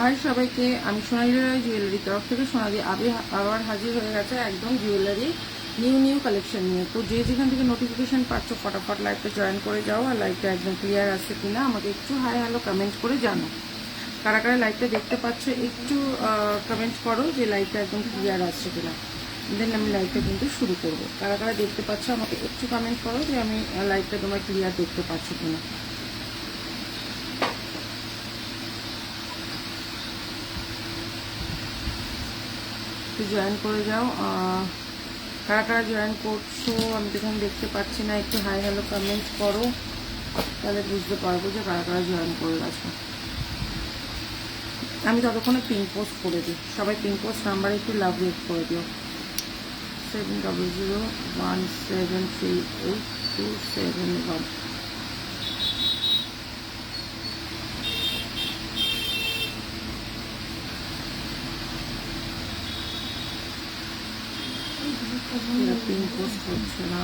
High সবাইকে, আমি সোনালী রায় jewellery তরফ থেকে সোনালী আবার হাজির হয়ে গেছে একদম জুয়েলারি নিউ কালেকশন নিয়ে। তো যে যেখান থেকে নোটিফিকেশন পাচ্ছ ফটাফট লাইভটা জয়েন করে যাও, আর লাইভটা একদম ক্লিয়ার আসছে কিনা আমাকে একটু হাই হ্যালো কমেন্ট করে জানো। কারা কারা লাইভটা দেখতে পাচ্ছ একটু কমেন্ট করো যে লাইভটা একদম ক্লিয়ার আসছে কিনা, দেন আমি লাইভটা কিন্তু শুরু করবো। কারা কারা দেখতে পাচ্ছ আমাকে একটু কমেন্ট করো যে আমি লাইভটা তোমার ক্লিয়ার দেখতে পাচ্ছ কিনা। জয়েন করে যাও। কারা কারা জয়েন করছো আমি তো এখানে দেখতে পাচ্ছি না, একটু হাই হ্যালো কমেন্ট করো, তাহলে বুঝতে পারবো যে কারা কারা জয়েন করে গেছো। আমি ততক্ষণে পিন পোস্ট করে দিই, সবাই পিন পোস্ট নাম্বারে একটু লাভ রেট করে দিও। 7001738271। পিন পোস্ট হচ্ছে না।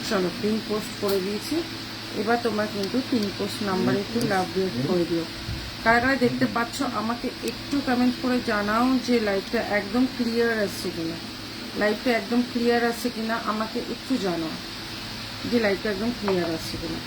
চলো পিন পোস্ট করে দিয়েছি, এবার তোমরা কিন্তু পিন পোস্ট নাম্বারে একটু লাভ রেট করে দিও। কারা কারা দেখতে পাচ্ছ আমাকে একটু কমেন্ট করে জানাও যে লাইভটা একদম ক্লিয়ার আসছে কিনা, লাইভটা একদম ক্লিয়ার আসছে কিনা আমাকে একটু জানাও যে লাইভটা একদম ক্লিয়ার আসছে কিনা।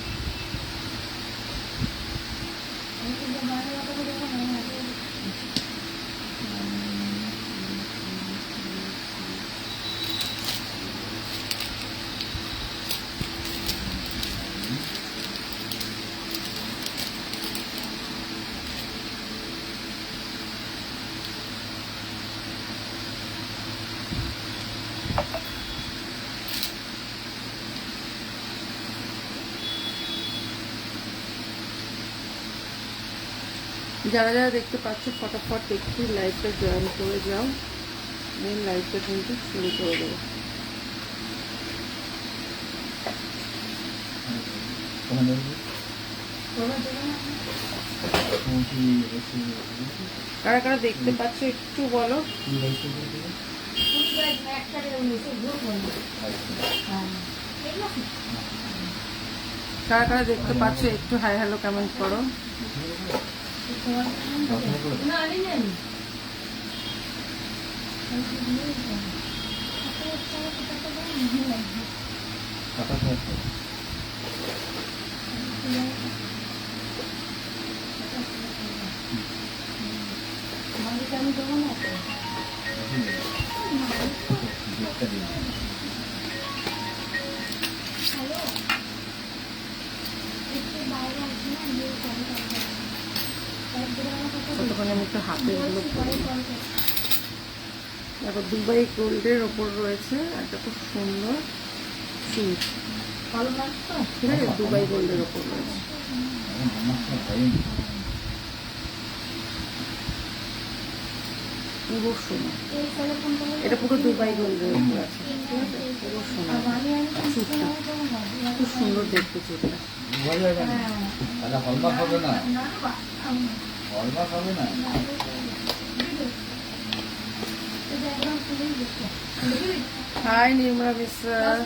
যারা যারা দেখতে পাচ্ছ ফটাফট একটু লাইভটা জয়েন করে যাও, মেন লাইভটা কিন্তু শুরু করে দেবো। কারা কারা দেখতে পাচ্ছ একটু বলো। কারা কারা দেখতে পাচ্ছ একটু হাই হ্যালো কমেন্ট করো। ততক্ষণে আমি একটু হাতের গুলো দেখো, দুবাই গোল্ডের ওপর রয়েছে একটা খুব সুন্দর চুট, ঠিক আছে, দুবাই গোল্ডের ওপর রয়েছে। পুরো সোনা, এটা পুরো দুবাই গোল্ডের ওপর আছে, ঠিক আছে, পুরো সোনা। চুটটা খুব সুন্দর দেখতে, চুটটা হাই নির্মলা বিশ্বাস।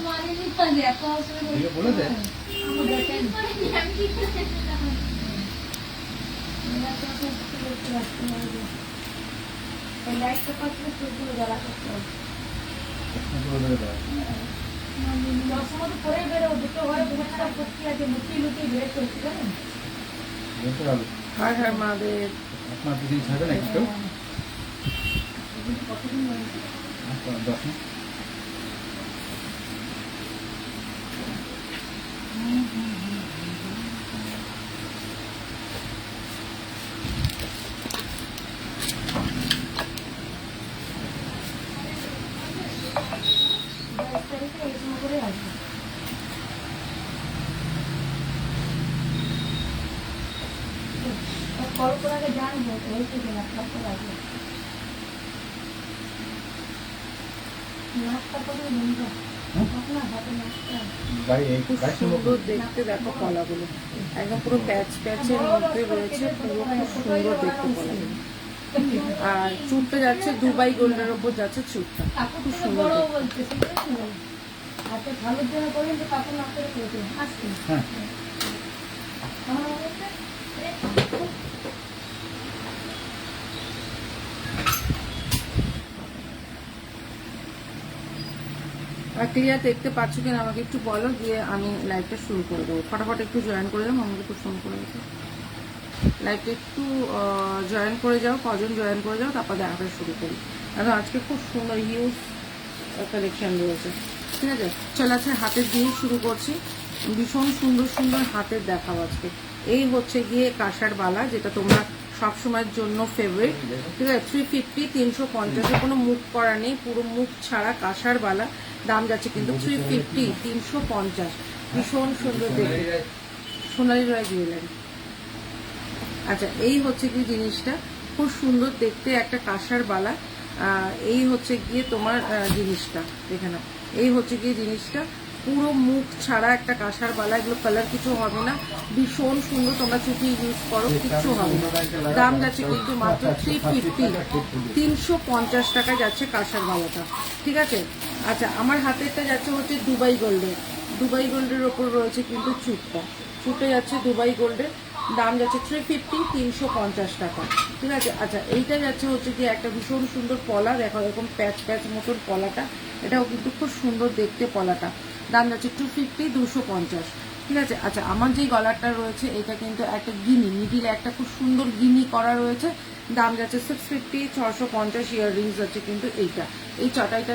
হাই হাই মাদের আপনার দুদিন ছাড়বে না কেউ? কল করে আগে জানবো হয়েছে কিনা, তারপর আসবো। নাস্তা করে বন্ধু আপনার হাতে নাস্তা খুব সুন্দর দেখতে। দেখো কলাগুলো একদম পুরো প্যাচ প্যাচের মধ্যে রয়েছে, পুরো খুব সুন্দর দেখতে কলাগুলো। আর চুটটা যাচ্ছে দুবাই গোল্ডের ওপর যাচ্ছে, চুটটা খুব সুন্দর। আচ্ছা ভালোর জন্য বলেন যে কাপড় না করে খেয়েছে আসছে হ্যাঁ আমার বলতে আর ক্লিয়ার দেখতে পাচ্ছ কিনা আমাকে একটু বলো, দিয়ে আমি লাইভটা শুরু করে দেবো। ফটাফট একটু জয়েন করে দাও, আমাকে একটু ফোন করে দেবো। লাইভটা একটু জয়েন করে যাও, কজন জয়েন করে যাও, তারপর দেখাটা শুরু করি। কারণ আজকে খুব সুন্দর হিউজ কালেকশন রয়েছে, ঠিক আছে। চল আছে হাতের দিয়েই শুরু করছি। ভীষণ সুন্দর সুন্দর হাতের দেখাও আজকে। এই হচ্ছে গিয়ে কাঁসার বালা, যেটা তোমরা সবসময়ের জন্য ফেভারিট, ঠিক আছে। 350, 350, কোনো মুখ করা নেই, পুরো মুখ ছাড়া কাঁসার বালা। দাম যাচ্ছে কিন্তু 350, 350। ভীষণ সুন্দর দেখতে, সোনালী রয় জুয়েলারি। আচ্ছা, এই হচ্ছে কি জিনিসটা, খুব সুন্দর দেখতে একটা কাঁসার বালা। এই হচ্ছে গিয়ে তোমার জিনিসটা দেখে নাও। এই হচ্ছে গিয়ে জিনিসটা, পুরো মুখ ছাড়া একটা কাঁসার বালা। এগুলো কালার কিছু হবে না, ভীষণ সুন্দর। তোমরা চুটি ইউজ করো, কিচ্ছু হবে না। দাম যাচ্ছে কিন্তু মাত্র 350, 350 টাকা যাচ্ছে কাঁসার বালাটা, ঠিক আছে। আচ্ছা, আমার হাতেরটা যাচ্ছে হচ্ছে দুবাই গোল্ডের। দুবাই গোল্ডের ওপর রয়েছে কিন্তু চুটটা, চুটে যাচ্ছে দুবাই গোল্ডের। দাম যাচ্ছে 350, 350 টাকা, ঠিক আছে। আচ্ছা, এইটা যাচ্ছে হচ্ছে কি একটা ভীষণ সুন্দর পলা, দেখো এরকম প্যাচ প্যাচ মতন পলাটা, এটাও কিন্তু খুব সুন্দর দেখতে পলাটা। দাম যাচ্ছে 250, 250, ঠিক আছে। আচ্ছা, আমার যেই গলারটা রয়েছে এটা কিন্তু একটা গিনি, মিডিলে একটা খুব সুন্দর গিনি করা রয়েছে। দাম যাচ্ছে 650, 650। ইয়াররিংস আছে কিন্তু এইটা, এই চাটাইটা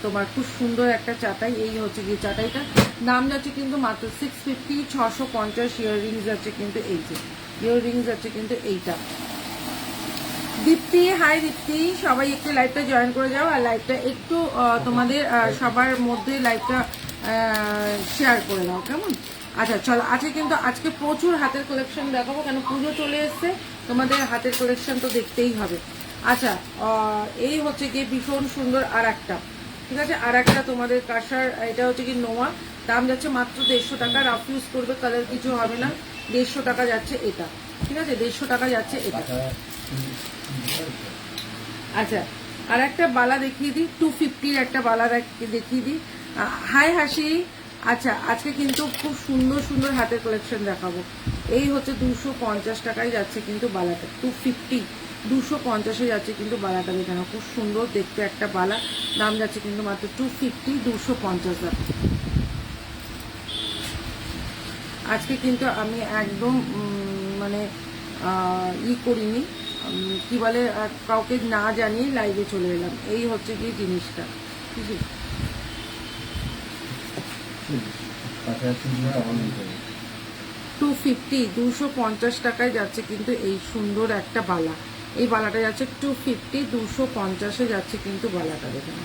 তোমার খুব সুন্দর একটা চাটাই। এই হচ্ছে গিয়ে চাটাইটা, দাম যাচ্ছে কিন্তু মাত্র 650, 650। ইয়াররিংস আছে কিন্তু এই যে ইয়াররিংস আছে কিন্তু এইটা। দীপ্তি, হাই দীপ্তি, সবাই একটু লাইভটা জয়েন করে যাও, আর লাইভটা একটু তোমাদের সবার মধ্যে লাইভটা শেয়ার করে দাও, কেমন। আচ্ছা চলো, আজকে কিন্তু আজকে প্রচুর হাতের কালেকশন দেখাবো, কেন পুজো চলে এসছে, তোমাদের হাতের কালেকশন তো দেখতেই হবে। আচ্ছা, এই হচ্ছে গিয়ে ভীষণ সুন্দর আর একটা, ঠিক আছে, আর একটা তোমাদের কাঁসার, এটা হচ্ছে কি নোয়া। দাম যাচ্ছে মাত্র 150 টাকা। রাফ ইউজ করবে, কালার কিছু হবে না। 150 টাকা যাচ্ছে এটা, ঠিক আছে, 150 টাকা যাচ্ছে এটা। আচ্ছা, আর একটা বালা দেখিয়ে দিই, 250 একটা বালা দেখিয়ে দিই। হাই হাসি। আচ্ছা, আজকে কিন্তু খুব সুন্দর সুন্দর হাতের কালেকশন দেখাবো। এই হচ্ছে 250 টাকায় যাচ্ছে কিন্তু বালাটা, 250, 250-এ যাচ্ছে কিন্তু বালাটা। দেখে নাও, খুব সুন্দর দেখতে একটা বালা। দাম যাচ্ছে কিন্তু মাত্র 250, 250 টাকা। আজকে কিন্তু আমি একদম মানে করিনি, কি বলে, কাউকে না জানিয়ে লাইভে চলে এলাম। এই হচ্ছে কি জিনিসটা, ঠিক আছে। 250, 250 টাকায় যাচ্ছে কিন্তু এই সুন্দর একটা বালা। এই বালাটা যাচ্ছে 250, 250-এ যাচ্ছে কিন্তু বালাটা। দেখুন,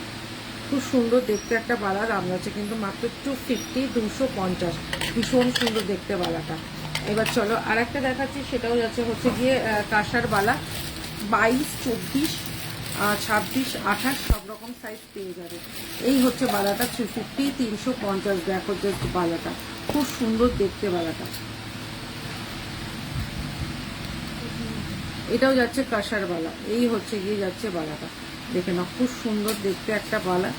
খুব সুন্দর দেখতে একটা বালা। দাম যাচ্ছে কিন্তু মাত্র 250, 250। ভীষণ সুন্দর দেখতে বালাটা। এবার চলো আর একটা দেখাচ্ছি, সেটাও যাচ্ছে হচ্ছে গিয়ে কাঁসার বালা। 22, 24, 26, 28 সব রকম সাইজ পেয়ে যাবে। এই হচ্ছে বালাটা, 350, 350। দেখো জাস্ট বালাটা, খুব সুন্দর দেখতে বালাটা। এটাও যাচ্ছে কাঁসার বালা। এই হচ্ছে গিয়ে যাচ্ছে বালাটা, দেখে নাও, খুব সুন্দর দেখতে একটা বালা।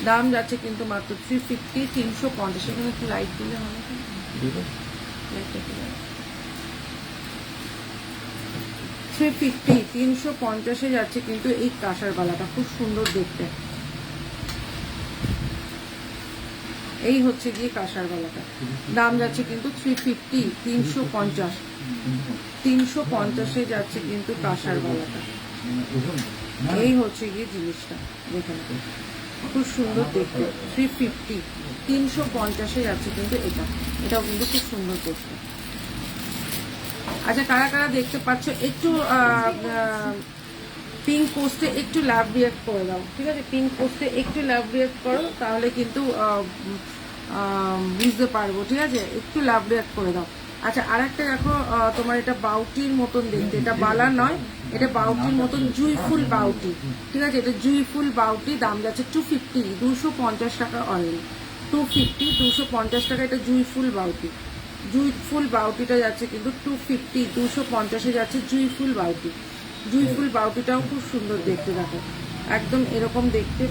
দাম যাচ্ছে কিন্তু মাত্র 350, 350। এখানে একটু লাইট দিলে হবে, লাইটটা দিলে 350, 350-এ যাচ্ছে কিন্তু এই কাঁসার বালাটা, খুব সুন্দর দেখতে। এই হচ্ছে গিয়ে কাঁসার বালাটা, দাম যাচ্ছে কিন্তু 350, 350, 350-এ যাচ্ছে কিন্তু কাঁসার বালাটা। এই হচ্ছে গিয়ে জিনিসটা, দেখেন খুব সুন্দর দেখতে। 350, 350-এ যাচ্ছে কিন্তু এটা, এটাও কিন্তু খুব সুন্দর দেখতে। আচ্ছা, কারা কারা দেখতে পাচ্ছ একটু পিঙ্ক পোস্টে একটু লাভ রিয়াক্ট করে দাও, ঠিক আছে। পিঙ্ক পোস্টে একটু লাভ রিয়াক্ট করো, তাহলে কিন্তু বুঝতে পারবো, ঠিক আছে। একটু লাভ রিয়াক্ট করে দাও। আচ্ছা, আর একটা দেখো, তোমার এটা বাউটির মতন দেখতে, এটা বালা নয়, এটা বাউটির মতন, জুই ফুল বাউটি, ঠিক আছে। এটা জুই ফুল বাউটি। দাম যাচ্ছে 250, 250 টাকা অনলি। 250, 250 টাকা এটা জুই ফুল বাউটি। জুই ফুল বাউটিটা যাচ্ছে কিন্তু 250, 250-এ যাচ্ছে জুই ফুল বাউটি। জুই ফুল বাউটিটাও খুব সুন্দর দেখতে, দেখো একদম এরকম দেখতে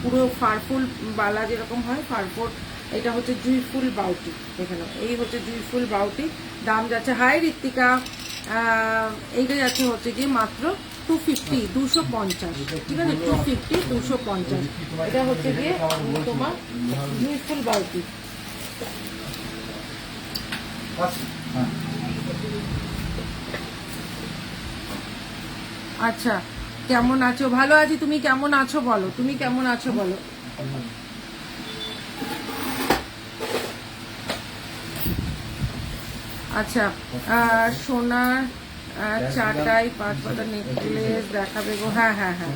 পুরো ফারফুল বালা যেরকম হয় ফারফুল, এটা হচ্ছে জুইফুল বাউটি, দেখে নাও এই হচ্ছে জুইফুল বাউটি। দাম যাচ্ছে, হাই ঋত্বিকা, এইটা যাচ্ছে হচ্ছে গিয়ে মাত্র 250, 250, ঠিক আছে, 250, 250। এটা হচ্ছে গিয়ে তোমার জুইফুল বাউটি। হ্যাঁ আচ্ছা, কেমন আছো? ভালো আছি, তুমি কেমন আছো বলো, তুমি কেমন আছো বলো। আচ্ছা, সোনার চাটাই 5 পাতা নেকলেস দেখাবে গো? হ্যাঁ হ্যাঁ হ্যাঁ,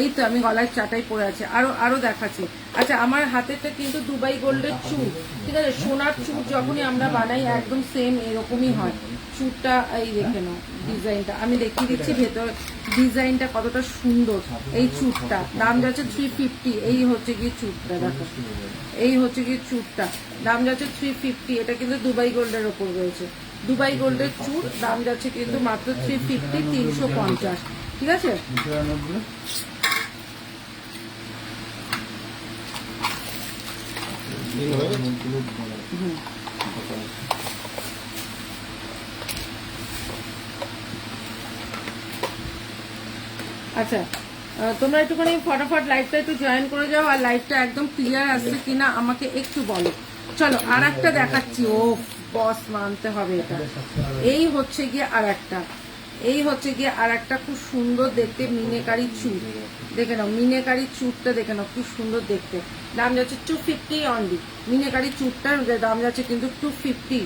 এই তো আমি গলায় চাটাই পরে আছে, আরো আরো দেখাচ্ছি। আচ্ছা, আমার হাতেরটা কিন্তু দুবাই গোল্ডের চুল, ঠিক আছে, সোনার চুল যখনই আমরা বানাই একদম সেম এরকমই হয় চুলটা। এই দেখে নাও ডিজাইনটা, আমি দেখিয়ে দিচ্ছি ভেতর ডিজাইনটা কতটা সুন্দর। এই চুলটা দাম যাচ্ছে 350, এই হচ্ছে গিয়ে চুলটা দেখো, এই হচ্ছে গিয়ে চুলটা দাম যাচ্ছে 350। এটা কিন্তু দুবাই গোল্ডের ওপর রয়েছে, দুবাই গোল্ডের চুল, দাম যাচ্ছে কিন্তু মাত্র 350, 350, ঠিক আছে। আচ্ছা, তোমরা একটুখানি ফটাফট লাইভটা একটু জয়েন করে যাও, আর লাইভটা একদম ক্লিয়ার আসছে কিনা আমাকে একটু বলো। চলো আর একটা দেখাচ্ছি, ও বস মানতে হবে এটা। এই হচ্ছে গিয়ে আর একটা, এই হচ্ছে গিয়ে আর একটা খুব সুন্দর দেখতে মিনেকারি চুল, দেখে নাও মিনেকারি চুলটা দেখে নাও খুব সুন্দর দেখতে। দাম যাচ্ছে 250 অনলি। মিনেকারি চুলটার দাম যাচ্ছে কিন্তু 250,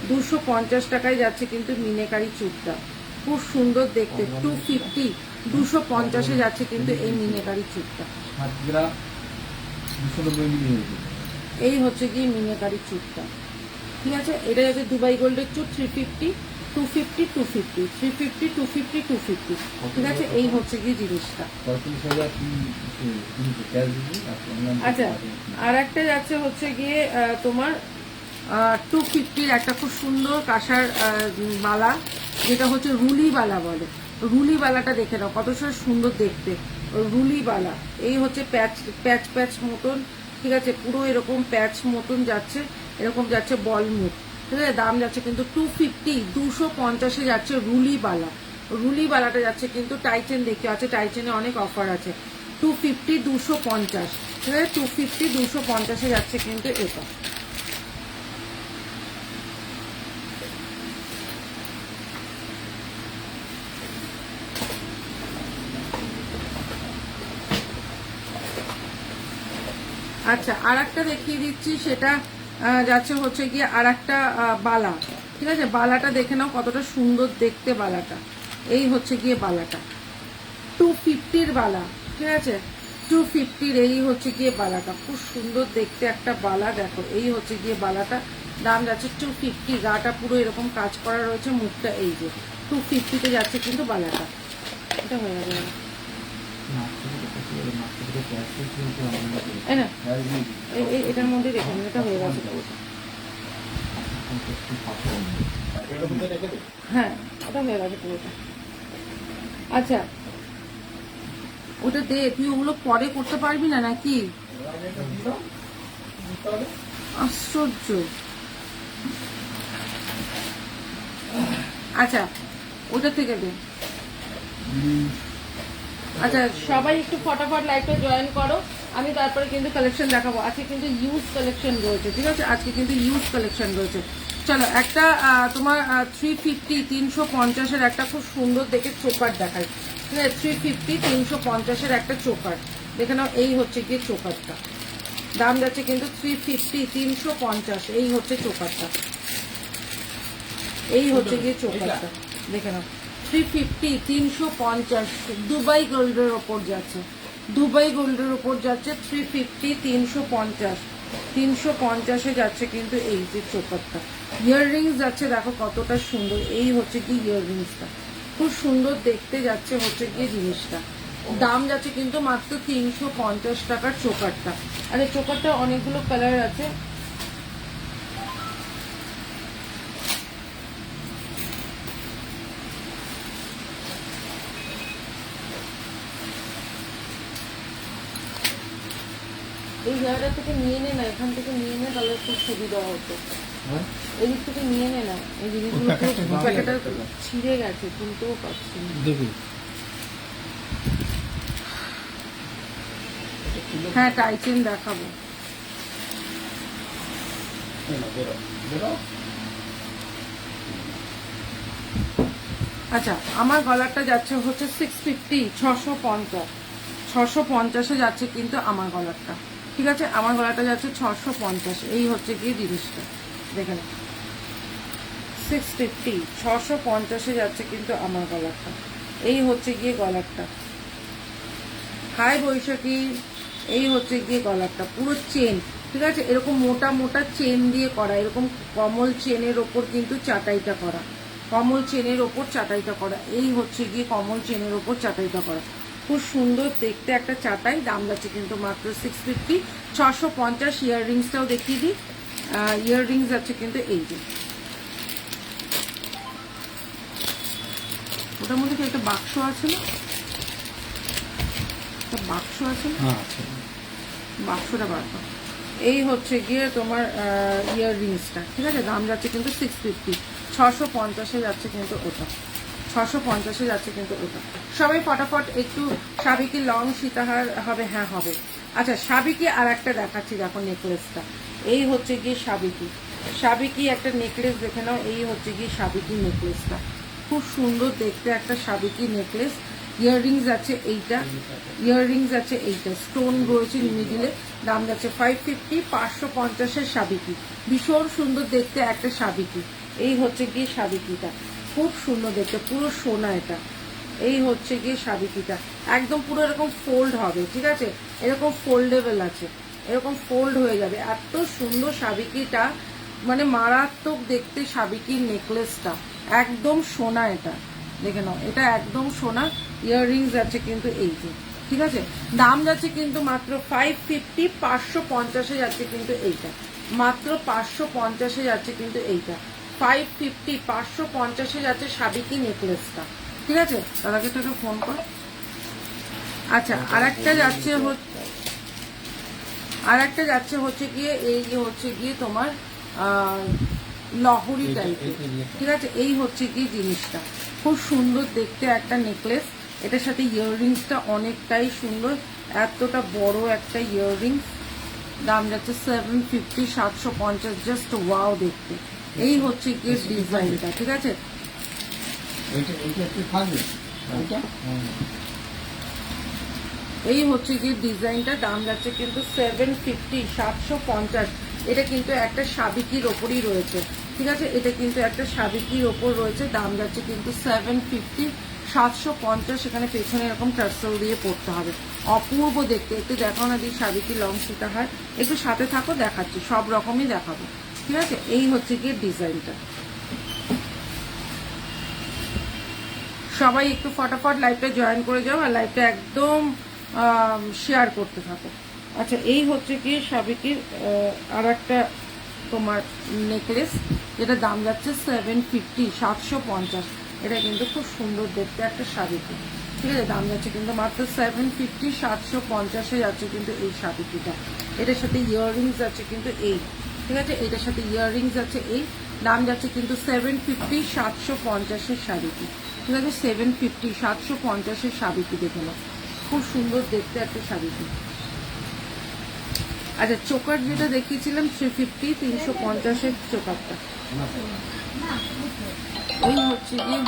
250 টাকায় যাচ্ছে কিন্তু মিনেকারি চুলটা, খুব সুন্দর দেখতে। 250, 250-এ যাচ্ছে কিন্তু এই মিনেকারি চুলটা। এই হচ্ছে গিয়ে মিনেকারি চুলটা, ঠিক আছে। এটা যাচ্ছে দুবাই গোল্ডের চুল, 350, 250, 250, 350, 250, 250, ঠিক আছে। এই হচ্ছে গিয়ে জিনিসটা। আচ্ছা, আর একটা যাচ্ছে হচ্ছে গিয়ে তোমার 250-র একটা খুব সুন্দর কাঁসার বালা, যেটা হচ্ছে রুলি বালা বলে। রুলি বালাটা দেখে নাও কত সুন্দর দেখতে, রুলি বালা। এই হচ্ছে প্যাচ প্যাচ প্যাচ মতন, ঠিক আছে, পুরো এরকম প্যাচ মতন যাচ্ছে, এরকম যাচ্ছে বল মুখ, ঠিক আছে। দাম যাচ্ছে কিন্তু 250, 250-এ যাচ্ছে রুলি বালা। রুলি বালাটা যাচ্ছে কিন্তু টাইটেন দেখতে আছে, টাইটেনে অনেক অফার আছে। 250, 250, ঠিক আছে, 250, 250-এ যাচ্ছে কিন্তু এটা। আচ্ছা, আর একটা দেখিয়ে দিচ্ছি, সেটা যাচ্ছে হচ্ছে গিয়ে আর একটা বালা, ঠিক আছে। বালাটা দেখে নাও কতটা সুন্দর দেখতে বালাটা। এই হচ্ছে গিয়ে বালাটা 250-র বালা, ঠিক আছে, 250-র এই হচ্ছে গিয়ে বালাটা, খুব সুন্দর দেখতে একটা বালা। দেখো এই হচ্ছে গিয়ে বালাটা, দাম যাচ্ছে 250। গাটা পুরো এরকম কাজ করা রয়েছে, মুখটা এই যে 250-তে যাচ্ছে কিন্তু বালাটা। এটা হয়ে যাবে এটার মধ্যে দেখুন, এটা হয়ে গেছে। হ্যাঁ, ওটা হয়ে গেছে পুরোটা। আচ্ছা, ওটা দে, তুই ওগুলো পরে করতে পারবি না নাকি? আশ্চর্য। আচ্ছা, ওটা থেকে দে। আচ্ছা, সবাই একটু ফটাফট লাইভটা জয়েন করো, আমি তারপরে কিন্তু কালেকশন দেখাবো। আজকে কিন্তু ইউজ কালেকশন রয়েছে, ঠিক আছে, আজকে কিন্তু ইউজ কালেকশন রয়েছে। চলো একটা তোমার 350, 350-এর একটা খুব সুন্দর দেখে চোকার দেখাই, ঠিক আছে। 350, 350-এর একটা চোকার দেখে নাও। এই হচ্ছে গিয়ে চোকারটা, দাম যাচ্ছে কিন্তু 350, 350, এই হচ্ছে চোকারটা, এই হচ্ছে গিয়ে চোকারটা দেখে নাও। 350, 350 দুবাই গোল্ডের ওপর যাচ্ছে, দুবাই গোল্ডের ওপর যাচ্ছে 350, 350, 350-এ যাচ্ছে কিন্তু এই যে চোকারটা। ইয়াররিংস যাচ্ছে, দেখো কতটা সুন্দর, এই হচ্ছে কি ইয়াররিংসটা, খুব সুন্দর দেখতে যাচ্ছে হচ্ছে গিয়ে জিনিসটা। দাম যাচ্ছে কিন্তু মাত্র 350 টাকার চোকারটা। আর এই চোকারটা অনেকগুলো কালার আছে। এই জায়গাটা থেকে নিয়ে নে না, এখান থেকে নিয়ে নে, তাহলে খুব সুবিধা হতো। হ্যাঁ এদিক থেকে নিয়ে নে না, এই জিনিসগুলো প্যাকেটটা ছিঁড়ে গেছে, তুলতেও পারছি না। দেখি হ্যাঁ টাইচেন দেখাবো। বেরো বেরো। আচ্ছা আমার গলারটা যাচ্ছে হচ্ছে 650, 650, 650-এ যাচ্ছে কিন্তু আমার গলারটা। ঠিক আছে, আমার গলাটা যাচ্ছে 650। এই হচ্ছে গিয়ে জিনিসটা দেখে না, 650, 650-এ যাচ্ছে কিন্তু আমার গলারটা। এই হচ্ছে গিয়ে গলারটা। হাই বৈশাখী, এই হচ্ছে গিয়ে গলারটা পুরো চেন। ঠিক আছে, এরকম মোটা মোটা চেন দিয়ে করা, এরকম কমল চেনের ওপর কিন্তু চাটাইটা করা, কমল চেনের ওপর চাটাইটা করা। এই হচ্ছে গিয়ে কমল চেনের ওপর চাটাইটা করা, খুব সুন্দর দেখতে একটা চাটাই। দাম যাচ্ছে কিন্তু মাত্র 650, 650। ইয়াররিংসটাও দেখিয়ে দিই, ইয়াররিংস যাচ্ছে কিন্তু এই যে, ওটার মধ্যে কি একটা বাক্স আছে না, একটা বাক্স আছে না, হ্যাঁ আছে। বাক্সটা বার কর। এই হচ্ছে গিয়ে তোমার ইয়াররিংসটা। ঠিক আছে, দাম যাচ্ছে কিন্তু 650, 650-এ যাচ্ছে কিন্তু ওটা, 650-এ যাচ্ছে কিন্তু ওটা। সবাই ফটাফট একটু সাবিকি লং সীতাহার হবে? হ্যাঁ হবে। আচ্ছা সাবিকি আর একটা দেখাচ্ছি, দেখো নেকলেসটা। এই হচ্ছে গিয়ে সাবিকি, সাবিকি একটা নেকলেস দেখে নাও। এই হচ্ছে গিয়ে সাবিকি নেকলেসটা, খুব সুন্দর দেখতে একটা সাবিকি নেকলেস। ইয়াররিংস আছে এইটা, ইয়াররিংস আছে এইটা, স্টোন রয়েছে মিডিলে। দাম যাচ্ছে 550, 550-এর সাবিকি। ভীষণ সুন্দর দেখতে একটা সাবিকি। এই হচ্ছে গিয়ে সাবিকিটা, খুব সুন্দর দেখতে, পুরো সোনা এটা। এই হচ্ছে গিয়ে সাবিকিটা, একদম পুরো এরকম ফোল্ড হবে। ঠিক আছে, এরকম ফোল্ডেবল আছে, এরকম ফোল্ড হয়ে যাবে। এত সুন্দর সাবিকিটা, মানে মারাত্মক দেখতে সাবিকির নেকলেসটা, একদম সোনা এটা। দেখে নাও, এটা একদম সোনা। ইয়াররিংস আছে কিন্তু এই যে। ঠিক আছে, দাম যাচ্ছে কিন্তু মাত্র 550, 550-এ যাচ্ছে কিন্তু এইটা, মাত্র 550-এ যাচ্ছে কিন্তু এইটা, 550, 550-এ যাচ্ছে সাবিকি নেকলেসটা। ঠিক আছে, দাদাকে তো একটু ফোন কর। আচ্ছা আর একটা যাচ্ছে হচ্ছে গিয়ে এই যে হচ্ছে গিয়ে তোমার লহরি টাইপের। ঠিক আছে, এই হচ্ছে গিয়ে জিনিসটা, খুব সুন্দর দেখতে একটা নেকলেস। এটার সাথে ইয়াররিংসটা অনেকটাই সুন্দর, এতটা বড় একটা ইয়াররিংস। দাম যাচ্ছে 750, 750, জাস্ট ওয়াও দেখতে। এই হচ্ছে গিয়ে ডিজাইনটা। ঠিক আছে, এইটা এইটা একটু থাকবে এইটা। এই হচ্ছে গিয়ে ডিজাইনটা। দাম যাচ্ছে কিন্তু 750, 750। এটা কিন্তু একটা সাবিকির ওপরই রয়েছে। ঠিক আছে, এটা কিন্তু একটা সাবিকির ওপর রয়েছে। দাম যাচ্ছে কিন্তু 750, 750। এখানে পেছনে এরকম টার্সেল দিয়ে পড়তে হবে, অপূর্ব দেখতে। একটু দেখাও না দিই সাবিকি লং সীতাহার, একটু সাথে থাকো, দেখাচ্ছি, সব রকমই দেখাবো। ঠিক আছে, এই হচ্ছে গিয়ে ডিজাইনটা। সবাই একটু ফটাফট লাইভটা জয়েন করে যাও, আর লাইভটা একদম শেয়ার করতে থাকো। আচ্ছা এই হচ্ছে কি সাবিকির আর একটা তোমার নেকলেস, যেটা দাম যাচ্ছে 750, 750। এটা কিন্তু খুব সুন্দর দেখতে একটা সাবিকি। ঠিক আছে, দাম যাচ্ছে কিন্তু মাত্র 750, 750-এ যাচ্ছে কিন্তু এই সাবিকিটা। এটার সাথে ইয়াররিংস আছে কিন্তু এই। ঠিক আছে, এটার সাথে ইয়াররিংস আছে এই। দাম যাচ্ছে কিন্তু 750, 750-এর সাবিকি। ঠিক আছে, 750, 750-এর সাবিকি দেখে নাও, খুব সুন্দর দেখতে একটা সাবিকি। আচ্ছা চোকার যেটা দেখিয়েছিলাম 350, 350-এর চোকারটা। এই হচ্ছে গিয়ে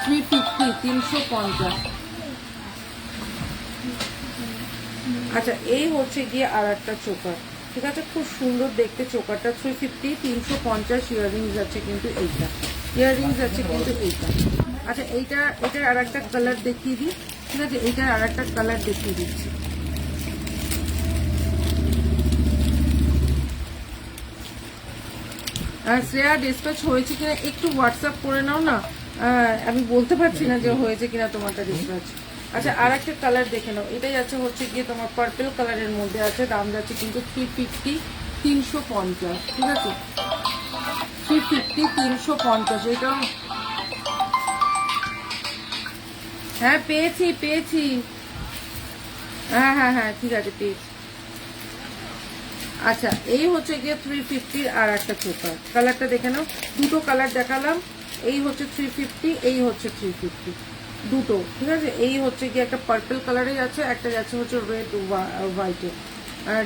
350, 350। আচ্ছা এই হচ্ছে গিয়ে আর একটা চোকার। ঠিক আছে, খুব সুন্দর দেখতে চোকারটা, 350, 350। ইয়াররিংস আছে কিন্তু এইটা, ইয়াররিংস আছে কিন্তু এইটা। আচ্ছা এটার আর একটা কালার দেখিয়ে দিই। ঠিক আছে, এইটার আর একটা কালার দেখিয়ে দিচ্ছি। শ্রেয়া ডিসপ্যাচ হয়েছে কিনা একটু হোয়াটসঅ্যাপ করে নাও না, আমি বলতে পারছি না যে হয়েছে কিনা তোমারটা ডিসপ্যাচ। আচ্ছা আর একটা কালার দেখে নাও, এটাই আছে হচ্ছে গিয়ে তোমার পার্পল কালারের মধ্যে আছে। দাম যাচ্ছে কিন্তু 350, 350। ঠিক আছে, 350, 350। এটা হ্যাঁ পেয়েছি, হ্যাঁ ঠিক আছে পেয়েছি। আচ্ছা, এই হচ্ছে গিয়ে 350 আর একটা চোকার। কালারটা দেখে নাও, দুটো কালার দেখালাম। এই হচ্ছে 350, এই হচ্ছে 350, দুটো। ঠিক আছে, এই হচ্ছে গিয়ে একটা পার্পল কালারে যাচ্ছে, একটা যাচ্ছে হচ্ছে রেড হোয়াইটে,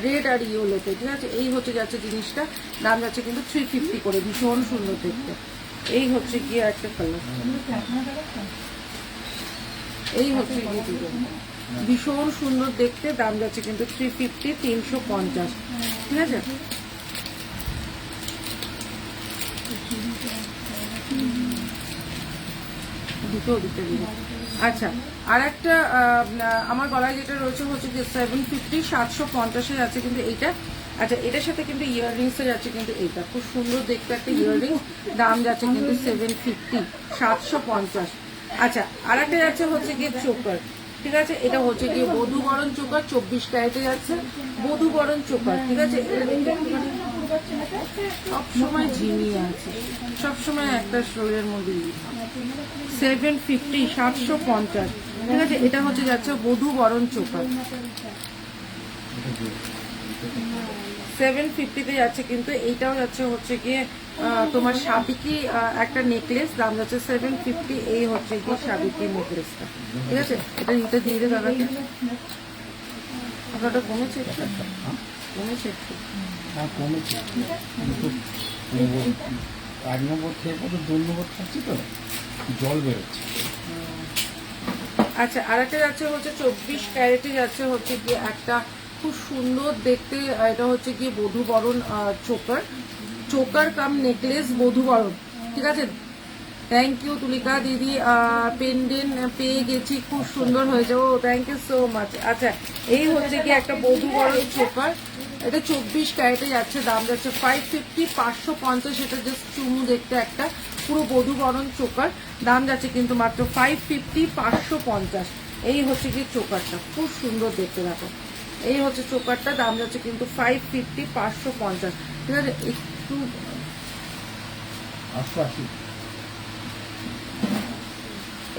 রেড আর ইয়েলোতে। ঠিক আছে, এই হচ্ছে যাচ্ছে জিনিসটা, দাম যাচ্ছে কিন্তু 350 করে, ভীষণ সুন্দর দেখতে। এই হচ্ছে গিয়ে একটা কালার, এই হচ্ছে গিয়ে দুটো, ভীষণ সুন্দর দেখতে, দাম যাচ্ছে কিন্তু 350, 350। ঠিক আছে, দুটো দিতে দিবে। আচ্ছা, আর একটা আমার গলায় যেটা রয়েছে হচ্ছে যে 750, 750 আছে কিন্তু এইটা। আচ্ছা, এটার সাথে কিন্তু ইয়াররিংস যাচ্ছে কিন্তু এইটা, খুব সুন্দর দেখতে একটা ইয়াররিংস, দাম যাচ্ছে কিন্তু 750, 750। আচ্ছা, আর একটা যাচ্ছে হচ্ছে গিয়ে চোকার। ঠিক আছে, এটা হচ্ছে গিয়ে বধূবরণ চোকার, 24 ক্যারেটে যাচ্ছে, বধূবরণ চোকার। ঠিক আছে, এটা কিন্তু একটুখানি সবসময় ঝিমিয়ে আছে, সবসময় একটা শরীরের মধ্যে 750, 750। ঠিক আছে, এটা হচ্ছে যাচ্ছে বধূবরণ চোকার, 750-তে যাচ্ছে কিন্তু। এইটাও যাচ্ছে হচ্ছে গিয়ে তোমার সাবিকি একটা নেকলেস, দাম যাচ্ছে 750। এই হচ্ছে গিয়ে সাবিকি নেকলেসটা। ঠিক আছে, এটা দিয়ে দে দাদাকে। আপনারটা কমেছে একটু, কমেছে একটু। হ্যাঁ, কমেছে কিন্তু 1 নম্বর খেয়ে পরে 2 নম্বর খাচ্ছি তো জল বেরোচ্ছে। আচ্ছা, আর একটা যাচ্ছে হচ্ছে 24 ক্যারেটে যাচ্ছে হচ্ছে গিয়ে একটা খুব সুন্দর দেখতে, এটা হচ্ছে গিয়ে বধূবরণ চোকার, চোকার কাম নেকলেস বধূবরণ। ঠিক আছে, থ্যাংক ইউ তুলিকা দিদি, পেন্ডেন্ট পেয়ে গেছি, খুব সুন্দর হয়েছে। ও থ্যাংক ইউ সো মাচ। আচ্ছা, এই হচ্ছে গিয়ে একটা বধূবরণ চোকার, এটা 24 ক্যারেটে যাচ্ছে, দাম যাচ্ছে 550, 550। এটা জাস্ট চুমু দেখতে একটা পুরো বধূবরণ চোকার, দাম যাচ্ছে কিন্তু মাত্র 550, 550। এই হচ্ছে গিয়ে চোকারটা, খুব সুন্দর দেখতে দেখো। এই হচ্ছে চোকারটা, দাম যাচ্ছে কিন্তু 550, 550। ঠিক আছে, একটু আসতে আসি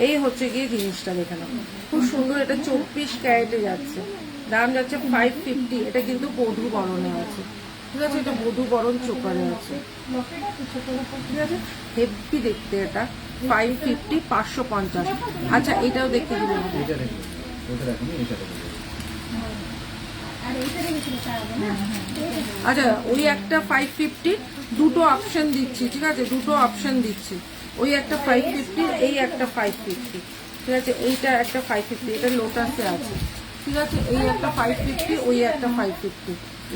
এই হচ্ছে গিয়ে জিনিসটা দেখে নাও, খুব সুন্দর। এটা 24 ক্যারেটে যাচ্ছে, দাম যাচ্ছে 550। এটা কিন্তু বধূ বরণে আছে। ঠিক আছে, এটা বধূ বরণ চোকারে আছে। ঠিক আছে, হেভি দেখতে এটা, 550, 550। আচ্ছা, এটাও দেখতে দিবেন। এটা দেখুন, ওটা দেখুন, এটা দেখুন। আচ্ছা, ওই একটা 550, দুটো অপশন দিচ্ছি। ঠিক আছে, দুটো অপশন দিচ্ছি, ওই একটা 550, এই একটা 550। ঠিক আছে, এইটা একটা 550, এটা লোটাসে আছে। ঠিক আছে, এই একটা 550, ওই একটা 550,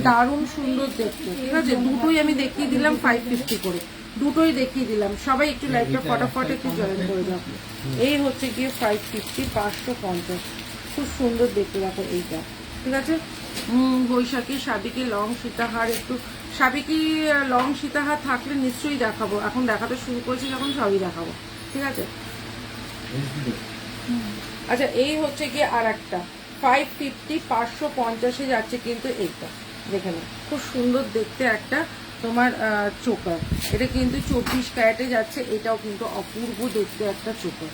দারুণ সুন্দর দেখতে। ঠিক আছে, দুটোই আমি দেখিয়ে দিলাম 550 করে, দুটোই দেখিয়ে দিলাম। সবাই একটু লাইভটা ফটাফট একটু জয়েন করে দাও। এই হচ্ছে গিয়ে 550, 550, খুব সুন্দর দেখতে দেখো এইটা। ঠিক আছে, বৈশাখী সাবিকি লং সীতাহার, একটু সাবিকি লং সীতাহার থাকলে নিশ্চয়ই দেখাবো, এখন দেখাতে শুরু করেছি যখন সবই দেখাবো। ঠিক আছে, আচ্ছা, এই হচ্ছে গিয়ে আর একটা 550, 550 যাচ্ছে কিন্তু এইটা দেখে নাও, খুব সুন্দর দেখতে একটা তোমার চোকার। এটা কিন্তু 24 ক্যারেটে যাচ্ছে, এটাও কিন্তু অপূর্ব দেখতে একটা চোকার।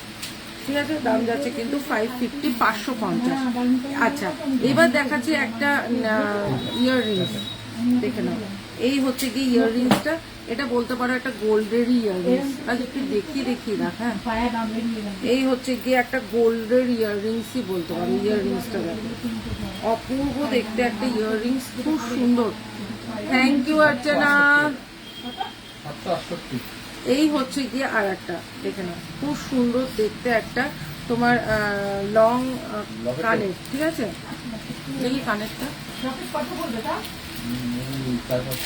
ঠিক আছে, দাম যাচ্ছে কিন্তু 550, 550। আচ্ছা, এবার দেখাচ্ছি একটা ইয়াররিংস, দেখে নাও। এই হচ্ছে কি ইয়াররিংসটা, এটা বলতে পারো একটা গোল্ডের ইয়াররিংস। আজ একটু দেখিয়ে রাখ। হ্যাঁ, এই হচ্ছে গিয়ে একটা গোল্ডের ইয়াররিংসই বলতে পারো। ইয়াররিংসটা দেখো, অপূর্ব দেখতে একটা ইয়াররিংস, খুব সুন্দর। থ্যাংক ইউ অর্চনা। 768 এই হচ্ছে গিয়ে আর একটা দেখে নাও, খুব সুন্দর দেখতে একটা তোমার লং কানের। ঠিক আছে, দেখি কানেরটা, তারপর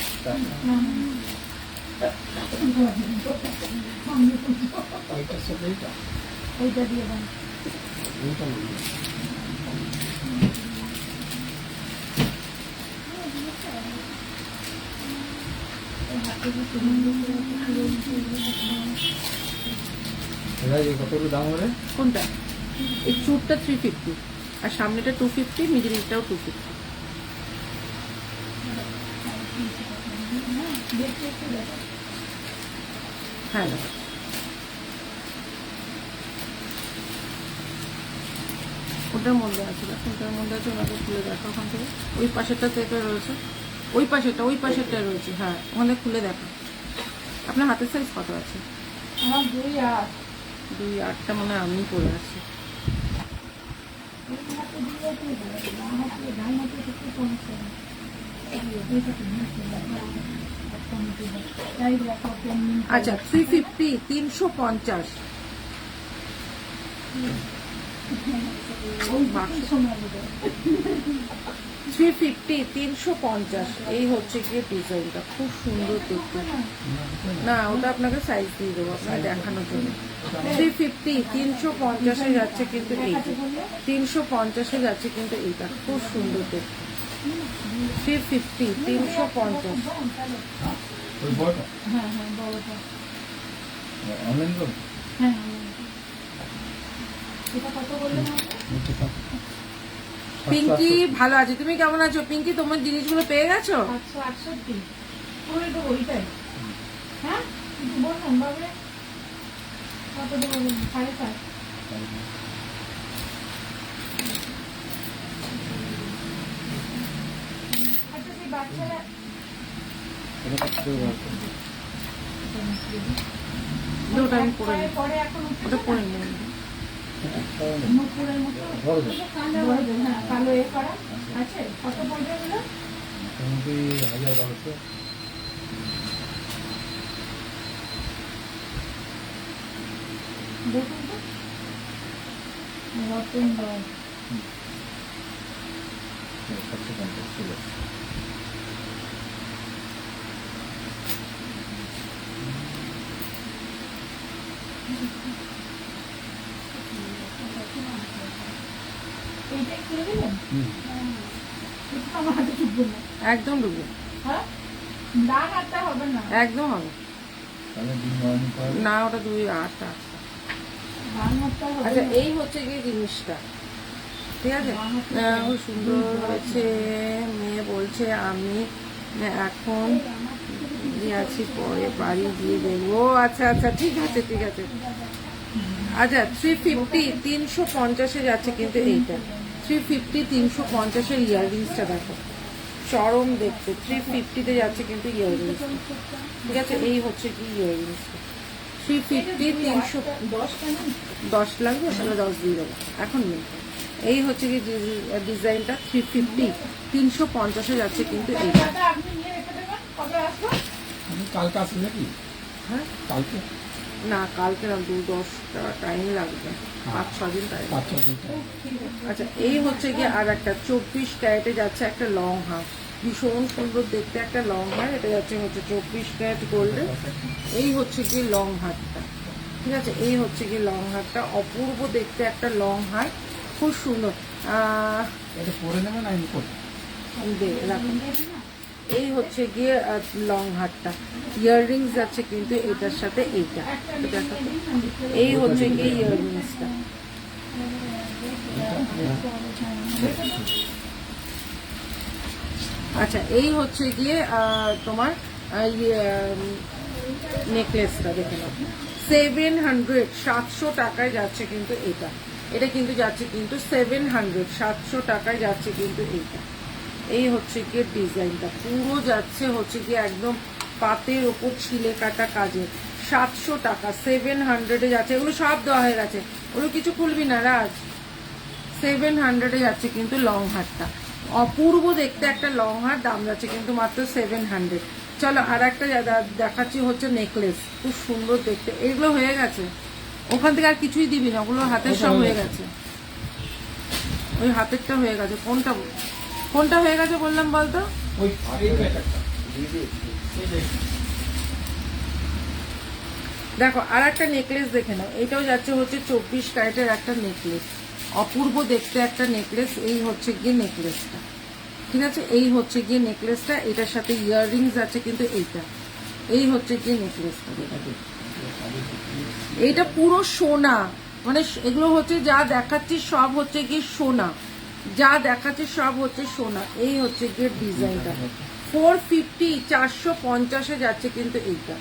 এইটার সাথে এইটা এইটা দিয়ে দেন। এইটা বলুন। এবার এই কতগুলো দাম হবে? কোনটা? এই চুটটা 350, আর সামনেটা 250, মিডিলটাও 250। হ্যাঁ, ওটার মধ্যে আছে, দেখো ওটার মধ্যে আছে, ওনাকে খুলে দেখো ওখান থেকে, ওই পাশেরটা থেকে রয়েছে। ওই পাশেরটা রয়েছে, হ্যাঁ ওখানে খুলে দেখা। আপনার হাতের সাইজ কত আছে? আমার 2.8 2.8টা মনে হয় আমি পরে আছি। আচ্ছা 350 350 350 350 এই হচ্ছে কি ডিজাইনটা, খুব সুন্দর দেখতে। না ওটা আপনাকে সাইজ দিয়ে দেবো আপনাকে দেখানোর জন্য। 350 350-এ যাচ্ছে কিন্তু এইটা, 350-এ যাচ্ছে কিন্তু এইটা, খুব সুন্দর দেখতে। 350 350 ওই বড়টা হ্যাঁ হ্যাঁ বড়টা অনলাইন করো? হ্যাঁ এটা কত বললেন পিঙ্কি ভালো আছে, তুমি কেমন আছো পিঙ্কি? তোমার জিনিসগুলো পেয়ে গেছো? 868 পুরো তো ওইটাই। হ্যাঁ কিন্তু বললাম বাবা কত দেবো 7.5। আচ্ছা সেই বাচ্চারা এটা কত করে বার করবে? ওটা আমি পরে নেব, পরে এখন ওটা পরে নেব। মুখপুরের মতো বড় তো? বড়, হ্যাঁ কালো এ করা আছে। কত পড়বে এগুলো? মোটামুটি 1000-1200। দেখুন তো নতুন বল 750 ছিল। এইটাই খুলে দিলেন? হুম। এটা তো আমার হাতে ঢুকবে না। একদম ডুবো, হ্যাঁ ডান হাতটা হবে না, একদম হবে তাহলে দিন মর্নিং করে না, ওটা 2.8 আছে। ডান হাতটা হবে আচ্ছা না। এই হচ্ছে গিয়ে জিনিসটা, ঠিক আছে। খুব সুন্দর হয়েছে। মেয়ে বলছে আমি এখন আছি, পরে বাড়ি গিয়ে দেখবো। আচ্ছা আচ্ছা ঠিক আছে ঠিক আছে। আচ্ছা 350 350-এ যাচ্ছে কিন্তু এইটা, 350 350-এর ইয়াররিংসটা দেখো, চরম দেখতে। 350-তে যাচ্ছে কিন্তু ইয়াররিংস, ঠিক আছে। এই হচ্ছে কি ইয়াররিংসটা 350 300 10 লাগবে, তাহলে 10 দিয়ে দেবো, এখন নেই। এই হচ্ছে কি ডিজাইনটা 350 350-এ যাচ্ছে কিন্তু এইটা। দাদা আপনি নিয়ে রেখে দেবেন, কবে আসবো? আমি কালকে আসি নাকি? হ্যাঁ কালকে না কালকে না, 2-10টা টাইম লাগবে, 5-6 দিন টাইম। 5-6 দিন। আচ্ছা এই হচ্ছে গিয়ে আর একটা 24 ক্যারেটে যাচ্ছে একটা লং হার, ভীষণ সুন্দর দেখতে একটা লং হার। এটা যাচ্ছে হচ্ছে 24 ক্যারেট গোল্ডে। এই হচ্ছে গিয়ে লং হারটা, ঠিক আছে। এই হচ্ছে গিয়ে লং হারটা, অপূর্ব দেখতে একটা লং হার, খুব সুন্দর। এটা পরে নেবেন আমি করবো। রাখুন। এই হচ্ছে গিয়ে লং হারটা, ইয়াররিংস যাচ্ছে কিন্তু এটার সাথে এইটা, এটা দেখো তো। এই হচ্ছে গিয়ে ইয়াররিংসটা। আচ্ছা এই হচ্ছে গিয়ে তোমার নেকলেসটা দেখে নাও, 700 টাকায় যাচ্ছে কিন্তু এটা। এটা কিন্তু যাচ্ছে কিন্তু 700 টাকায় যাচ্ছে কিন্তু এইটা। এই হচ্ছে গিয়ে ডিজাইনটা, পুরো যাচ্ছে হচ্ছে গিয়ে একদম পাতের ওপর ছিলে কাটা কাজে। 700 টাকা, 700-এ যাচ্ছে। এগুলো সব দেওয়া হয়ে গেছে, ওগুলো কিছু খুলবি না রাজ। 700-এ যাচ্ছে কিন্তু লং হারটা, অপূর্ব দেখতে একটা লং হার, দাম যাচ্ছে কিন্তু মাত্র 700। চলো আর একটা দেখাচ্ছি হচ্ছে নেকলেস, খুব সুন্দর দেখতে। এগুলো হয়ে গেছে, ওখান থেকে আর কিছুই দিবি না, ওগুলো হাতের সব হয়ে গেছে। ওই হাতেরটা হয়ে গেছে, কোনটা হয়ে গেছে বললাম বলতো? ওই দেখো আর একটা নেকলেস দেখে নাও, এটাও যাচ্ছে হচ্ছে 24 ক্যারেটের একটা নেকলেস, অপূর্ব দেখতে একটা নেকলেস। এই হচ্ছে গিয়ে নেকলেসটা, ঠিক আছে। এই হচ্ছে গিয়ে নেকলেসটা, এটার সাথে ইয়াররিংস আছে কিন্তু এইটা। এই হচ্ছে গিয়ে নেকলেসটা, এইটা পুরো সোনা, মানে এগুলো হচ্ছে যা দেখাচ্ছি সব হচ্ছে গিয়ে সোনা, যা দেখাচ্ছে সব হচ্ছে সোনা। এই হচ্ছে গিয়ে ডিজাইনটা 450 450-এ যাচ্ছে কিন্তু এইটা,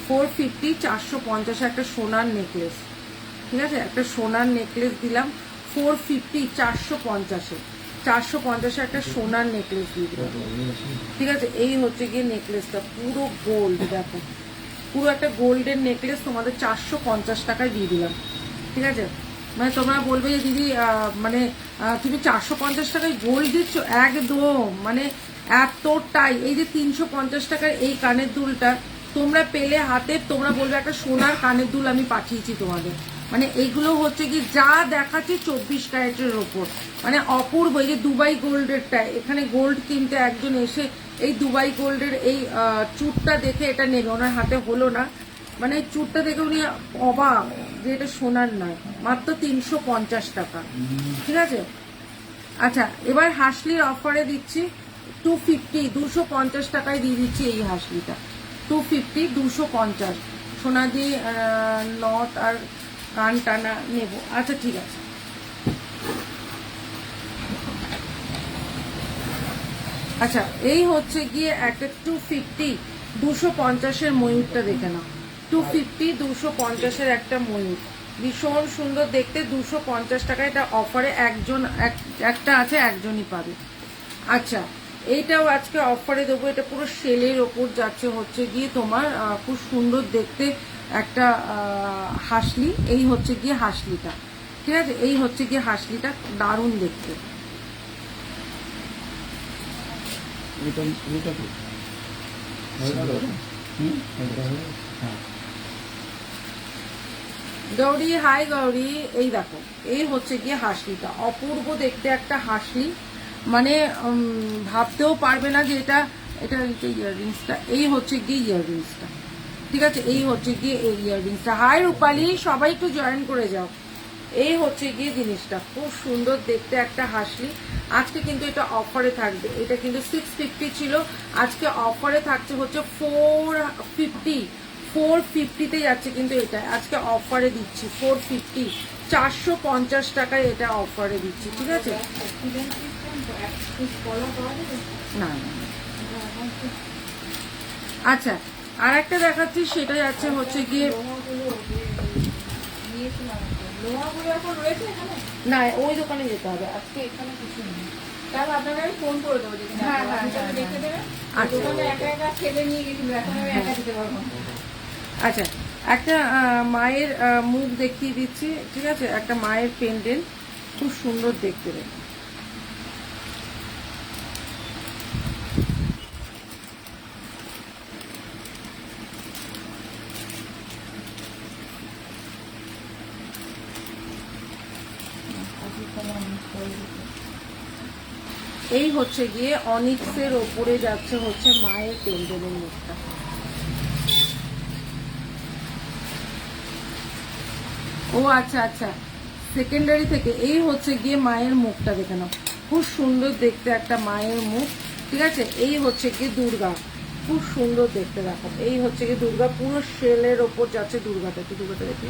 450 450-এ একটা সোনার নেকলেস, ঠিক আছে। একটা সোনার নেকলেস দিলাম 450 450-এ, 450 একটা সোনার নেকলেস দিয়ে দিলাম। ঠিক আছে, এই হচ্ছে গিয়ে নেকলেসটা পুরো গোল্ড, দেখো পুরো একটা গোল্ডের নেকলেস তোমাদের 450 টাকায় দিয়ে দিলাম। ঠিক আছে, মানে তোমরা বলবে যে দিদি মানে তুমি 450 টাকায় গোল্ড দিচ্ছ, একদম মানে এতটাই। এই যে 350 টাকার এই কানের দুলটা তোমরা পেলে হাতে, তোমরা বলবে একটা সোনার কানের দুল আমি পাঠিয়েছি তোমাদের। মানে এইগুলো হচ্ছে কি যা দেখাচ্ছে 24 ক্যারেটের ওপর, মানে অপূর্ব। এই যে দুবাই গোল্ডেরটা, এখানে গোল্ড কিনতে একজন এসে এই দুবাই গোল্ডের এই চুটটা দেখে এটা নেবে, ওনার হাতে হলো না, মানে এই চুটটা দেখে উনি অবাক যে এটা সোনার নয়, মাত্র 350 টাকা। ঠিক আছে, আচ্ছা এবার হাসলির অফারে দিচ্ছি 250, 250 টাকায় দিয়ে দিচ্ছি এই হাসলিটা 250, 250 সোনা দিয়ে নট আর কান টানা নেব। আচ্ছা ঠিক আছে, আচ্ছা এই হচ্ছে গিয়ে একটা 250, 250-এর ময়ূরটা দেখে নাও। 250, 250-এর একটা ময়ূর, ভীষণ সুন্দর দেখতে, 250 টাকা। এটা অফারে একটা আছে, একজনই পাবে। আচ্ছা এইটাও আজকে অফারে দেবো, এটা পুরো সেলের ওপর যাচ্ছে, হচ্ছে গিয়ে তোমার খুব সুন্দর দেখতে একটা হাসলি। এই হচ্ছে গিয়ে হাসলিটা, ঠিক আছে, এই হচ্ছে গিয়ে হাসলিটা, দারুণ দেখতে। গৌরী, হাই গৌরী, এই দেখো এই হচ্ছে গিয়ে হাসলিটা, অপূর্ব দেখতে একটা হাসলি, মানে ভাবতেও পারবে না যে এটা এটা ইয়াররিংসটা, এই হচ্ছে গিয়ে ইয়াররিংসটা। ঠিক আছে, এই হচ্ছে গিয়ে এই ইয়াররিংসটা। হাই রূপালী, সবাই একটু জয়েন করে যাও। এই হচ্ছে গিয়ে জিনিসটা, খুব সুন্দর দেখতে একটা হাসলি। আজকে কিন্তু এটা অফারে থাকবে, এটা কিন্তু 650 ছিল, আজকে অফারে থাকছে হচ্ছে 450, 450-তে যাচ্ছে কিন্তু এটা আজকে অফারে দিচ্ছি 450, 450 টাকায় এটা অফারে দিচ্ছি। ঠিক আছে, না আচ্ছা আর একটা দেখাচ্ছি, সেটা যাচ্ছে হচ্ছে গিয়ে না ওই দোকানে যেতে হবে আজকে, এখানে কিছু নেই। তাহলে আপনাকে আমি ফোন করে দেবো, যেদিন দেখে দেবেন। দোকানে একা একা খেলে নিয়ে গেছিল, এখন আমি একা দিতে পারবো না। আচ্ছা একটা মায়ের মুখ দেখিয়ে দিচ্ছি। ঠিক আছে, একটা মায়ের পেন্ডেন্ট, খুব সুন্দর দেখতে। এই হচ্ছে গিয়ে অনিক্সের ওপরে যাচ্ছে হচ্ছে মায়ের পেন্ডেন্টের মুখটা। ও আচ্ছা আচ্ছা, সেকেন্ডারি থেকে। এই হচ্ছে গিয়ে মায়ের মুখটা দেখে নাও, খুব সুন্দর দেখতে একটা মায়ের মুখ। ঠিক আছে, এই হচ্ছে গিয়ে দুর্গা, খুব সুন্দর দেখতে। দেখো এই হচ্ছে গিয়ে দুর্গা, পুরো সেলের ওপর যাচ্ছে দুর্গাটা। একটু দুর্গাটা দেখি,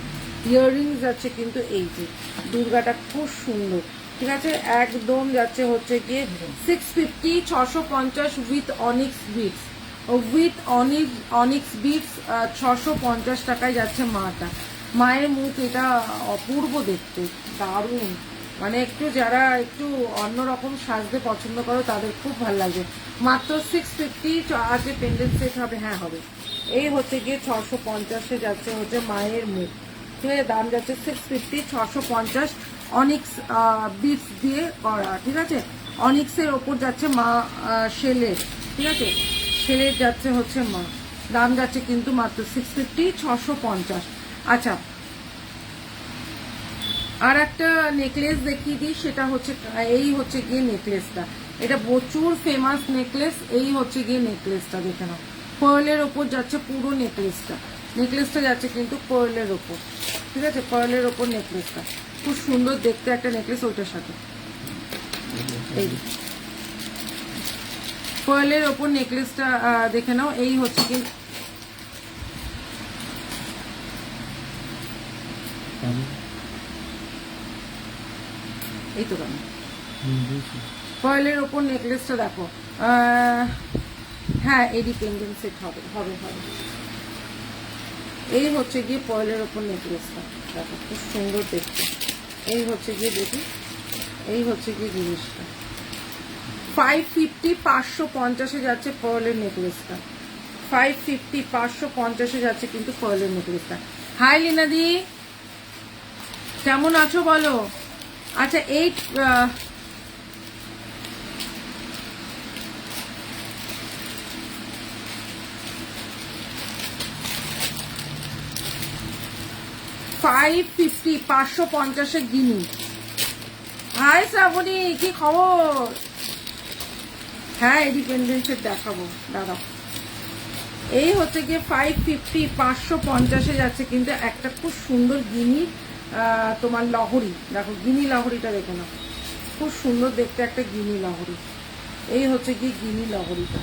ইয়াররিংস যাচ্ছে কিন্তু এই যে দুর্গাটা খুব সুন্দর। ঠিক আছে, একদম যাচ্ছে হচ্ছে গিয়ে 650, 650 with onyx beads, with onyx beads 650 টাকায় যাচ্ছে মাটা। মায়ের মুখ এটা অপূর্ব দেখতে, দারুণ, মানে একটু যারা একটু অন্যরকম সাজতে পছন্দ করো তাদের খুব ভালো লাগবে। মাত্র 650 আজকে পেন্ডেন্ট সেট হবে, হ্যাঁ হবে। এই হচ্ছে গিয়ে 650-এ যাচ্ছে হচ্ছে মায়ের মুখ। ঠিক আছে, দাম যাচ্ছে 650, 650 অনিক্স বিটস দিয়ে করা। ঠিক আছে, অনিক্সের ওপর যাচ্ছে মা সেলের। ঠিক আছে, সেলের যাচ্ছে হচ্ছে মা, দাম যাচ্ছে কিন্তু মাত্র 650, 650। আচ্ছা আর একটা নেকলেস দেখিয়ে দিই, সেটা হচ্ছে এই হচ্ছে গিয়ে নেকলেসটা, এটা প্রচুর ফেমাস নেকলেস। এই হচ্ছে গিয়ে নেকলেসটা দেখে নাও, পার্লের ওপর যাচ্ছে পুরো নেকলেসটা। নেকলেসটা যাচ্ছে কিন্তু পার্লের ওপর। ঠিক আছে, পার্লের ওপর নেকলেসটা খুব সুন্দর দেখতে একটা নেকলেস, ওইটার সাথে এই পার্লের ওপর নেকলেসটা দেখে নাও। এই হচ্ছে কি এই তো কেন পার্লের ওপর নেকলেসটা দেখো, হ্যাঁ এডি পেন্ডেন্ট সেট হবে হবে হবে। এই হচ্ছে গিয়ে পার্লের ওপর নেকলেসটা দেখো, খুব সুন্দর দেখতে। এই হচ্ছে গিয়ে দেখি, এই হচ্ছে গিয়ে জিনিসটা, 550 550-এ যাচ্ছে পার্লের নেকলেসটা, 550 550-এ যাচ্ছে কিন্তু পার্লের নেকলেসটা। হাই লিনাদি, কেমন আছো বলো? আচ্ছা এই 550 550-এ গিনি। হাই শ্রাবণী, কি খবর? হ্যাঁ ইন্ডিপেন্ডেন্সের দেখাবো, দাঁড়াও। এই হচ্ছে গিয়ে 550 550-এ যাচ্ছে কিন্তু একটা খুব সুন্দর গিনি তোমার লহরি। দেখো গিনি লহরিটা দেখো না, খুব সুন্দর দেখতে একটা গিনি লহরি। এই হচ্ছে গিয়ে গিনি লহরিটা,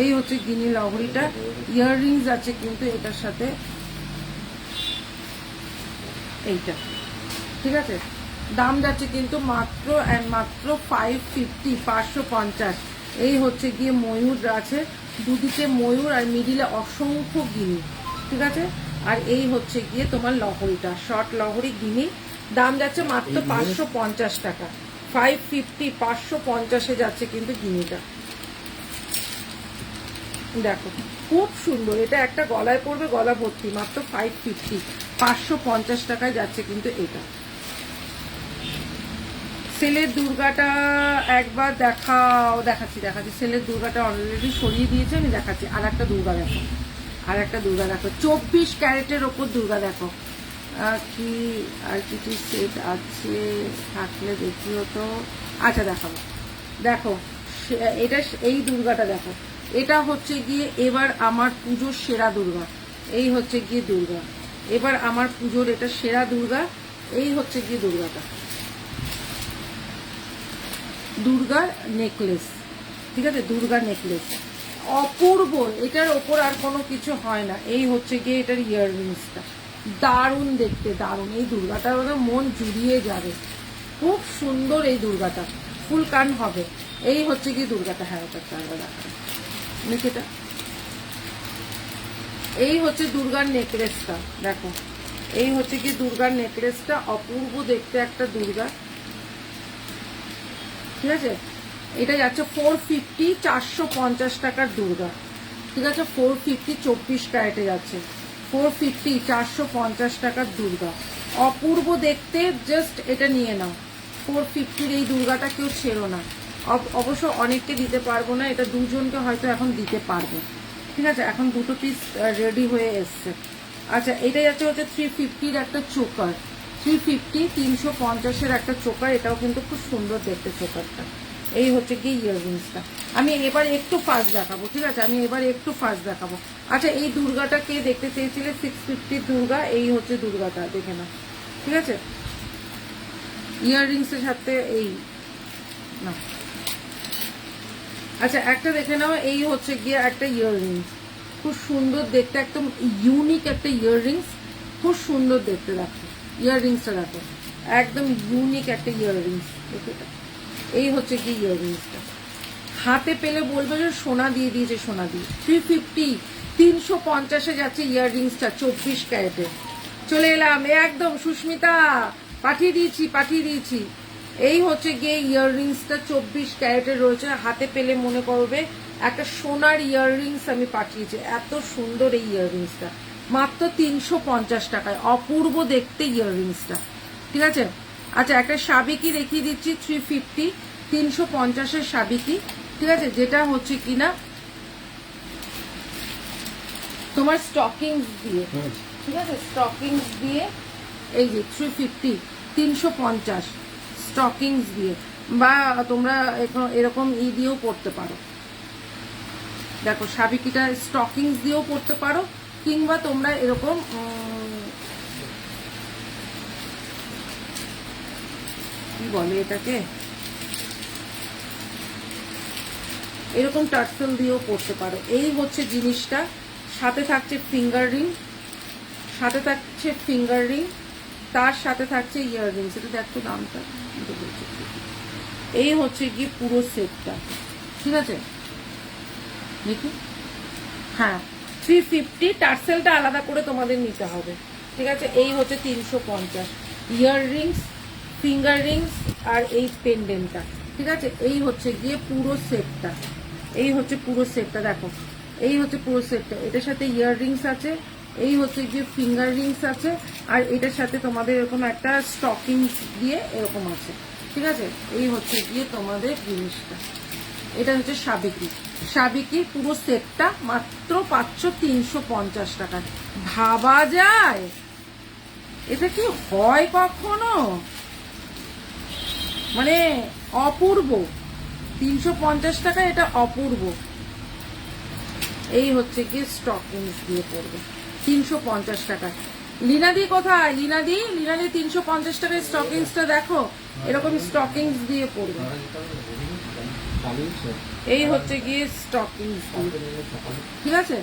এই হচ্ছে গিনি লহরিটা। ইয়াররিংস আছে কিন্তু এটার সাথে, এইটা ঠিক আছে। দাম যাচ্ছে কিন্তু মাত্র অ্যান্ড মাত্র 550 550। এই হচ্ছে গিয়ে ময়ূর আছে, দুদিকে ময়ূর আর মিডিলে অসংখ্য গিনি, ঠিক আছে। আর এই হচ্ছে গিয়ে তোমার লহরিটা, শর্ট লহরি গিনি। দাম যাচ্ছে মাত্র 550 টাকা। 550 550-এ যাচ্ছে কিন্তু গিনিটা। দেখো খুব সুন্দর, এটা একটা গলায় পড়বে, গলা ভর্তি, মাত্র 550 550 টাকায় যাচ্ছে কিন্তু এটা। সেলের দুর্গাটা একবার দেখাও, দেখাচ্ছি দেখাচ্ছি। সেলের দুর্গাটা অলরেডি সরিয়ে দিয়েছে, আমি দেখাচ্ছি। আর একটা দুর্গা দেখো, আর একটা দুর্গা দেখো, 24 ক্যারেটের ওপর দুর্গা দেখো। কি আর কিছু সেট আছে থাকলে দেখিও তো। আচ্ছা দেখাবো, দেখো এটা, এই দুর্গাটা দেখো। এটা হচ্ছে গিয়ে এবার আমার পুজোর সেরা দুর্গা। এই হচ্ছে গিয়ে দুর্গা, এবার আমার পুজোর এটা সেরা দুর্গা। এই হচ্ছে গিয়ে দুর্গাটা, দুর্গার নেকলেস, ঠিক আছে, দুর্গার নেকলেস অপূর্ব। এটার ওপর আর কোনো কিছু হয় না। এই হচ্ছে গিয়ে এটার ইয়াররিংসটা, দারুণ দেখতে, দারুণ। এই দুর্গাটা মন জুড়িয়ে যাবে, খুব সুন্দর এই দুর্গাটা, ফুল কান হবে। এই হচ্ছে গিয়ে দুর্গাটা। হ্যাঁ ওটা নিচেটা, এই হচ্ছে দুর্গার নেকলেসটা দেখো। এই হচ্ছে গিয়ে দুর্গার নেকলেসটা, অপূর্ব দেখতে একটা দুর্গা, ঠিক আছে। এটা যাচ্ছে 450 450 টাকার দুর্গা, ঠিক আছে। 450 24 ক্যারেটে যাচ্ছে, 450 450 টাকার দুর্গা, অপূর্ব দেখতে। জাস্ট এটা নিয়ে নাও, 450-র এই দুর্গাটা কেউ ছেড়ো না। অবশ্য অনেককে দিতে পারবো না, এটা দুজনকে হয়তো এখন দিতে পারবো, ঠিক আছে। এখন দুটো পিস রেডি হয়ে এসছে। আচ্ছা এটা যাচ্ছে 350-র একটা চোকার, 350 350-এর একটা চোকার। এটাও কিন্তু খুব সুন্দর দেখতে চোকারটা। এই হচ্ছে কি ইয়াররিংসটা। আমি এবার একটু ফাস্ট দেখাবো, ঠিক আছে, আমি এবার একটু ফাস্ট দেখাবো। আচ্ছা এই দুর্গাটা কে দেখতে চেয়েছিলে? 650 দুর্গা। এই হচ্ছে দুর্গাটা, দেখে না, ঠিক আছে। ইয়াররিংসের সাথে এই না। আচ্ছা একটা দেখে নাও, এই হচ্ছে গিয়ে একটা ইয়াররিংস, খুব সুন্দর দেখতে, একদম ইউনিক একটা ইয়াররিংস, খুব সুন্দর দেখতে। দেখো ইয়াররিংসটা দেখো, একদম ইউনিক একটা ইয়াররিংস। এই হচ্ছে কি ইয়াররিংসটা, হাতে পেলে বলবে যে সোনা দিয়ে দিয়েছে, সোনা দিয়ে। 350 350-এ যাচ্ছে ইয়াররিংসটা, 24 ক্যারেটে। চলে এলাম একদম, সুস্মিতা পাঠিয়ে দিয়েছি, পাঠিয়ে দিয়েছি। এই হচ্ছে গিয়ে ইয়াররিংসটা 24 ক্যারেটের রয়েছে, হাতে পেলে মনে করবে একটা সোনার ইয়াররিংস আমি পাঠিয়েছি। এত সুন্দর এই ইয়াররিংসটা, মাত্র 350 টাকায়, অপূর্ব দেখতে ইয়াররিংসটা, ঠিক আছে। আচ্ছা একটা সাবিকি দেখিয়ে দিচ্ছি, 350 350-এর সাবিকি, ঠিক আছে, যেটা হচ্ছে কিনা তোমার স্টকিংস দিয়ে, ঠিক আছে, স্টকিংস দিয়ে। এই যে 350 350 স্টকিংস দিয়ে, বা তোমরা এরকম দিয়েও পড়তে পারো। দেখো সাবিকিটা স্টকিংস দিয়েও পড়তে পারো, কিংবা তোমরা এরকম কি বলে এটাকে, এরকম টার্সেল দিয়েও পড়তে পারো। এই হচ্ছে জিনিসটা, সাথে থাকছে ফিঙ্গার রিং, সাথে থাকছে ফিঙ্গার রিং, তার সাথে থাকছে ইয়াররিংস। এটা দেখো দামটা, এই হচ্ছে কি পুরো সেটটা, ঠিক আছে। দেখি হ্যাঁ 350, টার্সেলটা আলাদা করে তোমাদের নিতে হবে, ঠিক আছে। এই হচ্ছে 350, ইয়াররিংস ফিঙ্গার রিংস আর এই পেন্ডেন্টটা, ঠিক আছে। এই হচ্ছে গিয়ে পুরো সেটটা, এই হচ্ছে পুরো সেটটা, দেখো এই হচ্ছে পুরো সেটটা। এটার সাথে ইয়ার রিংস আছে, এই হচ্ছে গিয়ে ফিঙ্গার রিংস আছে, আর এটার সাথে তোমাদের এরকম একটা স্টকিং দিয়ে এরকম আছে, ঠিক আছে। এই হচ্ছে গিয়ে তোমাদের জিনিসটা, এটা হচ্ছে সাবেকি পুরো সেটটা মাত্র 350 টাকা। ভাবা যায় এটা কি হয় কখনো, মানে অপূর্ব। 350 টাকা, এটা অপূর্ব। এই হচ্ছে কি স্টকিংস দিয়ে পড়বে 350 টাকা। লিনাদি কোথায়? লিনাদি 350 টাকায় স্টকিংসটা দেখো, এরকম স্টকিংস দিয়ে পড়বে। এই হচ্ছে গিয়ে স্টকিংস দিয়ে, ঠিক আছে,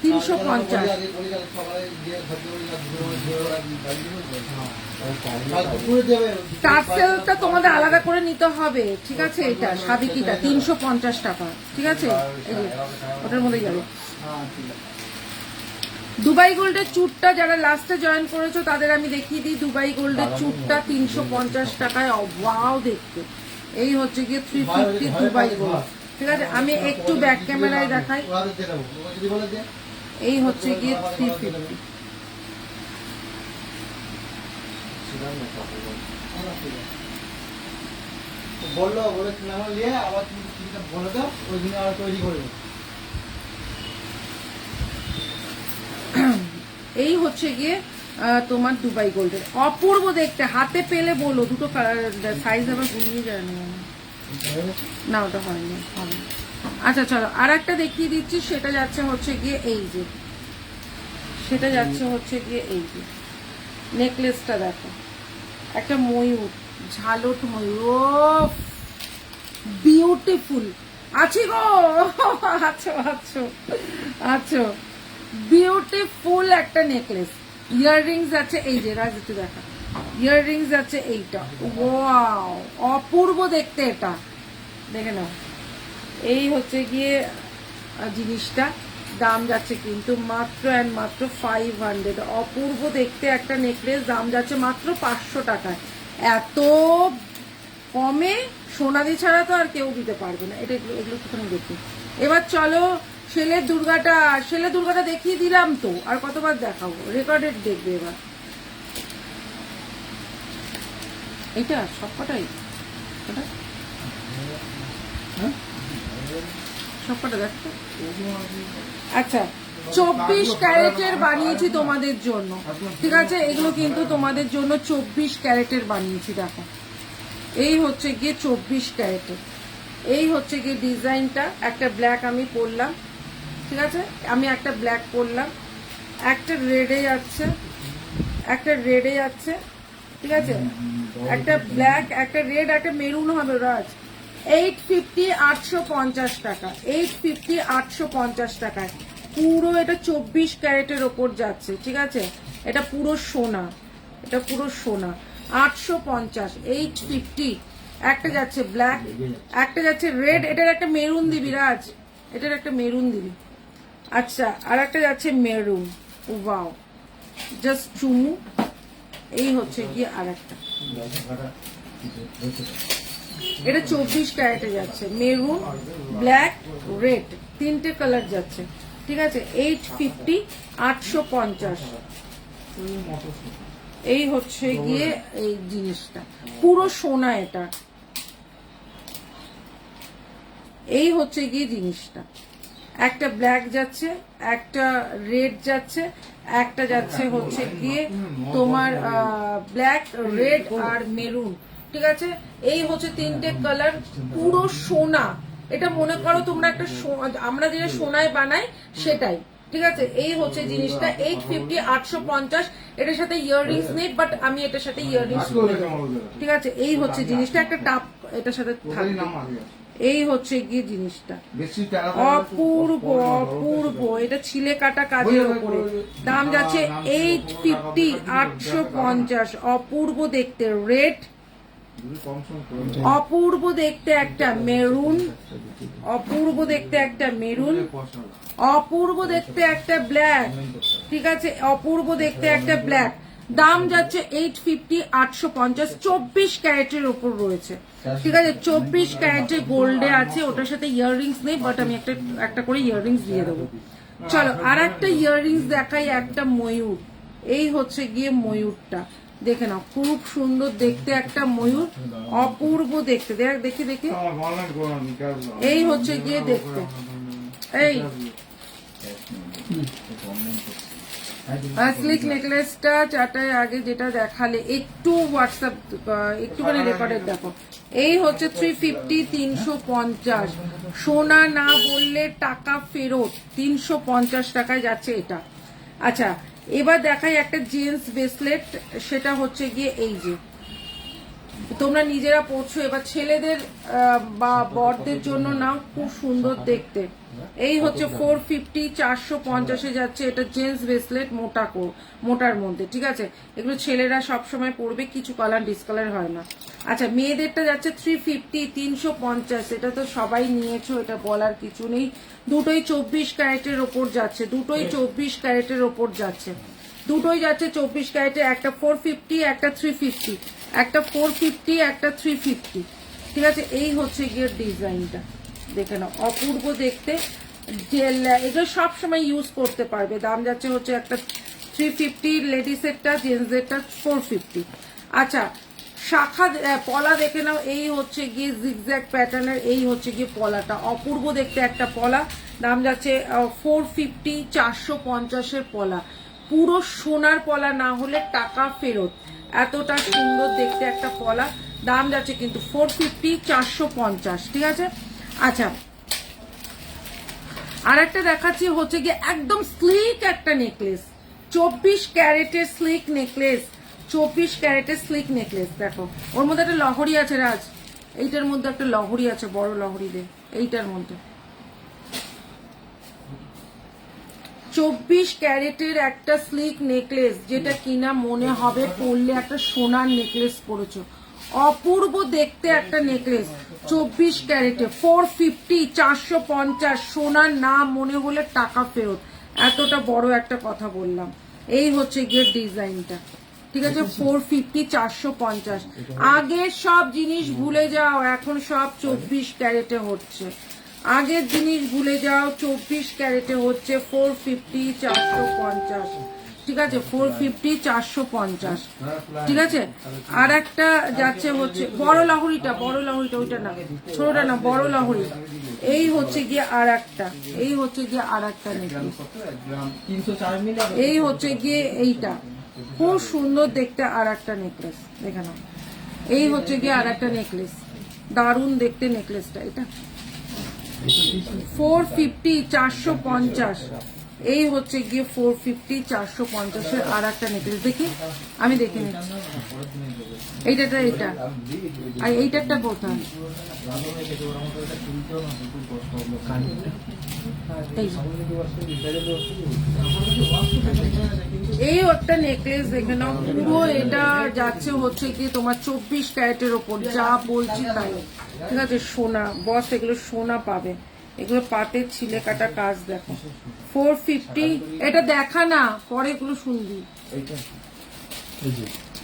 350। টার্সেলটা তোমাদের আলাদা করে নিতে হবে, ঠিক আছে। এটা সাবিকিটা 350 টাকা, ঠিক আছে। এই যে ওটার মধ্যে যাবে। দুবাই গোল্ডের চুটটা যারা লাস্টে জয়েন করেছো তাদের আমি দেখিয়ে দিই। দুবাই গোল্ডের চুটটা 350 টাকায়, ওয়াও দেখতে। এই হচ্ছে গিয়ে 350 দুবাই গোল্ড, ঠিক আছে। আমি একটু ব্যাক ক্যামেরায় দেখাই। এই হচ্ছে গিয়ে 350। বললো বলে নাম নিয়ে আবার তুমি বলে দাও, ওই দিনে আবার তৈরি করবো। এই হচ্ছে গিয়ে তোমার দুবাই গোল্ডের, অপূর্ব দেখতে। হাতে পেলে বলো, দুটো সাইজ আবার গুলিয়ে যায় না, ওটা হয়নি, হবে। আচ্ছা চলো আর একটা দেখিয়ে দিচ্ছি, সেটা যাচ্ছে হচ্ছে গিয়ে এই যে, সেটা যাচ্ছে হচ্ছে গিয়ে এই যে নেকলেসটা দেখো, একটা ময়ূর, ঝালট ময়ূর, বিউটিফুল। আছি গো, আছো আছো আছো, বিউটিফুল একটা নেকলেস। ইয়াররিংস আছে এই যে, রাজ একটু দেখা, ইয়াররিংস আছে এইটা, ওয়াও অপূর্ব দেখতে, এটা দেখে নাও। এই হচ্ছে গিয়ে জিনিসটা, দাম যাচ্ছে কিন্তু মাত্র অ্যান্ড মাত্র 500। অপূর্ব দেখতে একটা নেকলেস, দাম যাচ্ছে মাত্র 500 টাকায়। এত কমে সোনাদি ছাড়া তো আর কেউ দিতে পারবে না। এটা এগুলো একটুখানি দেখি। এবার চলো শেলের দুর্গাটা দেখিয়ে দিলাম তো, আর কতবার দেখাবো, রেকর্ডেড দেখবে এবার। এটা সবকটাই, সবকটা দেখো। আচ্ছা 24 ক্যারেটের বানিয়েছি তোমাদের জন্য, ঠিক আছে। এগুলো কিন্তু তোমাদের জন্য 24 ক্যারেটের বানিয়েছি, দেখো। এই হচ্ছে গিয়ে 24 ক্যারেটের, এই হচ্ছে গিয়ে ডিজাইনটা। একটা ব্ল্যাক আমি পরলাম, ঠিক আছে, আমি একটা ব্ল্যাক পরলাম, একটা রেডে যাচ্ছে, একটা রেডে যাচ্ছে, ঠিক আছে, একটা ব্ল্যাক, একটা রেড, একটা মেরুন হবে রাজ। 850, 850 টাকা, 850, 850 টাকায় পুরো। এটা 24 ক্যারেটের ওপর যাচ্ছে, ঠিক আছে। এটা পুরো সোনা, এটা পুরো সোনা। 850, 850। একটা যাচ্ছে ব্ল্যাক, একটা যাচ্ছে রেড, এটার একটা মেরুন দিবি রাজ, এটার একটা মেরুন দিবি। আচ্ছা আর একটা যাচ্ছে মেরুন, ওয়াও জাস্ট চুমু। এই হচ্ছে গিয়ে আর একটা, এটা 24 ক্যারেটে যাচ্ছে, মেরুন, ব্ল্যাক, রেড, তিনটে কালার যাচ্ছে, ঠিক আছে। 850, 850। এই হচ্ছে গিয়ে এই জিনিসটা, পুরো সোনা এটা। এই হচ্ছে গিয়ে জিনিসটা, একটা ব্ল্যাক যাচ্ছে, একটা রেড যাচ্ছে, একটা যাচ্ছে হচ্ছে গিয়ে তোমার ব্ল্যাক, রেড আর মেরুন, ঠিক আছে। এই হচ্ছে তিনটে কালার, পুরো সোনা। এটা মনে করো তোমরা একটা, আমরা যে সোনায় বানাই সেটাই, ঠিক আছে। এই হচ্ছে জিনিসটা 850, 850। এটার সাথে ইয়াররিংস নেই, বাট আমি এটার সাথে ইয়াররিংস করে দেবো, ঠিক আছে। এই হচ্ছে জিনিসটা, একটা টাপ এটার সাথে থাকবে। এই হচ্ছে গিয়ে জিনিসটা, অপূর্ব অপূর্ব। এটা ছিলে কাটা কাজের উপরে, দাম যাচ্ছে 850, 850। অপূর্ব দেখতে রেড, অপূর্ব দেখতে একটা মেরুন, অপূর্ব দেখতে একটা মেরুন, অপূর্ব দেখতে একটা ব্ল্যাক, ঠিক আছে, অপূর্ব দেখতে একটা ব্ল্যাক। দাম যাচ্ছে 850, 850, 24 ক্যারেটের ওপর রয়েছে, ঠিক আছে। 24 ক্যারেটে গোল্ডে আছে, ওটার সাথে ইয়াররিংস নেই, বাট আমি একটা করে ইয়াররিংস দিয়ে দেবো। চলো আর একটা ইয়াররিংস দেখাই, একটা ময়ূর। এই হচ্ছে গিয়ে ময়ূরটা, দেখে নাও, খুব সুন্দর দেখতে একটা ময়ূর, অপূর্ব দেখতে। দেখি দেখি, এই হচ্ছে গিয়ে দেখতে, এই স্লিক নেকলেসটা চারটায় আগে যেটা দেখালে, একটু হোয়াটসঅ্যাপ একটুখানি রেকর্ডের দেখো। এই হচ্ছে 350, 350, সোনা না বললে টাকা ফেরত, 350 টাকায় যাচ্ছে এটা। আচ্ছা এবার দেখাই একটা জেন্টস ব্রেসলেট, সেটা হচ্ছে গিয়ে এই যে, তোমরা নিজেরা পড়ছো, এবার ছেলেদের বা বরদের জন্য নাও, খুব সুন্দর দেখতে। এই হচ্ছে 450, 450-এ যাচ্ছে, এটা জেন্টস ব্রেসলেট, মোটার মধ্যে, ঠিক আছে। এগুলো ছেলেরা সবসময় পরবে, কিছু কালার ডিসকালার হয় না। আচ্ছা মেয়েদেরটা যাচ্ছে 350, 350, এটা তো সবাই নিয়েছো, এটা বলার কিছু নেই। দুটোই 24 ক্যারেটের ওপর যাচ্ছে, দুটোই 24 ক্যারেটের ওপর যাচ্ছে, দুটোই যাচ্ছে 24 ক্যারেটে। একটা 450, একটা 350, একটা 450, একটা 350, ঠিক আছে। এই হচ্ছে গিয়ে ডিজাইনটা, দেখে নাও, অপূর্ব দেখতে। এগুলো সবসময় ইউজ করতে পারবে। দাম যাচ্ছে হচ্ছে একটা 350, লেডিসেরটা, জেন্টসেরটা 450। আচ্ছা শাখা পলা দেখে নাও, এই হচ্ছে গিয়ে জিগজ্যাগ প্যাটার্নের, এই হচ্ছে গিয়ে পলাটা, অপূর্ব দেখতে একটা পলা। দাম যাচ্ছে 450, 450-এর পলা, পুরো সোনার পলা না হলে টাকা ফেরত, এতটা সুন্দর দেখতে একটা পলা। দাম যাচ্ছে কিন্তু 450, 450, ঠিক আছে। আচ্ছা আর একটা দেখাচ্ছি হচ্ছে গিয়ে একদম স্লিক একটা নেকলেস, 24 ক্যারেটের স্লিক নেকলেস, 24 ক্যারেটের স্লিক নেকলেস। দেখো ওর মধ্যে একটা লহরি আছে রাজ, এইটার মধ্যে একটা লহরি আছে, বড় লহরি দে, এইটার মধ্যে 24 ক্যারেটের একটা স্লিক নেকলেস, যেটা কিনা মনে হবে পরলে একটা সোনার নেকলেস পরেছো, অপূর্ব দেখতে একটা নেকলেস, 24 ক্যারেটে, 450, 450, সোনার না মনে হলে টাকা ফেরত, এতটা বড় একটা কথা বললাম। এই হচ্ছে গিয়ে ডিজাইনটা, ঠিক আছে। 450, 450, আগের সব জিনিস ভুলে যাও, এখন সব 24 ক্যারেটে হচ্ছে, আগের জিনিস ভুলে যাও, 24 ক্যারেটে হচ্ছে 450, 450, ঠিক আছে। 450, 450, ঠিক আছে। আর একটা যাচ্ছে হচ্ছে বড় লাহুরিটা, ওইটা না, ছোটটা না, বড় লাহুরি। এই হচ্ছে গিয়ে আর একটা, এই হচ্ছে গিয়ে আর একটা নেকলেস, এই হচ্ছে গিয়ে এইটা, খুব সুন্দর দেখতে আর একটা নেকলেস, দেখে নাও। এই হচ্ছে গিয়ে আর একটা নেকলেস, দারুণ দেখতে নেকলেসটা, এটা 450, 450, এই হচ্ছে গিয়ে 450, 450-এর আর একটা নেকলেস। দেখি আমি দেখে নিচ্ছি, এইটা, এটা আর এইটারটা কোথায়, এই একটা নেকলেস দেখে নাও, পুরো এটা যাচ্ছে হচ্ছে কি তোমার 24 ক্যারেটের ওপর, যা বলছি তাই, ঠিক আছে। সোনা বস, এগুলো সোনা পাবে, এগুলো পাটের ছিলে কাটা কাজ। দেখো 450, এটা দেখা না, পরে এগুলো শুনবি,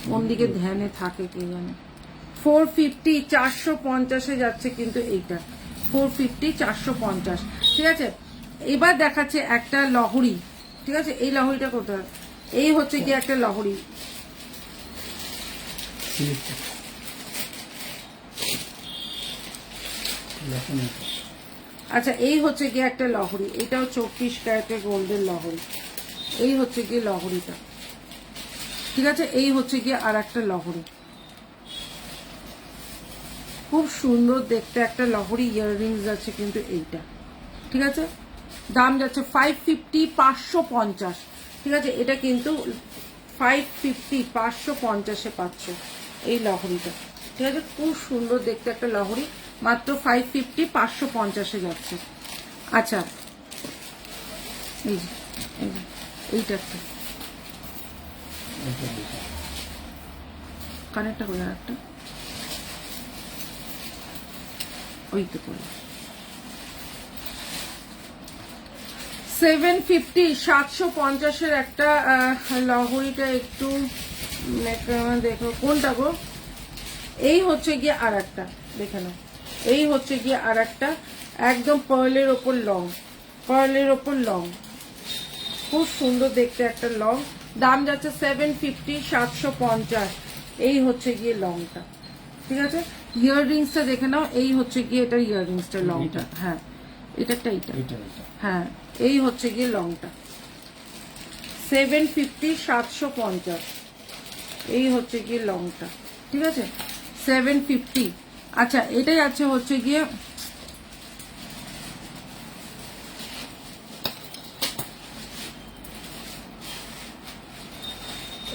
কোন দিকে ধ্যানে থাকে কে জানে। 450, 450-এ যাচ্ছে কিন্তু এইটা, 450, 450, ঠিক আছে। এবার দেখাচ্ছে একটা লহরি, ঠিক আছে। এই লহরিটা কোথায়, এই হচ্ছে কি একটা লহরি, আচ্ছা এই হচ্ছে গিয়ে একটা লহরি, এটাও 24 ক্যারেটের গোল্ডের লহরি, এই হচ্ছে গিয়ে লহরিটা, ঠিক আছে। এই হচ্ছে গিয়ে আর একটা লহরি, খুব সুন্দর দেখতে একটা লহরি, ইয়াররিংস আছে কিন্তু এইটা, ঠিক আছে। দাম যাচ্ছে 550, 550, ঠিক আছে। এটা কিন্তু 550, 550-এ পাচ্ছ এই লহরিটা, ঠিক আছে। খুব সুন্দর দেখতে একটা লহরি, মাত্র 550, 550-এ যাচ্ছে। আচ্ছা এইটা একটা কানেরটা করে আর একটা, ওই তো করে 750, 750-এর একটা লহরিটা একটু দেখো কোনটা গো, এই হচ্ছে গিয়ে আর একটা, দেখে নাও, এই হচ্ছে গিয়ে আর একটা একদম পার্লের ওপর লং, পার্লের ওপর লং, খুব সুন্দর দেখতে একটা লং। দাম যাচ্ছে 750, 750। এই হচ্ছে গিয়ে লংটা, ঠিক আছে। ইয়াররিংসটা দেখে নাও, এই হচ্ছে গিয়ে এটা ইয়াররিংসটা লংটা, হ্যাঁ এটা, হ্যাঁ এই হচ্ছে গিয়ে লংটা 750, 750। এই হচ্ছে গিয়ে লংটা, ঠিক আছে 750। আচ্ছা এটাই আছে হচ্ছে গিয়ে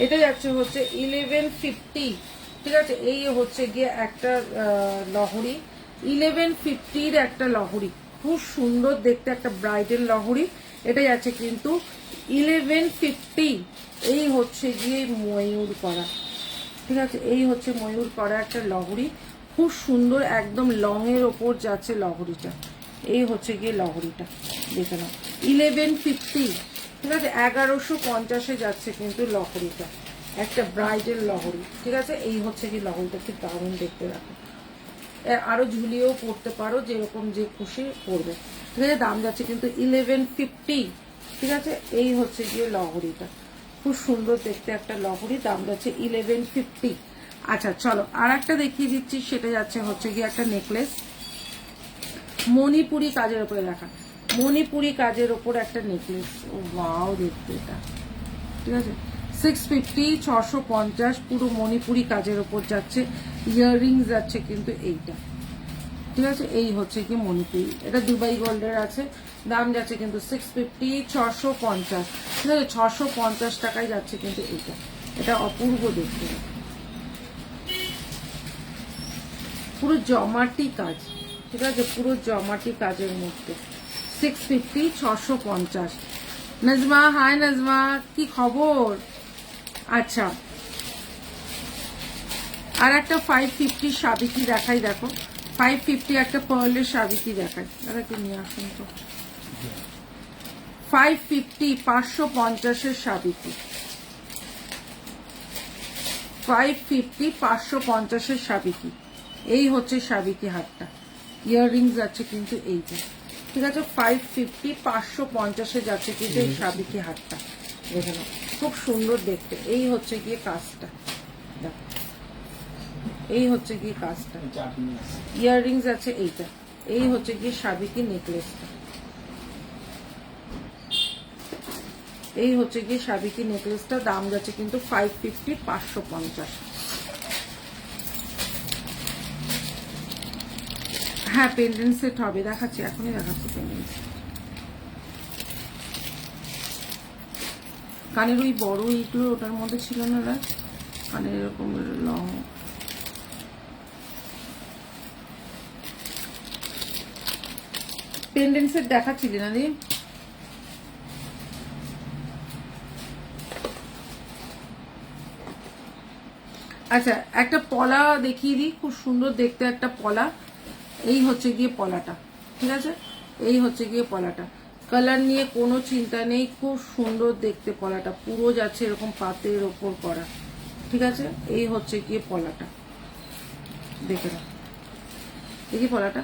এটা যাচ্ছে হচ্ছে 1150, ঠিক আছে। এই হচ্ছে গিয়ে একটা লহরি, 1150 একটা লহরি, খুব সুন্দর দেখতে একটা ব্রাইডাল লহরি। এটা যাচ্ছে কিন্তু 1150। এই হচ্ছে গিয়ে ময়ূর করা, ঠিক আছে, এই হচ্ছে ময়ূর করা একটা লহরি, খুব সুন্দর একদম লং এর ওপর যাচ্ছে লহরিটা। এই হচ্ছে গিয়ে লহরিটা, দেখে নাও 1150, ঠিক আছে 1150-এ যাচ্ছে কিন্তু লহরিটা, একটা ব্রাইডাল লহরি, ঠিক আছে। এই হচ্ছে কি লহরিটা, খুব দারুণ দেখতে, রাখো আরো ঝুলিয়েও পড়তে পারো, যেরকম যে খুশি পড়বে, ঠিক আছে। দাম যাচ্ছে কিন্তু 1150, ঠিক আছে। এই হচ্ছে গিয়ে লহরিটা, খুব সুন্দর দেখতে একটা লহরি, দাম যাচ্ছে 1150। আচ্ছা চলো আর একটা দেখিয়ে দিচ্ছি, সেটা যাচ্ছে হচ্ছে গিয়ে একটা নেকলেস, মণিপুরি কাজের উপরে লেখা, মণিপুরি কাজের ওপর একটা নেকলেস, ও ওয়াও দেখতে এটা, ঠিক আছে 650, 650, পুরো মণিপুরি কাজের ওপর যাচ্ছে, ইয়াররিংস যাচ্ছে কিন্তু এইটা, ঠিক আছে। এই হচ্ছে কি মণিপুরি, এটা দুবাই গোল্ডের আছে, দাম যাচ্ছে কিন্তু 650, 650, ঠিক আছে 650 টাকায় যাচ্ছে কিন্তু এইটা, এটা অপূর্ব দেখতে, পুরো জমাটি কাজ, ঠিক আছে পুরো জমাটি কাজের মধ্যে 650, 650। নাজমা, হাই নাজমা, কি খবর? আচ্ছা আর একটা 550 সাবিকি দেখাই, দেখো 550 একটা পার্লের সাবিকি দেখাই, দাদা একটু নিয়ে আসুন তো। 550, 550-এর সাবিকি, 550, 550-এর সাবিকি। এই হচ্ছে সাবিকি হাতটা, ইয়াররিংস যাচ্ছে কিন্তু এইটা, ঠিক আছে 550, 550-এ যাচ্ছে কিন্তু এই সাবিকি হাতটা, দেখে নাও খুব সুন্দর দেখতে। এই হচ্ছে গিয়ে কাজটা, দেখো এই হচ্ছে গিয়ে কাজটা, ইয়াররিংস আছে এইটা, এই হচ্ছে গিয়ে সাবিকি নেকলেসটা, এই হচ্ছে গিয়ে সাবিকি নেকলেসটা, দাম যাচ্ছে কিন্তু 550, 550। হ্যাঁ পেন্ডেন্ট সেট হবে, দেখাচ্ছি এখনই দেখাচ্ছি পেন্ডেন্ট সেট। কানের ওই বড় এইগুলো ওটার মধ্যে ছিল না, কানের এরকম লং, পেন্ডেন্ট সেট দেখাচ্ছিলি না দি? আচ্ছা একটা পলা দেখিয়ে দিই, খুব সুন্দর দেখতে একটা পলা, এই হচ্ছে গিয়ে পলাটা, ঠিক আছে এই হচ্ছে গিয়ে পলাটা, কালার নিয়ে কোনো চিন্তা নেই, খুব সুন্দর দেখতে পলাটা, পুরো যাচ্ছে এরকম পাতের ওপর করা, ঠিক আছে। এই হচ্ছে গিয়ে পলাটা, দেখে নাও দেখি পলাটা,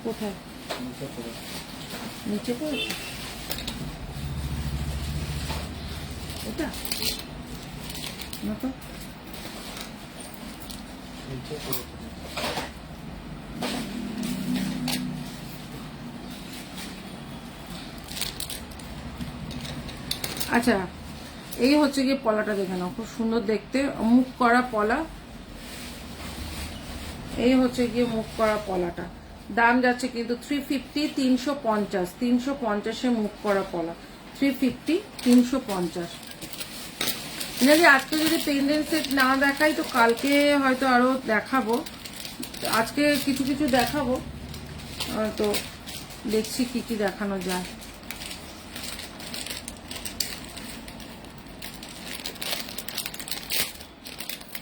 কোথায় নিচে পড়েছে এটা না তো, আচ্ছা এই হচ্ছে গিয়ে পলাটা, দেখে নাও খুব সুন্দর দেখতে, মুখ করা পলা, এই হচ্ছে গিয়ে মুখ করা পলাটা, দাম যাচ্ছে কিন্তু 350, 350, 350-এ মুখ করা পলা, 350, 350। যদি আজকে যদি পেন্ডেন্ট সেট না দেখাই তো কালকে হয়তো আরো দেখাবো, আজকে কিছু কিছু দেখাবো, তো দেখছি কি কি দেখানো যায়।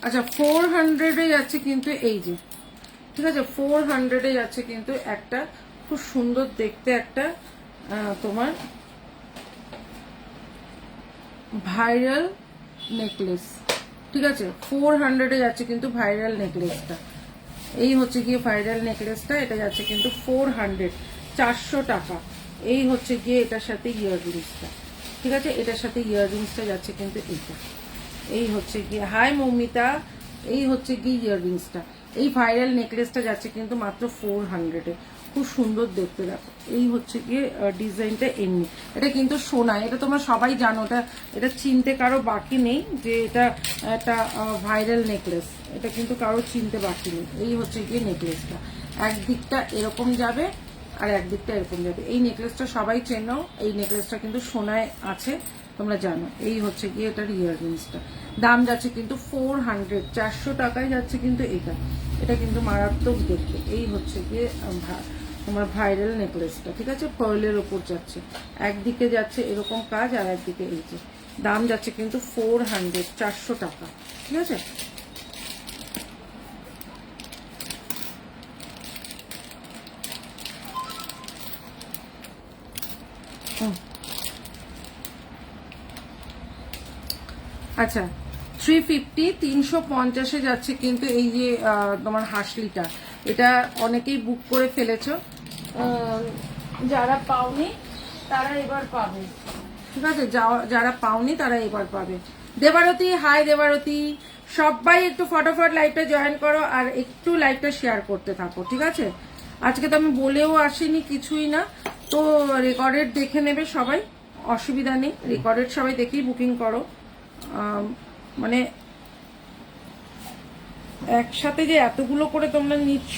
আচ্ছা 400-এ যাচ্ছে কিন্তু এই যে, ঠিক আছে 400-এ যাচ্ছে কিন্তু একটা খুব সুন্দর দেখতে একটা তোমার ভাইরাল নেকলেস, ঠিক আছে 400-এ যাচ্ছে কিন্তু ভাইরাল নেকলেসটা। এই হচ্ছে গিয়ে ভাইরাল নেকলেসটা, এটা যাচ্ছে কিন্তু 400, 400 টাকা। এই হচ্ছে গিয়ে এটার সাথে ইয়াররিংসটা, ঠিক আছে, এটার সাথে ইয়াররিংসটা যাচ্ছে কিন্তু এইটা। এই হচ্ছে গিয়ে হাই মৌমিতা, এই হচ্ছে গিয়ে ইয়াররিংসটা। এই ভাইরাল নেকলেসটা যাচ্ছে কিন্তু মাত্র 400-এ, খুব সুন্দর দেখতে। দেখো এই হচ্ছে গিয়ে ডিজাইনটা এমনি, এটা কিন্তু সোনা, এটা তোমরা সবাই জানো, এটা চিনতে কারো বাকি নেই যে এটা একটা ভাইরাল নেকলেস, এটা কিন্তু কারো চিনতে বাকি নেই। এই হচ্ছে গিয়ে নেকলেসটা, একদিকটা এরকম যাবে আর একদিকটা এরকম যাবে। এই নেকলেসটা সবাই চেনো, এই নেকলেসটা কিন্তু সোনায় আছে, তোমরা জানো। এই হচ্ছে গিয়ে এটার ইয়াররিংসটা, দাম যাচ্ছে কিন্তু 400, 400 টাকায় যাচ্ছে কিন্তু এটা। এটা কিন্তু মারাত্মক দেখতে। এই হচ্ছে গিয়ে তোমার ভাইরাল নেকলেসটা, ঠিক আছে, পার্লের ওপর যাচ্ছে, একদিকে যাচ্ছে এরকম কাজ আর একদিকে এই যে, দাম যাচ্ছে কিন্তু 400, 400 টাকা, ঠিক আছে। আচ্ছা 350, 350-এ যাচ্ছে কিন্তু এই যে তোমার হাসলিটা, এটা অনেকেই বুক করে ফেলেছো, যারা পাওনি তারা এবার পাবে, ঠিক আছে, যারা পাওনি তারা এবার পাবে। দেবারতী, হাই দেবারতী, সবাই একটু ফটাফট লাইভটা জয়েন করো আর একটু লাইভটা শেয়ার করতে থাকো, ঠিক আছে। আজকে তো আমি বলেও আসিনি কিছুই না, তো রেকর্ডেড দেখে নেবে সবাই, অসুবিধা নেই, রেকর্ডেড সবাই দেখেই বুকিং করো। মানে একসাথে যে এতগুলো করে তোমরা নিচ্ছ,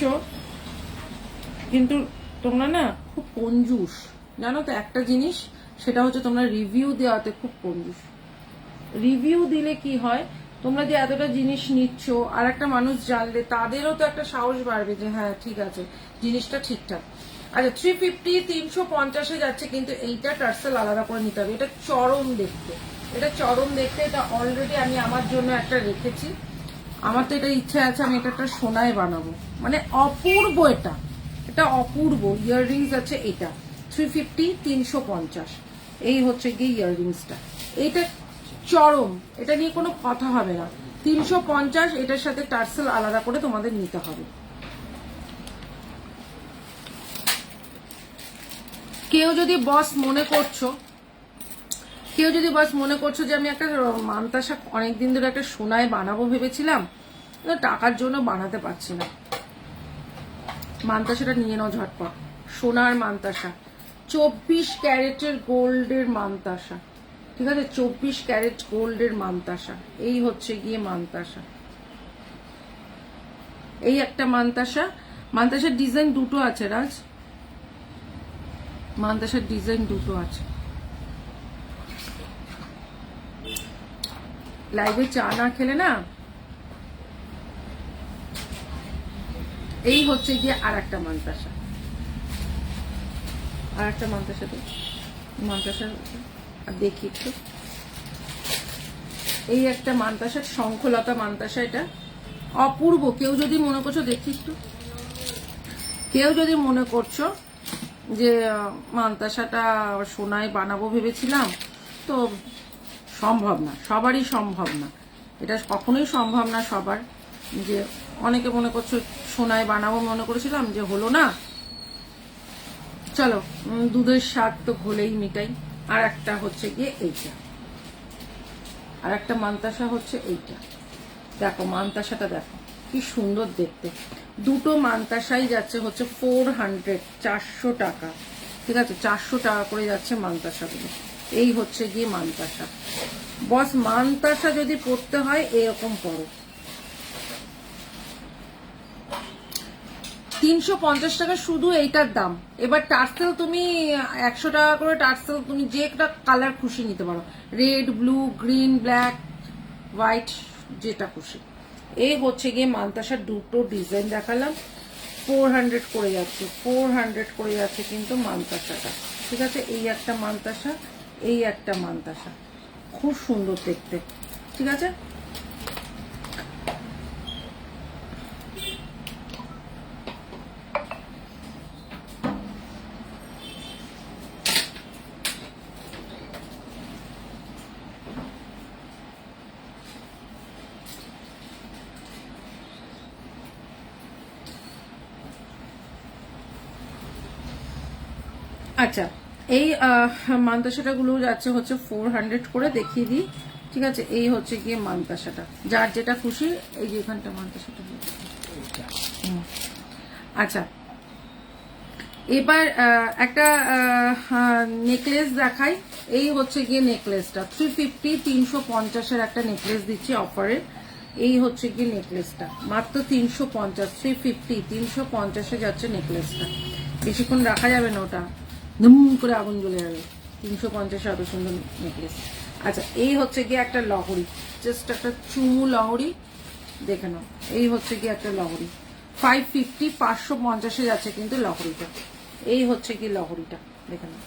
কিন্তু তোমরা না খুব কঞ্জুস, জানো তো একটা জিনিস, সেটা হচ্ছে তোমরা রিভিউ দেওয়াতে খুব কঞ্জুস। রিভিউ দিলে কি হয়, তোমরা যে এতটা জিনিস নিচ্ছ আর একটা মানুষ জানলে তাদেরও তো একটা সাহস বাড়বে যে হ্যাঁ ঠিক আছে জিনিসটা ঠিকঠাক। আচ্ছা 350, 350-এ যাচ্ছে কিন্তু এইটা টার্সেল আলাদা করে নিতে হবে, এটা চরম দেখতে, এটা চরম দেখতে। এটা অলরেডি আমি আমার জন্য একটা রেখেছি, আমার তো এটা ইচ্ছা আছে আমি এটা একটা সোনায় বানাবো, মানে অপূর্ব, এটা এটা অপূর্ব। ইয়াররিংস আছে এটা 350, 350, এই হচ্ছে গিয়ে ইয়াররিংসটা, এইটা চরম, এটা নিয়ে কোনো কথা হবে না। 350, এটার সাথে টার্সেল আলাদা করে তোমাদের নিতে হবে। কেউ যদি বস মনে করছো যে আমি একটা মানতাসা অনেকদিন ধরে একটা সোনায় বানাবো ভেবেছিলাম, টাকার জন্য বানাতে পারছি না, মানতাসাটা নিয়ে নাও ঝটপট। সোনার মানতাসা, 24 ক্যারেটের গোল্ডের মানতাসা, ঠিক আছে, 24 ক্যারেট গোল্ডের মানতাসা। এই হচ্ছে গিয়ে মানতাসা, এই একটা মানতাসা। মানতাসার ডিজাইন দুটো আছে রাজ, মানতাসার ডিজাইন দুটো আছে। লাইভে চা না খেলে না, এই হচ্ছে গিয়ে আর একটা মানতাসা, আর একটা মানতাসা তো মানতাসা আর দেখি একটু, এই একটা মানতাসা, শঙ্খলতা মানতাসা, এটা অপূর্ব। কেউ যদি মনে করছো, দেখি একটু, কেউ যদি মনে করছো যে মানতাসাটা সোনায় বানাবো ভেবেছিলাম, তো সম্ভব না, সবারই সম্ভব না, এটা কখনোই সম্ভব না সবার। যে অনেকে মনে করছো সোনায় বানাবো মনে করেছিলাম, যে হলো না, চলো দুধের স্বাদ তো ঘোলেই মিটাই। আর একটা হচ্ছে গিয়ে এইটা, আর একটা মানতাসা হচ্ছে এইটা, দেখো মানতাসাটা দেখো কি সুন্দর দেখতে। দুটো মানতাসাই যাচ্ছে হচ্ছে 400, 400 টাকা, ঠিক আছে, 400 টাকা করে যাচ্ছে মানতাসাগুলো। এই হচ্ছে গিয়ে মানতাসা। বস মানতাসা যদি পড়তে হয় এরকম পড়ো। 350 টাকা শুধু এইটার দাম। এবার টার্সেল তুমি 100 টাকা করে, টার্সেল তুমি যে একটা কালার খুশি নিতে পারো, red, blue, green, black, white, যেটা খুশি। এই হচ্ছে গিয়ে মানতাসার দুটো ডিজাইন দেখালাম, 400 করে যাচ্ছে, 400 করে যাচ্ছে কিন্তু মানতাসাটা, ঠিক আছে। এই একটা মানতাসা, এই একটা মানতাসা, খুব সুন্দর দেখতে, ঠিক আছে। আচ্ছা, এই মান্তাসাটাগুলো যাচ্ছে হচ্ছে 400 করে, দেখিয়ে দিই। ঠিক আছে, এই হচ্ছে গিয়ে মান্তাসাটা, যার যেটা খুশি। এই যে এখানটা মান্তাসাটা। আচ্ছা, এবার একটা নেকলেস দেখাই। এই হচ্ছে গিয়ে নেকলেসটা 350, 350-এর একটা নেকলেস দিচ্ছি অফারে। এই হচ্ছে গিয়ে নেকলেসটা মাত্র 350, 350, 350-এ যাচ্ছে নেকলেসটা। বেশিক্ষণ রাখা যাবে না, ওটা ধুম করে আগুন জ্বলে যাবে। 350-এ এত সুন্দর নেকলেস। আচ্ছা, এই হচ্ছে গিয়ে একটা লহরি, জাস্ট একটা চুমু লহরি, দেখে নাও। এই হচ্ছে গিয়ে একটা লহরি 550, 550-এ যাচ্ছে কিন্তু লহরিটা। এই হচ্ছে কি লহরিটা, দেখে নাও।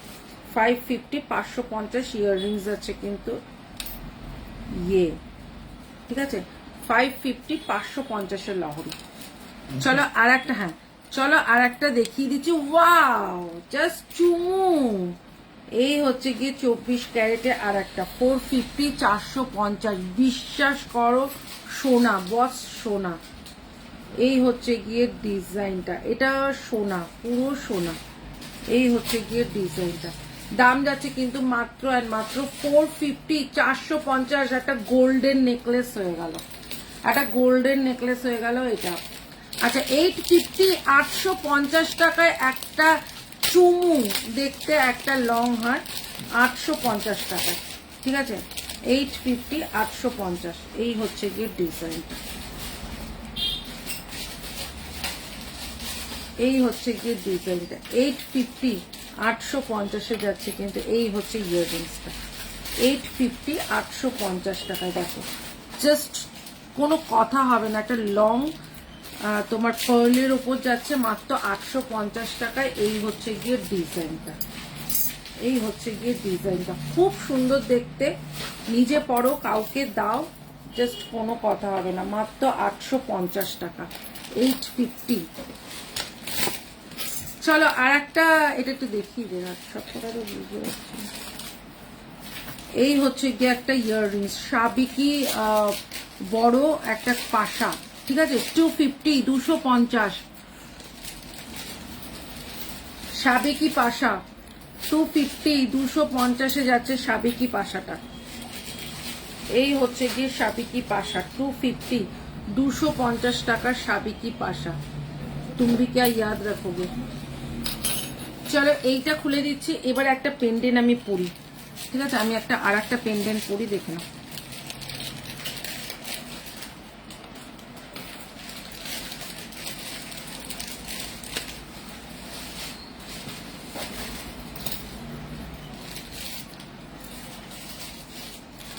550, 550 ইয়াররিংস যাচ্ছে কিন্তু ইয়ে, ঠিক আছে। 550, 550-এর লহরি। চলো আর একটা, হ্যাঁ চলো আর একটা দেখিয়ে দিচ্ছি। ওয়াও, জাস্ট চুমু। এই হচ্ছে গিয়ে 24 ক্যারেটে আর একটা 450, 450। বিশ্বাস করো, সোনা, বস সোনা। এই হচ্ছে গিয়ে ডিজাইনটা, এটা সোনা, পুরো সোনা। এই হচ্ছে গিয়ে ডিজাইনটা, দাম যাচ্ছে কিন্তু মাত্র আর মাত্র 450, 450। একটা গোল্ডেন নেকলেস হয়ে গেল, একটা গোল্ডেন নেকলেস হয়ে গেল এটা। আচ্ছা, 850, 850 টাকায় একটা চুমু, দেখতে একটা লং হার, 850 টাকায়। ঠিক আছে, 850, 850। এই হচ্ছে গিয়ে ডিজাইনটা, এই হচ্ছে গিয়ে ডিজাইনটা। 850, 850-এ যাচ্ছে কিন্তু এই হচ্ছে ইয়াররিংসটা। 850, 850 টাকায়। দেখো, জাস্ট কোনো কথা হবে না, একটা লং তোমার পার্লের উপর যাচ্ছে মাত্র 850 টাকায়। এই হচ্ছে গিয়ে ডিজাইনটা, এই হচ্ছে গিয়ে ডিজাইনটা, খুব সুন্দর দেখতে। নিজে পরো, কাউকে দাও, জাস্ট কোনো কথা হবে না, মাত্র 850 টাকা, 850। চলো আর একটা, এটা একটু দেখিয়ে দে, সব কথা তো বুঝতে পারছি। এই হচ্ছে গিয়ে একটা ইয়াররিংস, সাবিকি বড় একটা পাশা। ঠিক আছে, 250, 250। সাবিকি পাশা 250, 250-এ যাচ্ছে সাবিকি পাশাটা। এই হচ্ছে গিয়ে সাবিকি পাশা 250, 250 টাকার সাবিকি পাশা। তুমি কি ইয়াদ রাখোগে। চলো এইটা খুলে দিচ্ছি। এবার একটা পেন্ডেন্ট আমি পরি। ঠিক আছে, আমি একটা আর একটা পেন্ডেন্ট পরি, দেখে নাও।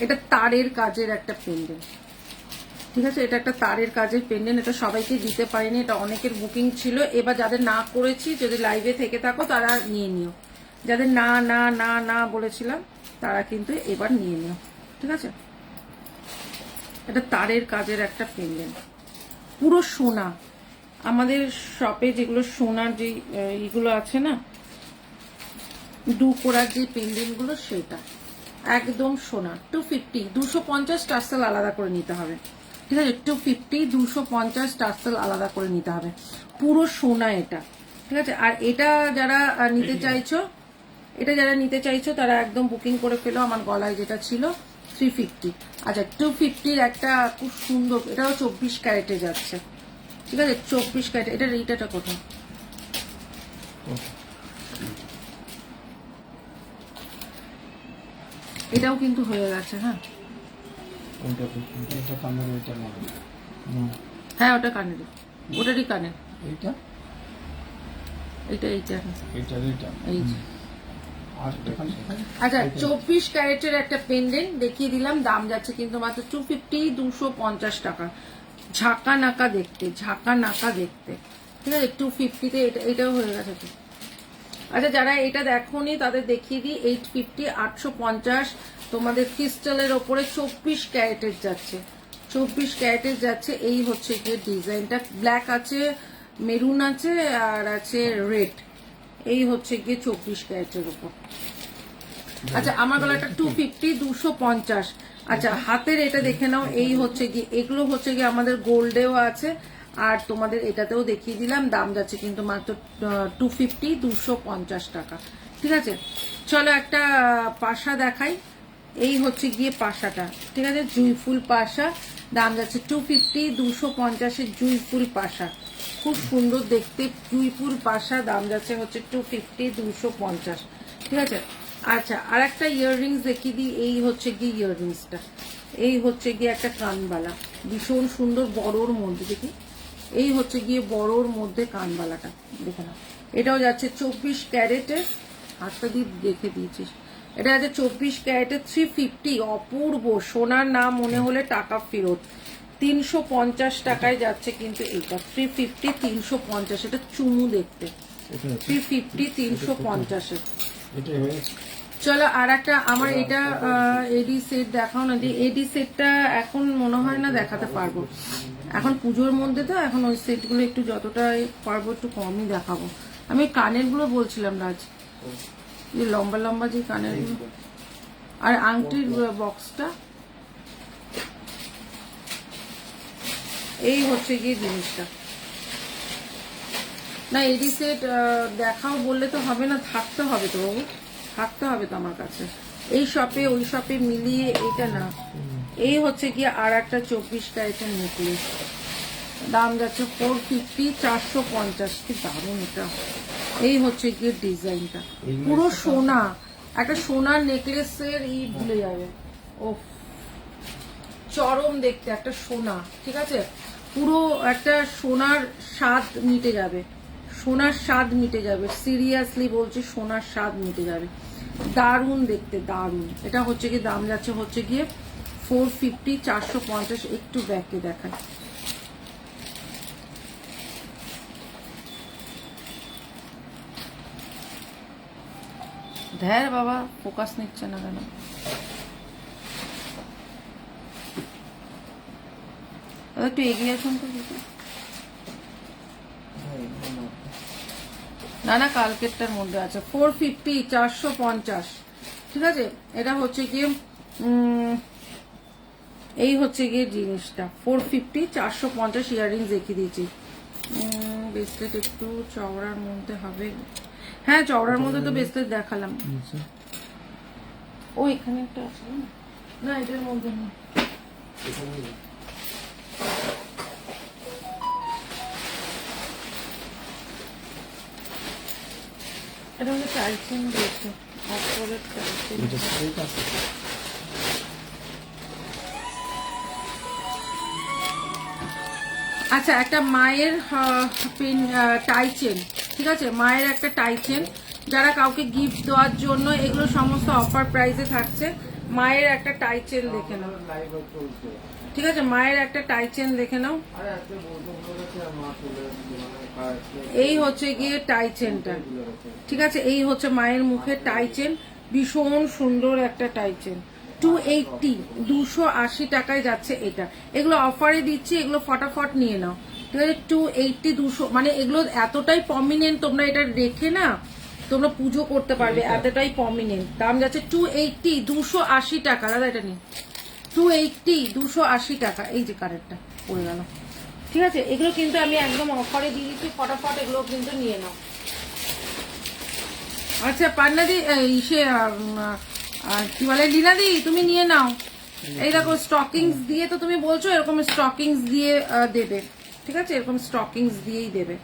এটা তারের কাজের একটা পেন্ডেন্ট। ঠিক আছে, এটা একটা তারের কাজের পেন্ডেন্ট। এটা সবাইকে দিতে পারিনি, এটা অনেকের বুকিং ছিল। এবার যাদের না করেছি, যদি লাইভে থেকে থাকো তারা নিয়ে নিও। যাদের না না না না বলেছিলাম তারা কিন্তু এবার নিয়ে নিও। ঠিক আছে, এটা তারের কাজের একটা পেন্ডেন্ট, পুরো সোনা। আমাদের শপে যেগুলো সোনার যে ইগুলো আছে না, ডু করার যে পেন্ডেন্টগুলো, সেটা একদম সোনা। 250, 250 টার্সেল আলাদা করে নিতে হবে। ঠিক আছে, 250, 250 টার্সেল আলাদা করে নিতে হবে, পুরো সোনা এটা। ঠিক আছে, আর এটা যারা নিতে চাইছো, এটা যারা নিতে চাইছো তারা একদম বুকিং করে ফেলো। আমার গলায় যেটা ছিল 350। আচ্ছা, 250-র একটা খুব সুন্দর, এটাও 24 ক্যারেটে যাচ্ছে। ঠিক আছে, 24 ক্যারেট। এটার এইটাটা কোথায়? এটাও কিন্তু হয়ে গেছে। হ্যাঁ হ্যাঁ, ওটা কানের, ওটারই কানের। এইটা এইটা এইটা এইটা এইটা এই যে। আর আচ্ছা, 24 ক্যারেটের একটা পেন্ডেন্ট দেখিয়ে দিলাম, দাম যাচ্ছে কিন্তু মাত্র 250, 250 টাকা। ঝাঁকা নাকা দেখতে, ঝাঁকা নাকা দেখতে। ঠিক আছে, 250-তে এটাও হয়ে গেছে তো। আচ্ছা, যারা এটা দেখোনি তাদের দেখিয়ে দিই। 850, 850 তোমাদের ক্রিস্টালের ওপরে 24 ক্যারেটের যাচ্ছে, 24 ক্যারেটের যাচ্ছে। এই হচ্ছে গিয়ে ডিজাইনটা, ব্ল্যাক আছে, মেরুন আছে, আর আছে রেড। এই হচ্ছে গিয়ে 24 ক্যারেটের উপর। আচ্ছা, আমার গলাটা 250, 250। আচ্ছা, হাতের এটা দেখে নাও। এই হচ্ছে গিয়ে, এগুলো হচ্ছে গিয়ে আমাদের গোল্ডেও আছে, আর তোমাদের এটাতেও দেখিয়ে দিলাম। দাম যাচ্ছে কিন্তু মাত্র 250, 250 টাকা। ঠিক আছে, চলো একটা পাশা দেখাই। এই হচ্ছে গিয়ে পাশাটা, ঠিক আছে, জুঁই ফুল পাশা, দাম যাচ্ছে 250, 250-এর জুঁই ফুল পাশা, খুব সুন্দর দেখতে জুঁই ফুল পাশা, দাম যাচ্ছে হচ্ছে 250, 250, ঠিক আছে। আচ্ছা, আর একটা ইয়াররিংস দেখিয়ে দিই। এই হচ্ছে গিয়ে ইয়াররিংসটা, এই হচ্ছে গিয়ে একটা কানবালা, ভীষণ সুন্দর বড়োর মধ্যে, দেখি এই হচ্ছে গিয়ে বড়োর মধ্যে কানবালাটা, দেখে নাও। এটাও যাচ্ছে 24 ক্যারেটের, হাতটা দিয়ে দেখে দিয়েছিস, এটা আছে 24 ক্যারেটের, 350, অপূর্ব সোনার নাম মনে হলে টাকা ফেরত, 350 টাকায় যাচ্ছে কিন্তু এটা, 350, 350, এটা চুমু দেখতে, 350, 350-এর। চলো আর একটা আমার এটা এডি সেট দেখাও না, যে এডি সেটটা এখন মনে হয় না দেখাতে পারবো, এখন পুজোর মধ্যে তো, এখন ওই সেটগুলো একটু যতটা পারবো একটু কমই দেখাবো। আমি কানের গুলো বলছিলাম রাজ, যে লম্বা লম্বা যে কানের গুলো, আর আংটির বক্সটা, এই হচ্ছে গিয়ে জিনিসটা। না এডি সেট দেখাও বললে তো হবে না, থাকতে হবে তো বাবু, থাকতে হবে তো আমার কাছে, এই শপে ওই শপে মিলিয়ে এটা না। এই হচ্ছে গিয়ে আর একটা 24 ক্যারেটের নেকলেস, দাম যাচ্ছে 450, 450, কি দারুণ এটা। এই হচ্ছে গিয়ে ডিজাইনটা, পুরো সোনা, একটা সোনার নেকলেসের এই ভুলে যাবে, ও চরম দেখতে একটা সোনা, ঠিক আছে, পুরো একটা সোনার স্বাদ মিটে যাবে, সোনার স্বাদ মিটে যাবে, সিরিয়াসলি বলছি সোনার স্বাদ মিটে যাবে, দারুণ দেখতে দারুণ। এটা হচ্ছে গিয়ে দাম যাচ্ছে হচ্ছে গিয়ে 450, 450, একটু ব্যাকে দেখায়। ধ্যার বাবা ফোকাস নিচ্ছে না কেন, একটু এগিয়ে আসুন তো। না না কালকেরটার মধ্যে আছে 450, 450, ঠিক আছে। এটা হচ্ছে গিয়ে এই হচ্ছে গিয়ে জিনিসটা 450, 450 ইয়াররিংস দেখিয়ে দিয়েছি। ব্রেসলেট একটু চওড়ার মধ্যে হবে, হ্যাঁ চওড়ার মধ্যে তো ব্রেসলেট দেখালাম, ও এখানে একটা আছে না, এটার মধ্যে না, এটা হচ্ছে টাইসেন দিয়েছে, অপরের টাইসেন। আচ্ছা একটা মায়ের টাই চেন, ঠিক আছে, মায়ের একটা টাই চেন, যারা কাউকে গিফট দেওয়ার জন্য, এগুলো সমস্ত অফার প্রাইসে থাকছে। মায়ের একটা টাই চেন দেখে নাও, ঠিক আছে, মায়ের একটা টাই চেন দেখে নাও, এই হচ্ছে গিয়ে টাই চেনটা, ঠিক আছে, এই হচ্ছে মায়ের মুখে টাই চেন, ভীষণ সুন্দর একটা টাই চেন, 280, 280 টাকায় যাচ্ছে এটা। এগুলো অফারে দিচ্ছি, এগুলো ফটাফট নিয়ে নাও, ঠিক আছে, 280, 200, মানে এগুলো এতটাই প্রমিনেন্ট, তোমরা এটা রেখে না তোমরা পুজো করতে পারবে, এতটাই প্রমিনেন্ট। দাম যাচ্ছে 280, 280 টাকা। দাদা এটা নিন, 280, 280 টাকা। এই যে কারেন্টটা পড়ে গেল, ঠিক আছে, এগুলো কিন্তু আমি একদম অফারে দিয়ে দিচ্ছি, ফটাফট এগুলো কিন্তু নিয়ে নাও। আচ্ছা পান্নাদি ইসে কি বলে লীলাদি, তুমি নিয়ে নাও, এই দেখো স্টকিংস দিয়ে, তো তুমি বলছো এরকম স্টকিংস দিয়ে দেবে, ঠিক আছে, এরকম স্টকিংস দিয়েই দেবে।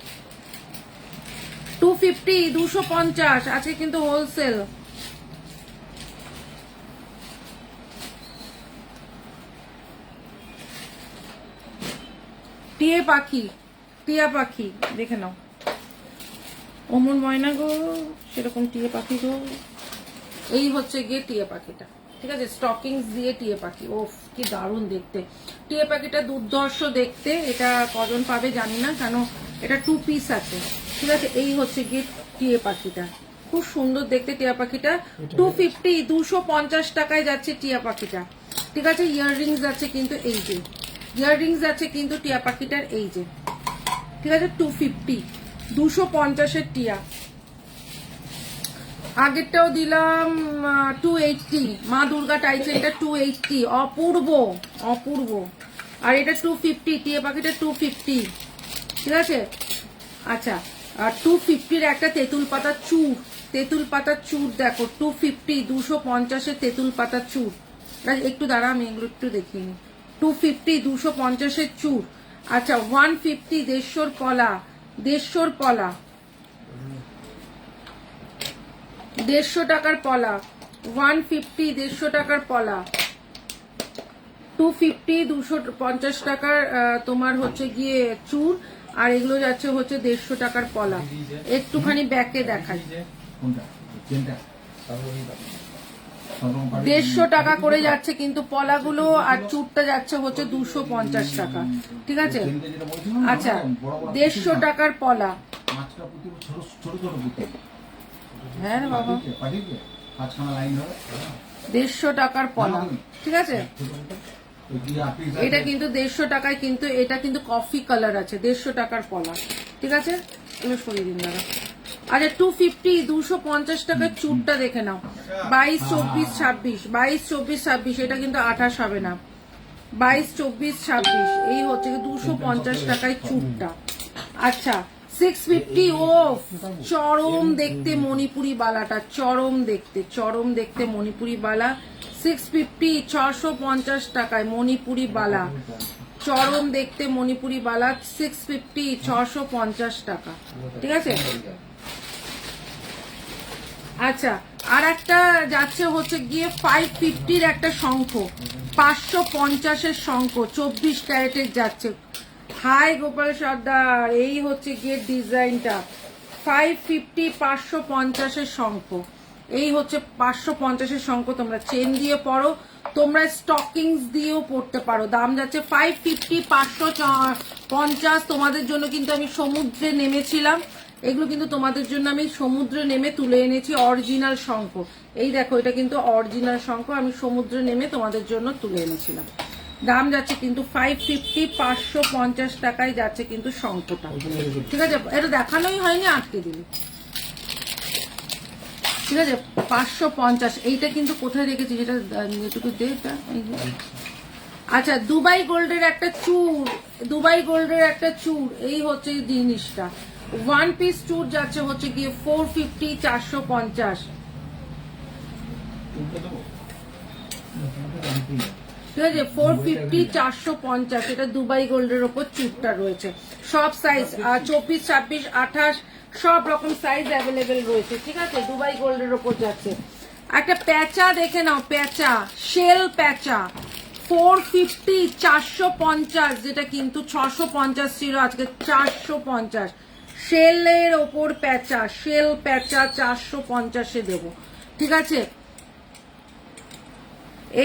250, 250 আজকে কিন্তু হোলসেল। টিয়া পাখি, টিয়া পাখি দেখে নাও, অমন ময়না গো, সেরকম টিয়া পাখি গো। এই হচ্ছে গিয়ে টিয়া পাখিটা, ঠিক আছে, স্টকিংস দিয়ে টিয়া পাখি, ওফ কি দারুণ দেখতে, টিয়া পাখিটা দুর্ধর্ষ দেখতে। এটা কজন পাবে জানি না, কেন এটা 2 পিস আছে, ঠিক আছে। এই হচ্ছে গিয়ে টিয়া পাখিটা, খুব সুন্দর দেখতে টিয়া পাখিটা, 250, 250 টাকায় যাচ্ছে টিয়া পাখিটা, ঠিক আছে। ইয়াররিংস আছে কিন্তু, এই যে ইয়াররিংস আছে কিন্তু টিয়া পাখিটার, এই যে, ঠিক আছে, 250, 250-এর টিয়া। আগেরটাও দিলাম 280, মা দুর্গা টাইচেন, এটা 280, অপূর্ব অপূর্ব। আর এটা 250, টিয়া পাখিটা 250, ঠিক আছে। আচ্ছা, আর 250-র একটা তেঁতুল পাতা চূড়, তেঁতুল পাতার চূড় দেখো 250, 250 তেঁতুল পাতার চূড়। একটু দাঁড়া, আমি এগুলো একটু দেখিনি। 250, 250 চূড়। আচ্ছা 150 150 পলা, 150 পলা, 150 টাকার পলা, 150 150 টাকার পলা, 250 250 টাকার তোমার হচ্ছে গিয়ে চূড়, আর এগুলো যাচ্ছে হচ্ছে 150 টাকার পলা। একটুখানি ব্যাকে দেখাই, কোনটা চেনটা 150 টাকা করে যাচ্ছে কিন্তু পলাগুলো, আর চূড়টা যাচ্ছে হচ্ছে 250 টাকা। ঠিক আছে, আচ্ছা 150 টাকার পলা। মাছটা পুঁতি ছোট ছোট ছোট পুঁতি। হ্যাঁ রে বাবা, পাঠিয়ে পাঁচখানা লাইন হবে 150 টাকার পলা। ঠিক আছে, এটা কিন্তু 150 টাকায়, কিন্তু এটা কিন্তু কফি কালার আছে, 150 টাকার পলা। ঠিক আছে, এগুলো সরিয়ে দিন দাদা। আচ্ছা 250 250 টাকার চুটটা দেখে নাও, 22 24 26, 22 24 26, এটা কিন্তু 28 হবে না, 22 24 26, এই হচ্ছে 250 টাকায় চুটটা। আচ্ছা 650, ও চরম দেখতে মণিপুরি বালাটা, চরম দেখতে মণিপুরি বালা, 650 650 টাকায় মণিপুরি বালা, চরম দেখতে মণিপুরি বালা, 650 650 টাকা। ঠিক আছে, আচ্ছা আর একটা যাচ্ছে হচ্ছে গিয়ে 550 একটা শঙ্খ, 550 শঙ্খ, 24 ক্যারেটের যাচ্ছে। হাই গোপাল সর্দার, এই হচ্ছে গিয়ে ডিজাইনটা 550 550 শঙ্খ, এই হচ্ছে 550 শঙ্খ। তোমরা চেন দিয়ে পরো, তোমরা স্টকিংস দিয়েও পড়তে পারো। দাম যাচ্ছে 550 550। তোমাদের জন্য কিন্তু আমি সমুদ্রে নেমেছিলাম, এগুলো কিন্তু তোমাদের জন্য আমি সমুদ্রে নেমে তুলে এনেছি অরিজিনাল শঙ্খ। এই দেখো, এটা কিন্তু অরিজিনাল শঙ্খ, আমি সমুদ্রে নেমে তোমাদের জন্য তুলে এনেছিলাম। দাম যাচ্ছে কিন্তু 550 550 টাকায় যাচ্ছে কিন্তু শঙ্খটা। ঠিক আছে, এটা দেখানোই হয়নি, আটকে দিলি। ঠিক আছে 550, এইটা কিন্তু কোথায় রেখেছি যেটা যেটুকু দে এটা। আচ্ছা দুবাই গোল্ডের একটা চূড়, দুবাই গোল্ডের একটা চূড়, এই হচ্ছে জিনিসটা। 1 পিস চূড় যাচ্ছে হচ্ছে গিয়ে 450 450। ঠিক আছে 450 450, এটা দুবাই গোল্ডের ওপর চূড়টা রয়েছে। সব সাইজ 24 26 28 সব রকম সাইজ অ্যাভেলেবেল রয়েছে। ঠিক আছে, দুবাই গোল্ডের ওপর যাচ্ছে। একটা প্যাঁচা দেখে নাও, প্যাঁচা, শেল প্যাঁচা 450 450, যেটা কিন্তু 650 ছিল, আজকে 450। শেলের ওপর প্যাঁচা, শেল প্যাঁচা 450 দেবো। ঠিক আছে,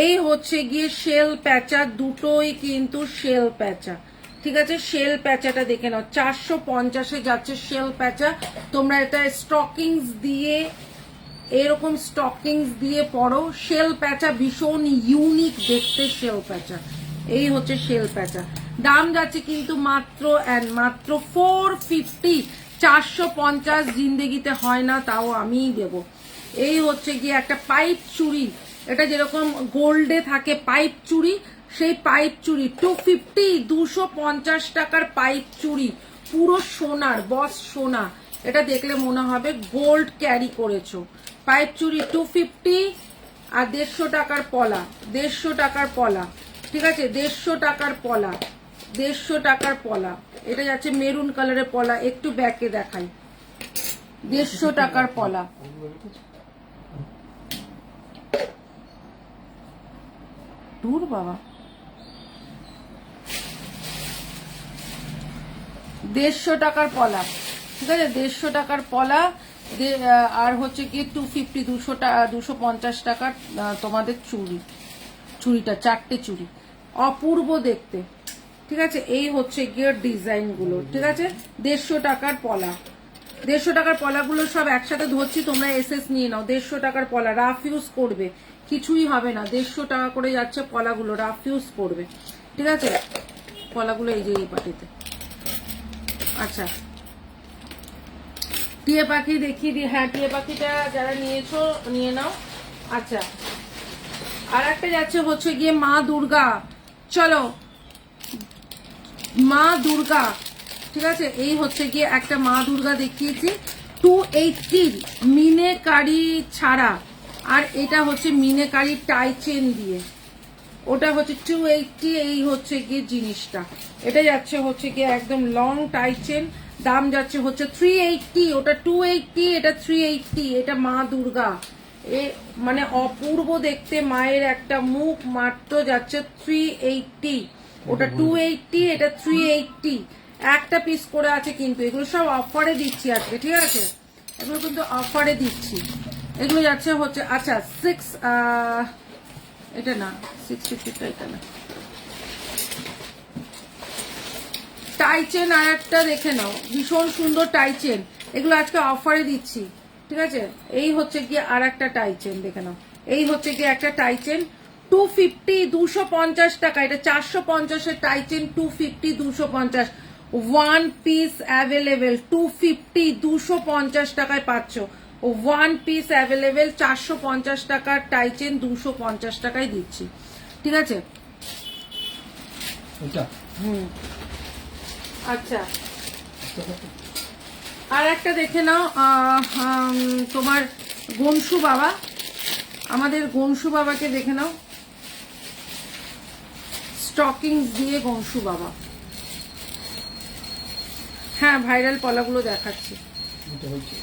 এই হচ্ছে গিয়ে শেল প্যাঁচা, দুটোই কিন্তু শেল প্যাঁচা। ঠিক আছে, শেল প্যাঁচাটা দেখে নাও, 450 যাচ্ছে শেল প্যাঁচা। তোমরা এটা স্টকিংস দিয়ে, এরকম স্টকিংস দিয়ে পরো। শেল প্যাঁচা ভীষণ ইউনিক দেখতে শেল প্যাঁচা, এই হচ্ছে শেল প্যাঁচা। দাম যাচ্ছে কিন্তু মাত্র অ্যান্ড মাত্র 450, 450 জিন্দেগিতে হয় না, তাও আমিই দেব। এই হচ্ছে গিয়ে একটা পাইপ চুড়ি, এটা যেরকম গোল্ডে থাকে পাইপ চুড়ি, সেই পাইপ চুড়ি 250 250 টাকার পাইপ চুড়ি, পুরো সোনার, বস সোনা। এটা দেখলে মনে হবে গোল্ড ক্যারি করেছো। পাইপ চুড়ি 250 আর 150 টাকার পলা, 150 টাকার পলা। ঠিক আছে, 150 টাকার পলা, 150 টাকার পলা। এটা যাচ্ছে মেরুন কালারের পলা, একটু ব্যাকে দেখাই, 150 টাকার পলা। দূর বাবা, 150 টাকার পলা। ঠিক আছে, 150 টাকার পলা। আর হচ্ছে কি 250 250 টাকার তোমাদের চুড়ি, চুড়িটা 4টে চুড়ি, অপূর্ব দেখতে। ঠিক আছে, এই হচ্ছে গিয়ে ডিজাইন গুলো। ঠিক আছে, 150 টাকার পলা, 150 টাকার পলাগুলো সব একসাথে ধরছি, তোমরা এসএস নিয়ে নাও। 150 টাকার পলা, রাফ ইউজ করবে, কিছুই হবে না। 150 টাকা করে যাচ্ছে পলাগুলো, রাফ ইউজ করবে। ঠিক আছে, পলাগুলো এই যে এই পাটিতে। আচ্ছা টিয়া পাখি দেখিয়ে দিই, হ্যাঁ টিয়া পাখিটা যারা নিয়েছো নিয়ে নাও। আচ্ছা আর একটা যাচ্ছে হচ্ছে গিয়ে মা দুর্গা, চলো মা দুর্গা। ঠিক আছে, এই হচ্ছে গিয়ে একটা মা দুর্গা দেখিয়েছি, 280 মিনেকারি ছাড়া, আর এটা হচ্ছে মিনেকারি টাই চেন দিয়ে, ওটা হচ্ছে 280। এই হচ্ছে গিয়ে জিনিসটা, এটা যাচ্ছে হচ্ছে গিয়ে একদম লং টাই চেন, দাম যাচ্ছে হচ্ছে 380। ওটা 280, এটা 380। এটা মা দুর্গা, এ মানে অপূর্ব দেখতে মায়ের একটা মুখ, মাত্র যাচ্ছে 380। ওটা 280, এটা 380। একটা পিস করে আছে, কিন্তু এগুলো সব অফারে দিচ্ছি আজকে, ঠিক আছে? এগুলো কিন্তু অফারে দিচ্ছি। এগুলো যাচ্ছে হচ্ছে আচ্ছা 6, এটা না 650, এটা না। টাই চেন আর একটা দেখে নাও, ভীষণ সুন্দর টাই চেন, এগুলো আজকে অফারে দিচ্ছি, ঠিক আছে? এই হচ্ছে গিয়ে আর একটা টাই চেন দেখে নাও, এই হচ্ছে গিয়ে একটা টাই চেন 250, 250 টাকা। এটা 450 এর tie chain, 250, 250। One piece available 250, 250 টাকায় পাচ্ছ। ওয়ান পিস অ্যাভেলেবেল 450 টাকার টাই চেন 250 টাকায় দিচ্ছি, ঠিক আছে? এটা আচ্ছা, আর একটা দেখে নাও, তোমার গনসু বাবা, আমাদের গনসু বাবাকে দেখে নাও, স্টকিংস দিয়ে গনসু বাবা। হ্যাঁ, ভাইরাল পলাগুলো দেখাচ্ছি। এটা হচ্ছে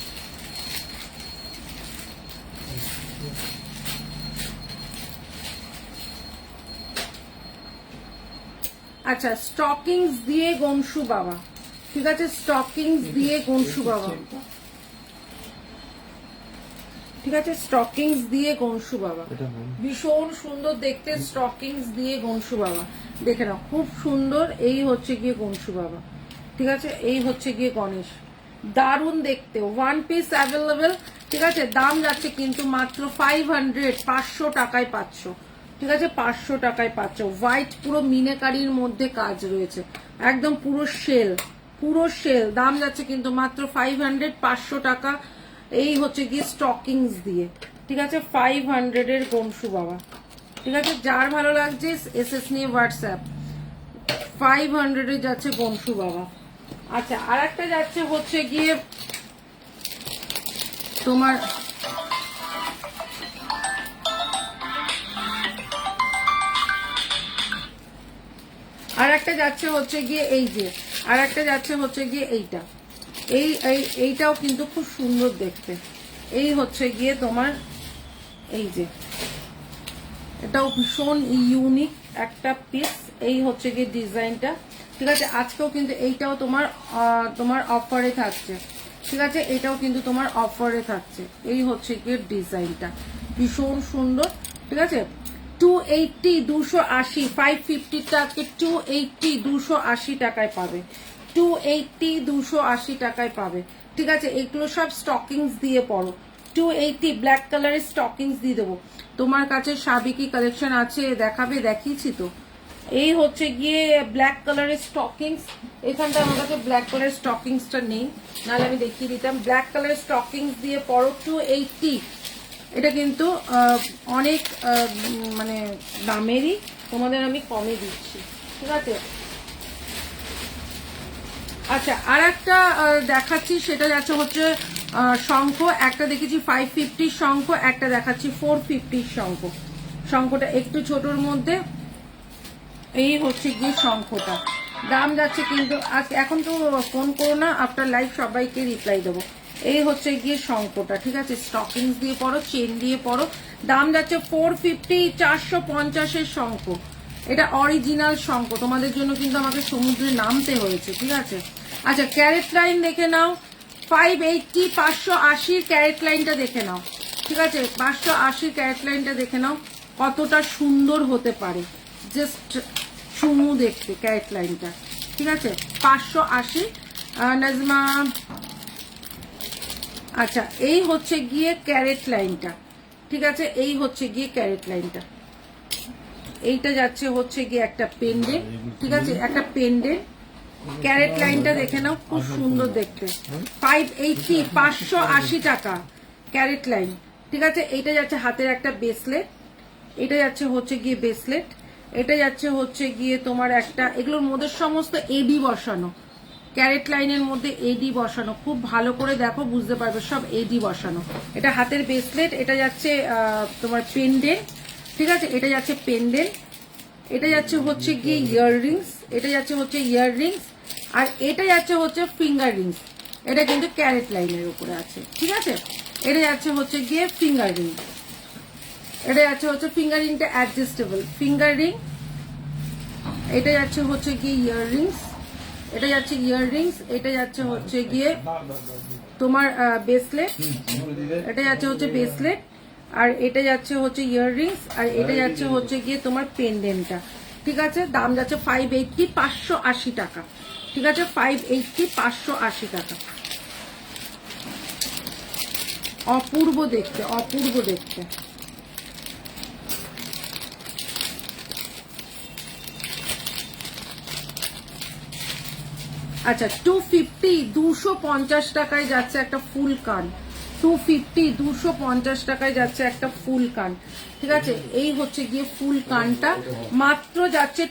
আচ্ছা, স্টকিংস দিয়ে গনসু বাবা, ঠিক আছে? স্টকিংস দিয়ে গনসু বাবা, ঠিক আছে? স্টকিংস দিয়ে গনসু বাবা, এটা ভীষণ সুন্দর দেখতে। স্টকিংস দিয়ে গনসু বাবা দেখে নাও, খুব সুন্দর। এই হচ্ছে গিয়ে গনসু বাবা, ঠিক আছে? এই হচ্ছে গিয়ে গণেশ, দারুণ দেখতে। ওয়ান পিস অ্যাভেলেবেল, ঠিক আছে? দাম যাচ্ছে কিন্তু মাত্র 500, 500 টাকায় পাচ্ছ, ঠিক আছে? 500 টাকায় পাচ্ছ। হোয়াইট পুরো মিনেকারির মধ্যে কাজ রয়েছে, একদম পুরো সেল, পুরো সেল। দাম যাচ্ছে কিন্তু মাত্র 500, 500 টাকা। এই হচ্ছে গিয়ে স্টকিংস দিয়ে, ঠিক আছে? 500 এর গনসু বাবা, ঠিক আছে? যার ভালো লাগছে এসএস নিয়ে হোয়াটসঅ্যাপ। 500 এ যাচ্ছে গনসু বাবা। আচ্ছা, আর একটা যাচ্ছে হচ্ছে গিয়ে তোমার আর একটা যাচ্ছে হচ্ছে গিয়ে এই যে, আর একটা যাচ্ছে হচ্ছে গিয়ে এইটা, এইটাও কিন্তু খুব সুন্দর দেখতে। এই হচ্ছে গিয়ে তোমার এই যে, এটাও ভীষণ ইউনিক একটা পিস। এই হচ্ছে গিয়ে ডিজাইনটা, ঠিক আছে? আজকেও কিন্তু এইটাও তোমার অফারে থাকছে, ঠিক আছে? এটাও কিন্তু তোমার অফারে থাকছে। এই হচ্ছে গিয়ে ডিজাইনটা, ভীষণ সুন্দর, ঠিক আছে? 280, 280, 550 টাকা 280, 280 টাকায় পাবে। 280, 280 টাকায় পাবে, ঠিক আছে? এগুলো সব স্টকিংস দিয়ে পড়ো। 280 ব্ল্যাক কালারের স্টকিংস দিয়ে দেবো। তোমার কাছে সাবিকি কালেকশন আছে, দেখাবে? দেখিয়েছি তো। এই হচ্ছে গিয়ে ব্ল্যাক কালারের স্টকিংস, এখানটা আমার কাছে ব্ল্যাক কালারের স্টকিংসটা নেই, নাহলে আমি দেখিয়ে দিতাম। ব্ল্যাক কালারের স্টকিংস দিয়ে পড়ো 280। এটা কিন্তু অনেক মানে দামেরই, তোমাদের আমি কমে দিচ্ছি, ঠিক আছে? আচ্ছা, আর একটা দেখাচ্ছি, সেটা যাচ্ছে হচ্ছে শঙ্খ। একটা দেখেছি 550 শঙ্খ, একটা দেখাচ্ছি 450 শঙ্খ। শঙ্খটা একটু ছোটর মধ্যে। এই হচ্ছে গিয়ে শঙ্খটা, দাম যাচ্ছে কিন্তু এখন তো ফোন করো না, আফটার লাইভ সবাইকে রিপ্লাই দেবো। এই হচ্ছে গিয়ে শঙ্খটা, ঠিক আছে? স্টকিংস দিয়ে পড়ো, চেন দিয়ে পড়ো। দাম যাচ্ছে 450, 450 এর শঙ্খ। এটা অরিজিনাল শঙ্খ, তোমাদের জন্য কিন্তু আমাকে সমুদ্রে নামতে হয়েছে, ঠিক আছে? আচ্ছা, ক্যারেট লাইন দেখে নাও 580, 580 ক্যারেট লাইনটা দেখে নাও, ঠিক আছে? 580 ক্যারেট লাইনটা দেখে নাও কতটা সুন্দর হতে পারে, জাস্ট চুমু দেখতে ক্যারেট লাইনটা, ঠিক আছে? 580 নাজমা। আচ্ছা, এই হচ্ছে গিয়ে ক্যারেট লাইনটা, ঠিক আছে? এই হচ্ছে গিয়ে ক্যারেট লাইনটা। এইটা যাচ্ছে হচ্ছে গিয়ে একটা পেন্ডেন্ট, ঠিক আছে? একটা পেন্ডেন্ট। ক্যারেট লাইনটা দেখে নাও, খুব সুন্দর দেখতে। 580, 580 টাকা ক্যারেট লাইন, ঠিক আছে? এইটা যাচ্ছে হাতের একটা ব্রেসলেট, এটা যাচ্ছে হচ্ছে গিয়ে ব্রেসলেট, এটা যাচ্ছে হচ্ছে গিয়ে তোমার একটা, এগুলোর মধ্যে সমস্ত এডি বসানো, ক্যারেট লাইনের মধ্যে এডি বসানো, খুব ভালো করে দেখো বুঝতে পারবে, সব এডি বসানো। এটা হাতের ব্রেসলেট, এটা যাচ্ছে তোমার পেন্ডেন্ট, ঠিক আছে, এটা যাচ্ছে পেন্ডেন্ট, এটা যাচ্ছে হচ্ছে গিয়ে ইয়াররিংস, এটা যাচ্ছে হচ্ছে ইয়াররিংস, আর এটা যাচ্ছে হচ্ছে ফিঙ্গার রিংস। এটা কিন্তু ক্যারেট লাইনের উপরে আছে, ঠিক আছে। এটা যাচ্ছে হচ্ছে গিয়ে ফিঙ্গার রিং, এটা যাচ্ছে হচ্ছে ফিঙ্গার রিংটা অ্যাডজাস্টেবল ফিঙ্গার রিং। এটা যাচ্ছে হচ্ছে গিয়ে ইয়াররিংস, এটা যাচ্ছে ইয়াররিংস, এটা যাচ্ছে হচ্ছে গিয়ে তোমার ব্রেসলেট, এটা যাচ্ছে হচ্ছে ব্রেসলেট, আর এটা যাচ্ছে হচ্ছে ইয়াররিংস, আর এটা যাচ্ছে হচ্ছে গিয়ে তোমার পেন্ডেন্টটা, ঠিক আছে। দাম যাচ্ছে 580, 580 টাকা, ঠিক আছে, 580, 580 টাকা। অপূর্ব দেখতে, অপূর্ব দেখতে। আচ্ছা 250, 250 টাকায় যাচ্ছে একটা ফুল কান, 250, 250 টাকায় যাচ্ছে একটা ফুল কান, ঠিক আছে। এই হচ্ছে গিয়ে ফুল কানটা মাত্র যাচ্ছে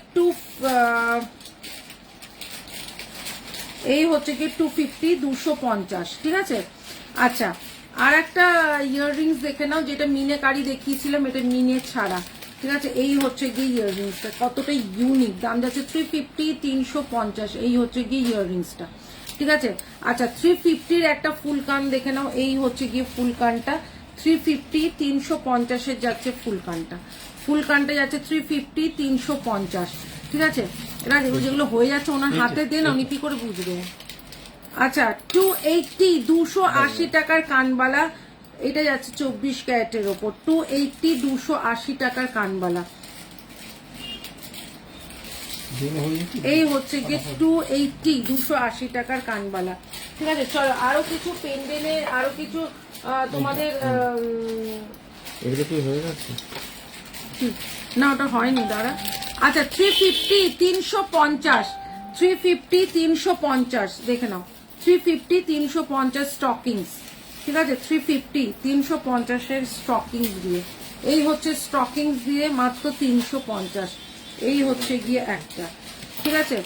এই হচ্ছে গিয়ে 250, 250, ঠিক আছে। আচ্ছা আর একটা ইয়াররিংস দেখে নাও, যেটা মিনে কারি দেখিয়েছিলাম, এটা মিনে ছাড়া, ঠিক আছে। এই হচ্ছে গিয়ে ইয়াররিংসটা কতটা ইউনিক, দাম যাচ্ছে 350, 350। এই হচ্ছে গিয়ে ইয়াররিংসটা, ঠিক আছে। আচ্ছা 350-র একটা ফুল কান দেখে নাও, এই হচ্ছে গিয়ে ফুল কানটা 350, 350-এর যাচ্ছে ফুল কানটা, ফুল কানটা যাচ্ছে 350, 350, ঠিক আছে। এরা যেগুলো হয়ে যাচ্ছে ওনার হাতে দেন, উনি কি করে বুঝবে। আচ্ছা 280, 280 টাকার কানবালা, এটা যাচ্ছে 24 ক্যারেটের ওপর, 280, 280 টাকার কানবালা। এই হচ্ছে কি 280, 280 টাকার কানবালা, ঠিক আছে। চলো আরো কিছু পেন্ডেলের, আরো কিছু তোমাদের না ওটা হয়নি দাঁড়া। আচ্ছা 350, 350, 350, 350 দেখে নাও, 350, 350 স্টকিংস, ঠিক আছে। 350, 350-এর স্টকিংস দিয়ে, এই হচ্ছে স্টকিংস দিয়ে মাত্র 350। এই হচ্ছে গিয়ে একটা, ঠিক আছে।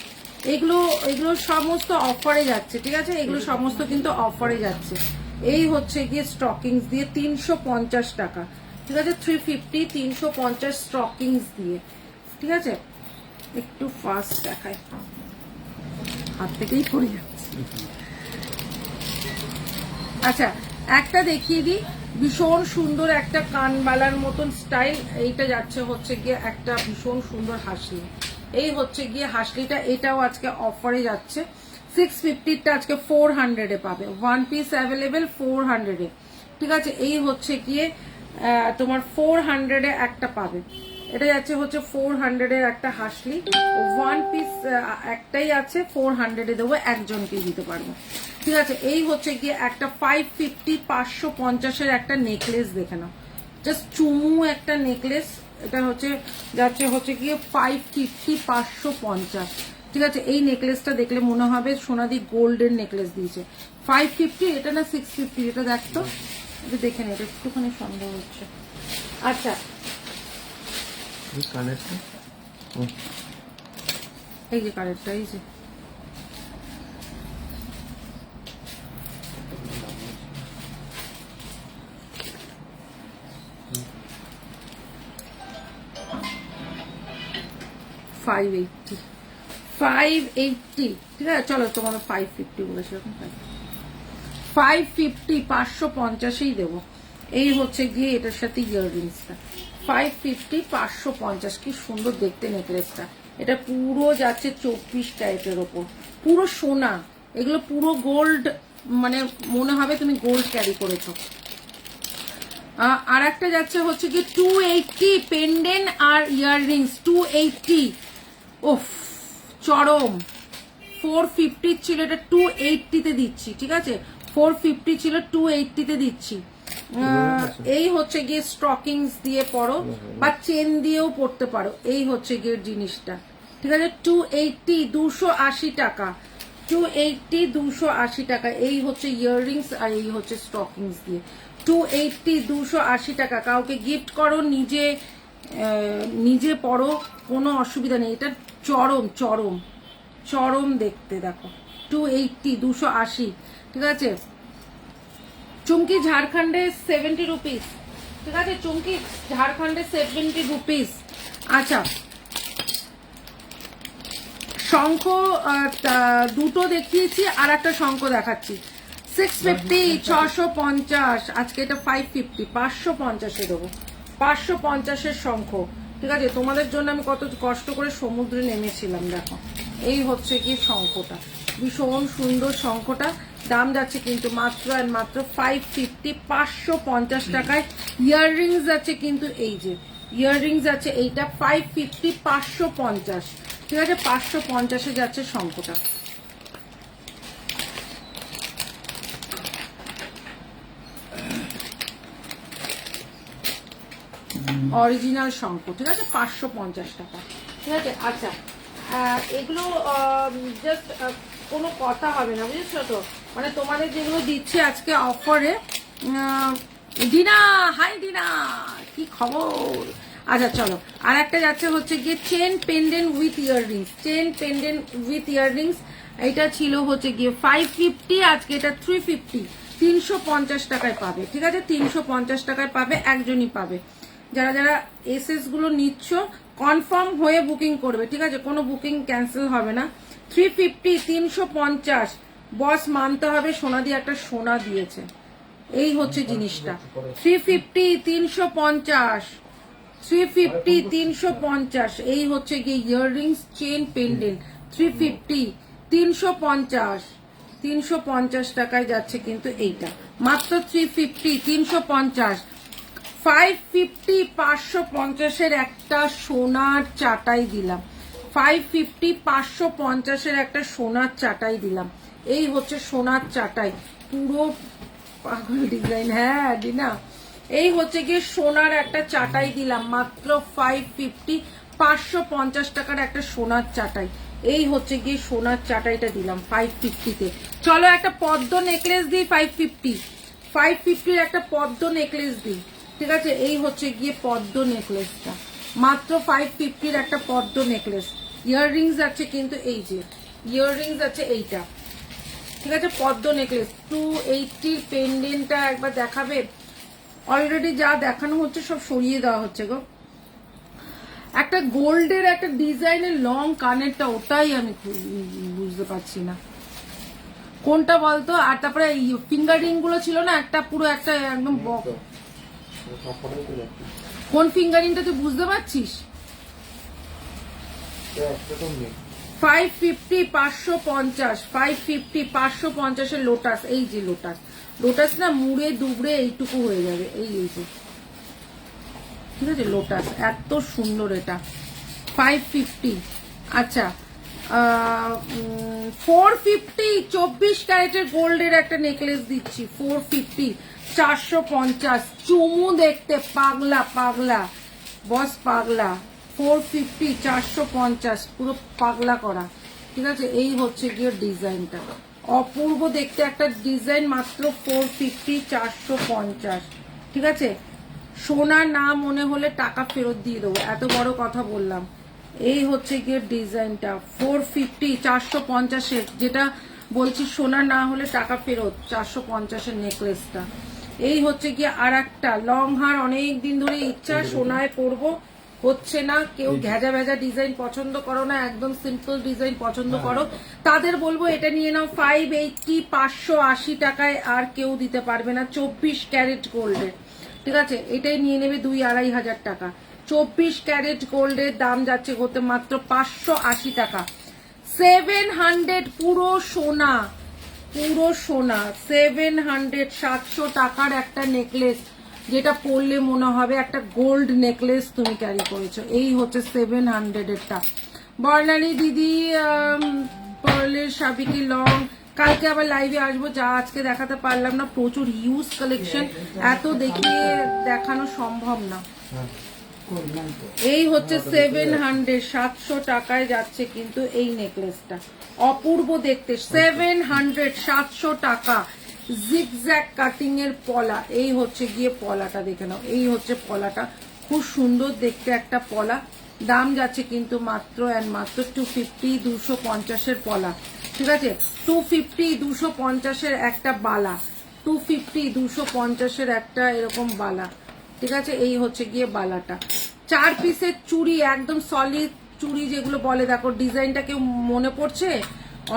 এগুলো এগুলো সমস্ত অফারে যাচ্ছে, ঠিক আছে, এগুলো সমস্ত কিন্তু অফারে যাচ্ছে। এই হচ্ছে গিয়ে স্টকিংস দিয়ে 350 টাকা, ঠিক আছে। 350, 350 স্টকিংস দিয়ে, ঠিক আছে। একটু ফাস্ট দেখায়, হাত থেকেই পড়ে যাচ্ছে। আচ্ছা একটা দেখিয়ে দিই, ভীষণ সুন্দর একটা কানবালার মতন স্টাইল, এইটা যাচ্ছে হচ্ছে গিয়ে একটা ভীষণ সুন্দর হাসলি। এই হচ্ছে গিয়ে হাসলিটা, এটাও আজকে অফারে যাচ্ছে 650-টা আজকে 400-এ পাবে, ওয়ান পিস অ্যাভেলেবেল 400-এ, ঠিক আছে। এই হচ্ছে গিয়ে তোমার 400-এ একটা পাবে, এটা যাচ্ছে হচ্ছে 400-এর একটা হাসলি, ওয়ান পিস একটাই আছে, 400-এ দেবো, একজনকেই দিতে পারবো, ঠিক আছে। এই হচ্ছে গিয়ে একটা 550, 550-এর একটা নেকলেস দেখে নাও, জাস্ট চুমু একটা নেকলেস, এটা হচ্ছে যাচ্ছে হচ্ছে গিয়ে 550, 550, ঠিক আছে। এই নেকলেসটা দেখলে মনে হবে সোনাদি গোল্ডের নেকলেস দিয়েছে। 550, এটা না 650, এটা দেখতো, এটা দেখে নে, এটা একটুখানি সন্দেহ হচ্ছে। আচ্ছা এই যে কানেরটা, এই যে $580, ঠিক আছে। চলো তোমাকে 550 বলেছি, 550, 550-ই দেবো। এই হচ্ছে গিয়ে এটার সাথে ইয়াররিংসটা 550, 550, কি সুন্দর দেখতে নেকলেসটা। এটা পুরো যাচ্ছে 24 ক্যারেটের ওপর, পুরো সোনা, এগুলো পুরো গোল্ড, মানে মনে হবে তুমি গোল্ড ক্যারি করেছো। আর একটা যাচ্ছে হচ্ছে কি 280 পেন্ডেন্ট আর ইয়াররিংস, 280, ওফ চরম। 450 ছিল, এটা 280-তে দিচ্ছি, ঠিক আছে। 450 ছিল, 280-তে দিচ্ছি। এই হচ্ছে গিয়ে স্টকিংস দিয়ে পরো বা চেন দিয়েও পড়তে পারো, এই হচ্ছে গিয়ে জিনিসটা, ঠিক আছে। 280, 280 টাকা, 280, 280 টাকা। এই হচ্ছে ইয়াররিংস আর এই হচ্ছে স্টকিংস দিয়ে 280, 280 টাকা। কাউকে গিফট করো, নিজে নিজে পরো, কোনো অসুবিধা নেই। এটা চরম চরম চরম দেখতে, দেখো 280, 280, ঠিক আছে। চুমকি ঝাড়খণ্ডে 70 রুপিস, ঠিক আছে, চুমকি ঝাড়খণ্ডে 70 রুপিস। আচ্ছা, শঙ্খ দুটো দেখিয়েছি, আর একটা শঙ্খ দেখাচ্ছি 650, 650, আজকে এটা 550, 550-এ দেবো, 550-এর শঙ্খ, ঠিক আছে। তোমাদের জন্য আমি কত কষ্ট করে সমুদ্রে নেমেছিলাম, দেখো এই হচ্ছে কি শঙ্খটা, ভীষণ সুন্দর শঙ্খটা। দাম যাচ্ছে কিন্তু মাত্র আর মাত্র 550, 550 টাকায়। ইয়াররিংস আছে কিন্তু, এই যে ইয়াররিংস আছে, এইটা 550, 550, ঠিক আছে, 550-এ যাচ্ছে শঙ্খটা। অরিজিনাল শঙ্খ, ঠিক আছে, 550 টাকা, ঠিক আছে। আচ্ছা, এগুলো জাস্ট কোনো কথা হবে না, বুঝেছো তো, মানে তোমাদের যেগুলো দিচ্ছে আজকে অফারে। ডিনা, হাই ডিনা, কি খবর? আচ্ছা চলো, আর একটা যাচ্ছে হচ্ছে গিয়ে chain pendant with earrings, chain pendant with earrings. এটা ছিল হচ্ছে গিয়ে 550, আজকে এটা 350, 350 টাকায় পাবে, ঠিক আছে, 350 টাকায় পাবে, একজনই পাবে। যারা যারা এসএস গুলো নিচ্ছ কনফার্ম হয়ে বুকিং করবে, ঠিক আছে, কোনো বুকিং ক্যান্সেল হবে না। 350, 350, বস মানতে হবে, সোনা দিয়ে একটা সোনা দিয়েছে, এই হচ্ছে জিনিসটা। 350, 350, 350, 350, এই হচ্ছে গিয়ে ইয়াররিংস চেন পেন্ডেন্ট, 350, 350, 350 টাকায় যাচ্ছে কিন্তু এইটা, মাত্র 350, 350, 550, 550-এর একটা সোনার চাটাই দিলাম, 550, 550-এর একটা সোনার চাটাই দিলাম, এই হচ্ছে সোনার চাটাই, পুরো পাগল ডিজাইন। হ্যাঁ ডিনা, এই হচ্ছে গিয়ে সোনার একটা চাটাই দিলাম, মাত্র 550, 550 টাকার একটা সোনার চাটাই, এই হচ্ছে গিয়ে সোনার চাটাইটা দিলাম 550-তে। চলো একটা পদ্ম নেকলেস দিই 550-এর একটা পদ্ম নেকলেস দিই, ঠিক আছে, এই হচ্ছে গিয়ে পদ্ম নেকলেসটা, মাত্র 550-এর একটা পদ্ম নেকলেস। ইয়াররিংস আছে কিন্তু, এই যে ইয়াররিংস আছে এইটা, ঠিক আছে, পদ্ম নেকলেস। 280 পেন্ডেন্টটা একবার দেখাবে, অলরেডি যা দেখানো হচ্ছে সব সরিয়ে দেওয়া হচ্ছে গো। একটা গোল্ডের একটা ডিজাইনের লং কানেরটা, ওটাই আমি বুঝতে পারছি না কোনটা বলতো। আর তারপরে ফিঙ্গার রিং গুলো ছিল না, একটা পুরো একটা একদম কোন ফিঙ্গারিংটা তুই বুঝতে পারছিস? 550, 550, 550, 550-এর লোটাস, এই যে লোটাস, লোটাস না মুড়ে দুবড়ে এইটুকু হয়ে যাবে, এই যে, ঠিক আছে, লোটাস এত সুন্দর এটা 550। আচ্ছা 450, 24 ক্যারেটের গোল্ডের একটা নেকলেস দিচ্ছি 450, 450, চুমু দেখতে পাগলা পাগলা, বস পাগলা, 450, 450, পুরো পাগলা করা, ঠিক আছে। এই হচ্ছে গিয়ে ডিজাইনটা, অপূর্ব দেখতে একটা ডিজাইন, মাত্র 450, 450, ঠিক আছে। সোনা না মনে হলে টাকা ফেরত দিয়ে দেবো, এত বড় কথা বললাম। এই হচ্ছে গিয়ে ডিজাইনটা 450, 450-এর, যেটা বলছি সোনা না হলে টাকা ফেরত, 450-এর নেকলেসটা। এই হচ্ছে গিয়ে আর একটা লং হার, অনেক দিন ধরে ইচ্ছা সোনায় পরবো, হচ্ছে না। কেউ ঘেজা ভেজা ডিজাইন পছন্দ করো না, একদম সিম্পল ডিজাইন পছন্দ করো, তাদের বলবো এটা নিয়ে নাও 580, 580 টাকায়, আর কেউ দিতে পারবে না। 24 ক্যারেট গোল্ডের, ঠিক আছে, এটাই নিয়ে নেবে 2-2.5 হাজার টাকা। 24 ক্যারেট গোল্ডের দাম যাচ্ছে হতে মাত্র 580 টাকা। 700 পুরো সোনা, পুরো সোনা 700, 700 টাকার একটা নেকলেস, যেটা পরলে মনে হবে একটা গোল্ড নেকলেস তুমি ক্যারি করেছো। এই হচ্ছে 700-এরটা। বর্ণালী দিদি পার্লের সাবিকি লং, কালকে আবার লাইভে আসবো, যা আজকে দেখাতে পারলাম না, প্রচুর হিউজ কালেকশন, এত দেখিয়ে দেখানো সম্ভব না। এই হচ্ছে 700, 700 টাকায় যাচ্ছে কিন্তু এই নেকলেসটা, অপূর্ব দেখতে, 700, 700 টাকা। জিগজ্যাগ কাটিং এর পলা, এই হচ্ছে গিয়ে পলাটা, দেখে নাও, এই হচ্ছে পলাটা, খুব সুন্দর দেখতে একটা পলা। দাম যাচ্ছে কিন্তু মাত্র মাত্র 250, 250-এর পলা, ঠিক আছে 250 250-এর একটা বালা, 250 250-এর একটা এরকম বালা, ঠিক আছে। এই হচ্ছে গিয়ে বালাটা। 4 পিসের চুড়ি, একদম সলিড চুড়ি যেগুলো বলে, দেখো ডিজাইনটা কেউ মনে পড়ছে?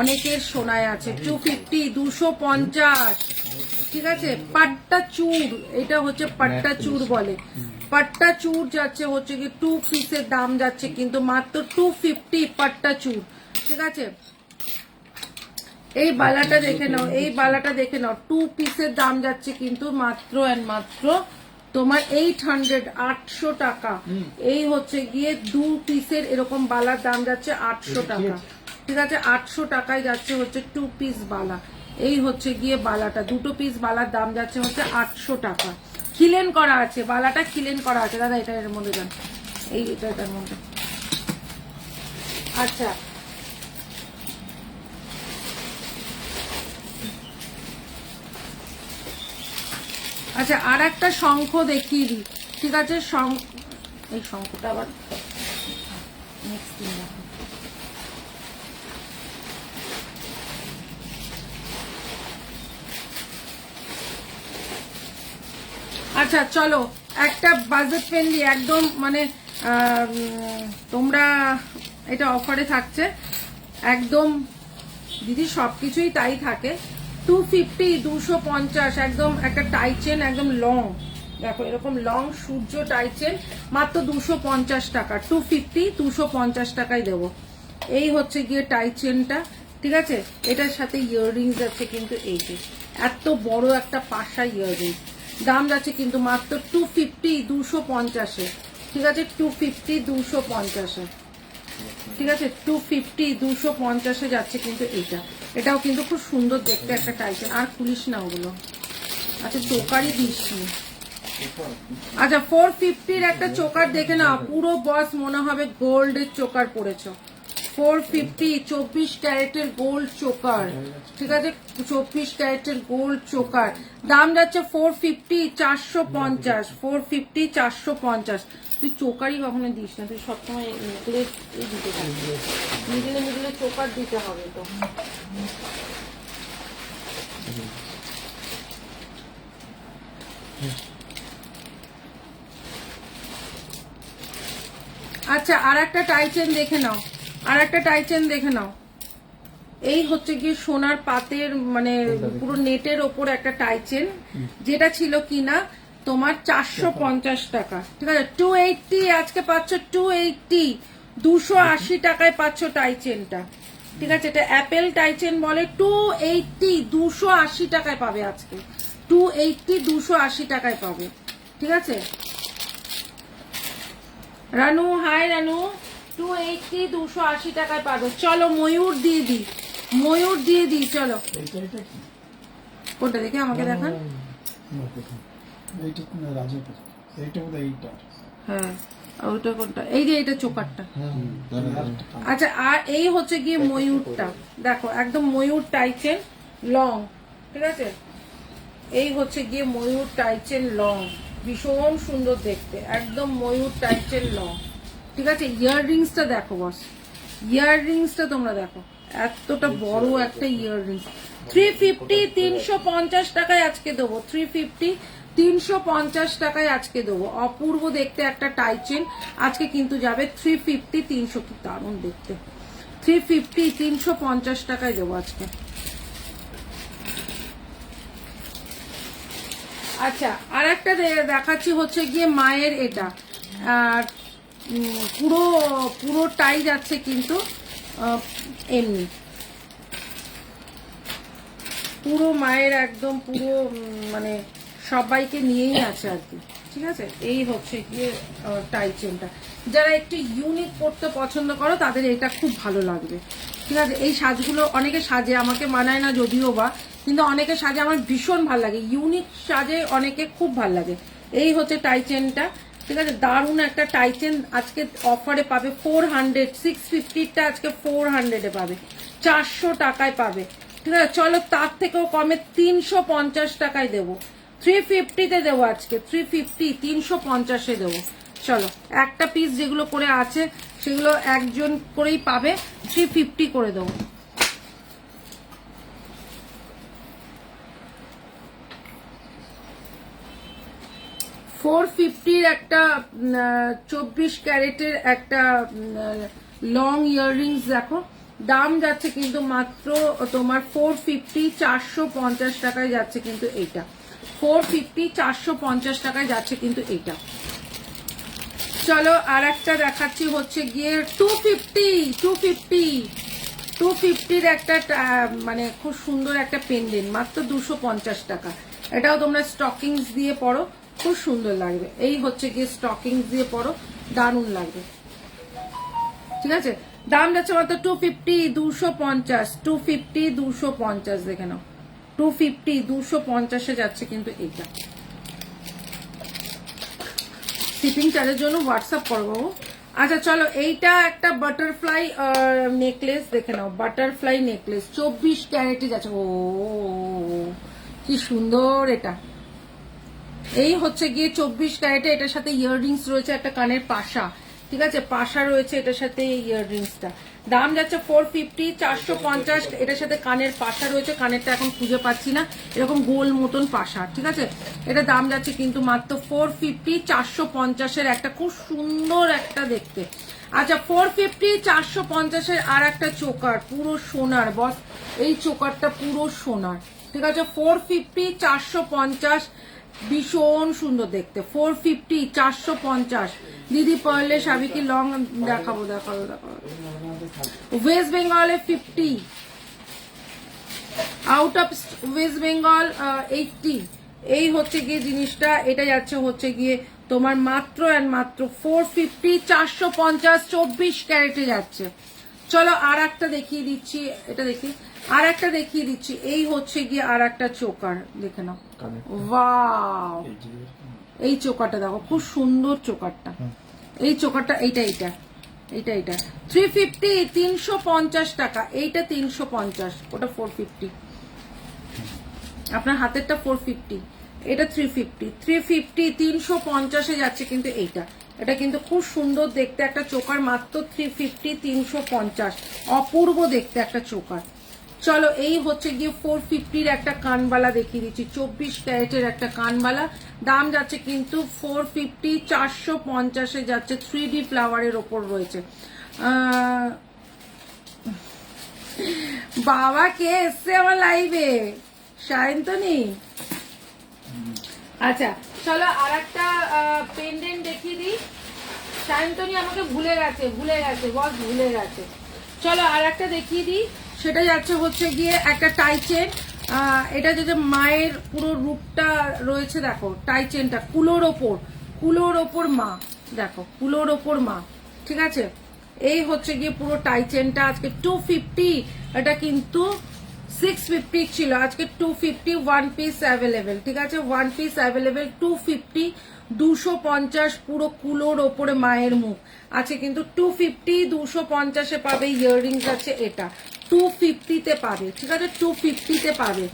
অনেকের সোনায় আছে। 250 250, ঠিক আছে। পাট্টা চুর, এটা হচ্ছে পাট্টা চুর বলে। পাট্টা চুর যাচ্ছে হচ্ছে কি 2 পিসের দাম যাচ্ছে কিন্তু মাত্র 250 পাট্টা চুর, ঠিক আছে। এই বালাটা দেখে নাও, এই বালাটা দেখে নাও, 2 পিসের দাম যাচ্ছে কিন্তু মাত্র এন্ড মাত্র তোমার 800, 800 টাকা। এই হচ্ছে গিয়ে 2 পিসের এরকম বালার দাম যাচ্ছে 800 টাকা, ঠিক আছে। 800 টাকায় যাচ্ছে হচ্ছে 2 পিস বালা। এই হচ্ছে গিয়ে বালাটা, 2 পিস বালার দাম যাচ্ছে হচ্ছে 800 টাকা। খিলেন করা আছে, বালাটা খিলেন করা আছে দাদা, এটা এর মধ্যে দেন, এই এটার মধ্যে। আচ্ছা আচ্ছা, আর একটা শঙ্খ দেখিয়ে দিই, ঠিক আছে। এই শঙ্খটা আবার নেক্সট দিন দেখো। আচ্ছা চলো, একটা বাজেট ফ্রেন্ডলি একদম, মানে তোমরা এটা অফারে থাকছে একদম দিদি, সবকিছুই তাই থাকে। 250 250 একদম একটা টাই চেন, একদম লং, দেখো এরকম লং সূর্য টাই চেন, মাত্র 250 টাকা। 250 250 টাকায় দেবো। এই হচ্ছে গিয়ে টাই চেনটা, ঠিক আছে। এটার সাথে ইয়াররিংস আছে কিন্তু, এই যে এত বড় একটা পাশা ইয়াররিংস, দাম যাচ্ছে কিন্তু মাত্র 250 250-এ, ঠিক আছে। 250 250-এ, ঠিক আছে। 250 250-এ যাচ্ছে কিন্তু এটাও কিন্তু খুব সুন্দর দেখতে একটা টাইপের। আর খুলিস না ওগুলো, আচ্ছা চোকারই দিস নি। আচ্ছা 450-র একটা চোকার দেখে না, পুরো বস মনে হবে গোল্ডের চোকার পরেছো। 450 24 ক্যারেটের গোল্ড চোকার, ঠিক আছে। 24 ক্যারেটের গোল্ড চোকার, দাম যাচ্ছে 450 450, 450 450। তুই চোকারই কখনো দিস না, তুই সবসময় মিডলে দিতে থাকবি, মিডলে চোকার দিতে হবে তো। আচ্ছা আর একটা টাই চেন দেখে নাও, আর একটা টাই চেন দেখে নাও। এই হচ্ছে গিয়ে সোনার পাতের, মানে পুরো নেটের ওপর একটা টাই চেন, যেটা ছিল কিনা তোমার 450 টাকা, ঠিক আছে। 280 আজকে পাচ্ছ, 280 280 টাকায় পাচ্ছ টাই চেনটা, ঠিক আছে। এটা অ্যাপেল টাই চেন বলে। 280 280 টাকায় পাবে আজকে, 280 280 টাকায় পাবে, ঠিক আছে। রানু, হাই রানু, 280 280 টাকায় পাবে। চলো ময়ূর দিয়ে দিই, ময়ূর দিয়ে দিই, চলো। কোনটা দেখে আমাকে দেখান। হ্যাঁ ওইটা কোনটা, এই যে এটা চোকারটা। আচ্ছা আর এই হচ্ছে গিয়ে ময়ূরটা, দেখো একদম ময়ূর টাইচেন লং, ঠিক আছে। এই হচ্ছে গিয়ে ময়ূর টাইচেন লং, ভীষণ সুন্দর দেখতে, একদম ময়ূর টাইচেন লং, ঠিক আছে। ইয়াররিংসটা দেখো বস, ইয়াররিংসটা তোমরা দেখো, এতটা বড় একটা ইয়াররিংস। 350 350 টাকায় আজকে দেবো, 350 350 টাকায় আজকে দেবো। অপূর্ব দেখতে একটা টাই চেন আজকে কিন্তু যাবে 350 300, কি দারুণ দেখতে। 350 350 টাকায় দেবো আজকে। আচ্ছা আর একটা দেখাচ্ছি হচ্ছে গিয়ে মায়ের, এটা আর পুরো পুরো টাই যাচ্ছে কিন্তু এমনি, পুরো মায়ের একদম পুরো, মানে সবাইকে নিয়েই আছে আর কি, ঠিক আছে। এই হচ্ছে গিয়ে টাই চেনটা, যারা একটু ইউনিক করতে পছন্দ করো তাদের এটা খুব ভালো লাগবে, ঠিক আছে। এই সাজগুলো অনেকে সাজে, আমাকে মানায় না যদিও বা, কিন্তু অনেকে সাজে, আমার ভীষণ ভালো লাগে, ইউনিক সাজে অনেকে খুব ভালো লাগে। এই হচ্ছে টাই চেনটা, ঠিক আছে। দারুণ একটা টাই চেন আজকে অফারে পাবে 400, 650-টা আজকে 400-এ পাবে, 400 টাকায় পাবে, ঠিক আছে। চলো তার থেকেও কমে 350 টাকায় দেবো, 350-তে দেবো আজকে, 350 350-এ দেবো। চলো একটা পিস যেগুলো করে আছে সেগুলো একজন করেই পাবে, 350 করে দেবো। 450 একটা 24 ক্যারেটের একটা লং ইয়াররিংস দেখো, দাম যাচ্ছে কিন্তু মাত্র তোমার 450, 450 টাকায় যাচ্ছে কিন্তু এইটা। 450, 450 টাকায় যাচ্ছে কিন্তু এইটা। চলো আর একটা দেখাচ্ছি হচ্ছে গিয়ে 250 একটা মানে খুব সুন্দর একটা পেন্ডেন্ট, মাত্র 250 টাকা। এটাও তোমরা স্টকিংস দিয়ে পরো, খুব সুন্দর লাগবে। এই হচ্ছে গিয়ে স্টকিংস দিয়ে পরো, দারুণ লাগবে। ঠিক আছে, দাম যাচ্ছে মাত্র 250, 250, 250, 250 দেখে নাও, 250, 250-এ যাচ্ছে কিন্তু এইটা। শিপিং চার্জের জন্য হোয়াটসঅ্যাপ করবো। আচ্ছা চলো, এইটা একটা বাটারফ্লাই নেকলেস দেখে নাও, বাটারফ্লাই নেকলেস 24 ক্যারেটে যাচ্ছে। ও কি সুন্দর এটা। এই হচ্ছে গিয়ে 24 ক্যারেটে, এটার সাথে ইয়াররিংস রয়েছে, একটা কানের পাশা, ঠিক আছে, পাশা রয়েছে এটার সাথে ইয়াররিংসটা। দাম যাচ্ছে 450, 450, এটার সাথে কানের পাশা রয়েছে, কানেরটা এখন খুঁজে পাচ্ছি না, এরকম গোল মতন পাশা, ঠিক আছে। এটা দাম যাচ্ছে কিন্তু মাত্র 450, 450-এর একটা খুব সুন্দর একটা দেখতে। আচ্ছা 450, 450-এর আর একটা চোকার, পুরো সোনার বস, এই চোকারটা পুরো সোনার, ঠিক আছে। 450, 450, ভীষণ সুন্দর দেখতে। 450, 450 দিদি পারলে সাবিকি লং দেখাবো। ওয়েস্ট বেঙ্গলে 50, আউট অফ ওয়েস্ট বেঙ্গল 80। এই হচ্ছে গিয়ে জিনিসটা, এটা যাচ্ছে হচ্ছে গিয়ে তোমার মাত্র অ্যান্ড মাত্র 450, 450, 24 ক্যারেটে যাচ্ছে। চলো আর একটা দেখিয়ে দিচ্ছি, এটা দেখি, আর একটা দেখিয়ে দিচ্ছি। এই হচ্ছে গিয়ে আর একটা চোকার, দেখে নাও, ওয়াও, এই চোকারটা দেখো, খুব সুন্দর চোকারটা। এই চোকারটা, এইটা 350, 350 টাকা, এইটা 350, ওটা 450, আপনার হাতেরটা 450, এটা 350, 350-350-এ যাচ্ছে কিন্তু এইটা। এটা কিন্তু খুব সুন্দর দেখতে একটা চোকার, মাত্র 350, 350, অপূর্ব দেখতে একটা চোকার। চলো এই হচ্ছে গিয়ে 450-র একটা কানবালা দেখিয়ে দিচ্ছি, 24 ক্যারেটের একটা কানবালা, দাম যাচ্ছে কিন্তু 450, 450-এ যাচ্ছে। 3D ফ্লাওয়ারের ওপর রয়েছে। বাবা কে এসছে আমার লাইভে, সায়ন্তনী। আচ্ছা চলো আর একটা পেন্ডেন্ট দেখিয়ে দিই। সায়ন্তনী আমাকে ভুলে গেছে বস, ভুলে গেছে। চলো আর একটা দেখিয়ে দিই, সেটা যাচ্ছে হচ্ছে গিয়ে একটা টাইচেন। এটা যে মায়ের পুরো রূপটা রয়েছে, দেখো টাইচেনটা কুলোর ওপর মা, দেখো কুলোর ওপর মা, ঠিক আছে। এই হচ্ছে গিয়ে পুরো টাইচেনটা, আজকে 250, এটা কিন্তু 650 ছিল, আজকে 250, 1 পিস অ্যাভেলেবেল, ঠিক আছে, 1 পিস অ্যাভেলেবেল, 250, 250, পুরো কুলোর ওপরে মায়ের মুখ আছে কিন্তু 250, 250-এ পাবে। ইয়াররিংস আছে, এটা 250-তে পাবে, ঠিক আছে, 250-তে পাবে।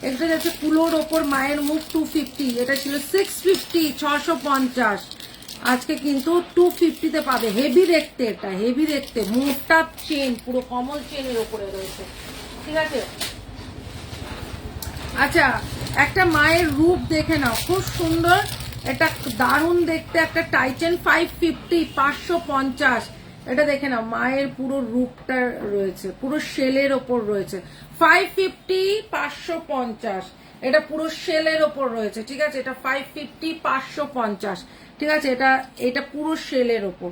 এটা যাচ্ছে কুলোর ওপর মায়ের মুখ, 250, এটা ছিল 650, 650, আজকে কিন্তু 250-তে পাবে। হেভি দেখতে, এটা হেভি দেখতে, মোটা চেন, পুরো কমল চেনের ওপরে রয়েছে, ঠিক আছে। আচ্ছা একটা মায়ের রূপ দেখে নাও, খুব সুন্দর, এটা দারুণ দেখতে একটা টাইচেন, 550, 550, এটা দেখে নাও, মায়ের পুরো রূপটা রয়েছে, পুরো শেলের ওপর রয়েছে। 550, 550, এটা পুরো শেলের ওপর রয়েছে, ঠিক আছে, এটা 550, 550, ঠিক আছে, এটা পুরো শেলের ওপর।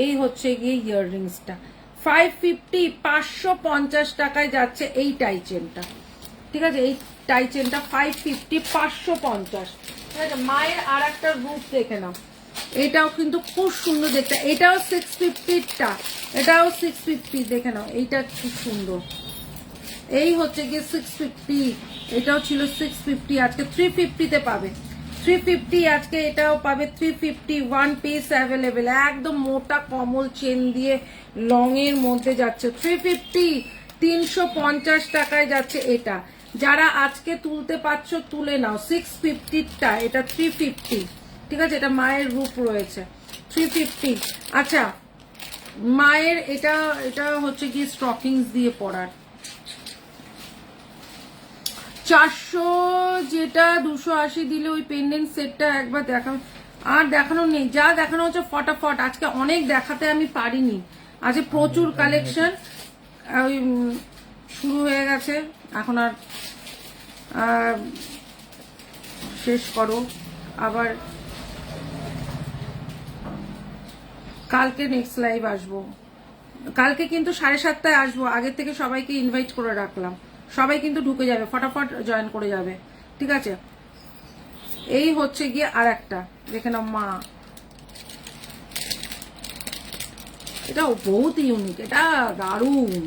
এই হচ্ছে গিয়ে ইয়াররিংসটা, 550, 550 টাকায় যাচ্ছে এই টাইচেনটা, ঠিক আছে, এই টাইচেনটা 550, 550, ঠিক আছে। মায়ের আর একটা রূপ দেখে নাও, এটাও কিন্তু খুব সুন্দর দেখতে, এটাও 650-টা, এটাও 650, দেখে নাও, এইটা খুব সুন্দর। এই হচ্ছে গিয়ে 650, এটাও ছিল 650, আজকে 350-তে পাবে, 350, আজকে এটাও পাবে 350, 1 পিস অ্যাভেলেবেল, একদম মোটা কমল চেন দিয়ে লং এর মধ্যে যাচ্ছে, 350, 350 টাকায় যাচ্ছে এটা। যারা আজকে তুলতে পারছো তুলে নাও, 650-টা, এটা 350, ঠিক আছে, এটা মায়ের রূপ রয়েছে, 350। আচ্ছা মায়ের এটা হচ্ছে গিয়ে স্টকিংস দিয়ে পরার, 400, যেটা 280 দিলে ওই পেন্ডেন্ট সেটটা একবার দেখা। আর দেখানো নেই, যা দেখানো হচ্ছে ফটাফট। আজকে অনেক দেখাতে আমি পারিনি, আজকে প্রচুর কালেকশন ওই শুরু হয়ে গেছে, এখন আর শেষ করো। আবার কালকে নেক্সট লাইভ আসবো, কালকে কিন্তু 7:30 আসবো, আগের থেকে সবাইকে ইনভাইট করে রাখলাম, সবাই কিন্তু ঢুকে যাবে, ফটাফট জয়েন করে যাবে, ঠিক আছে। এই হচ্ছে গিয়ে আর একটা দেখে নাও মা, এটা বহুত ইউনিক, এটা দারুণ।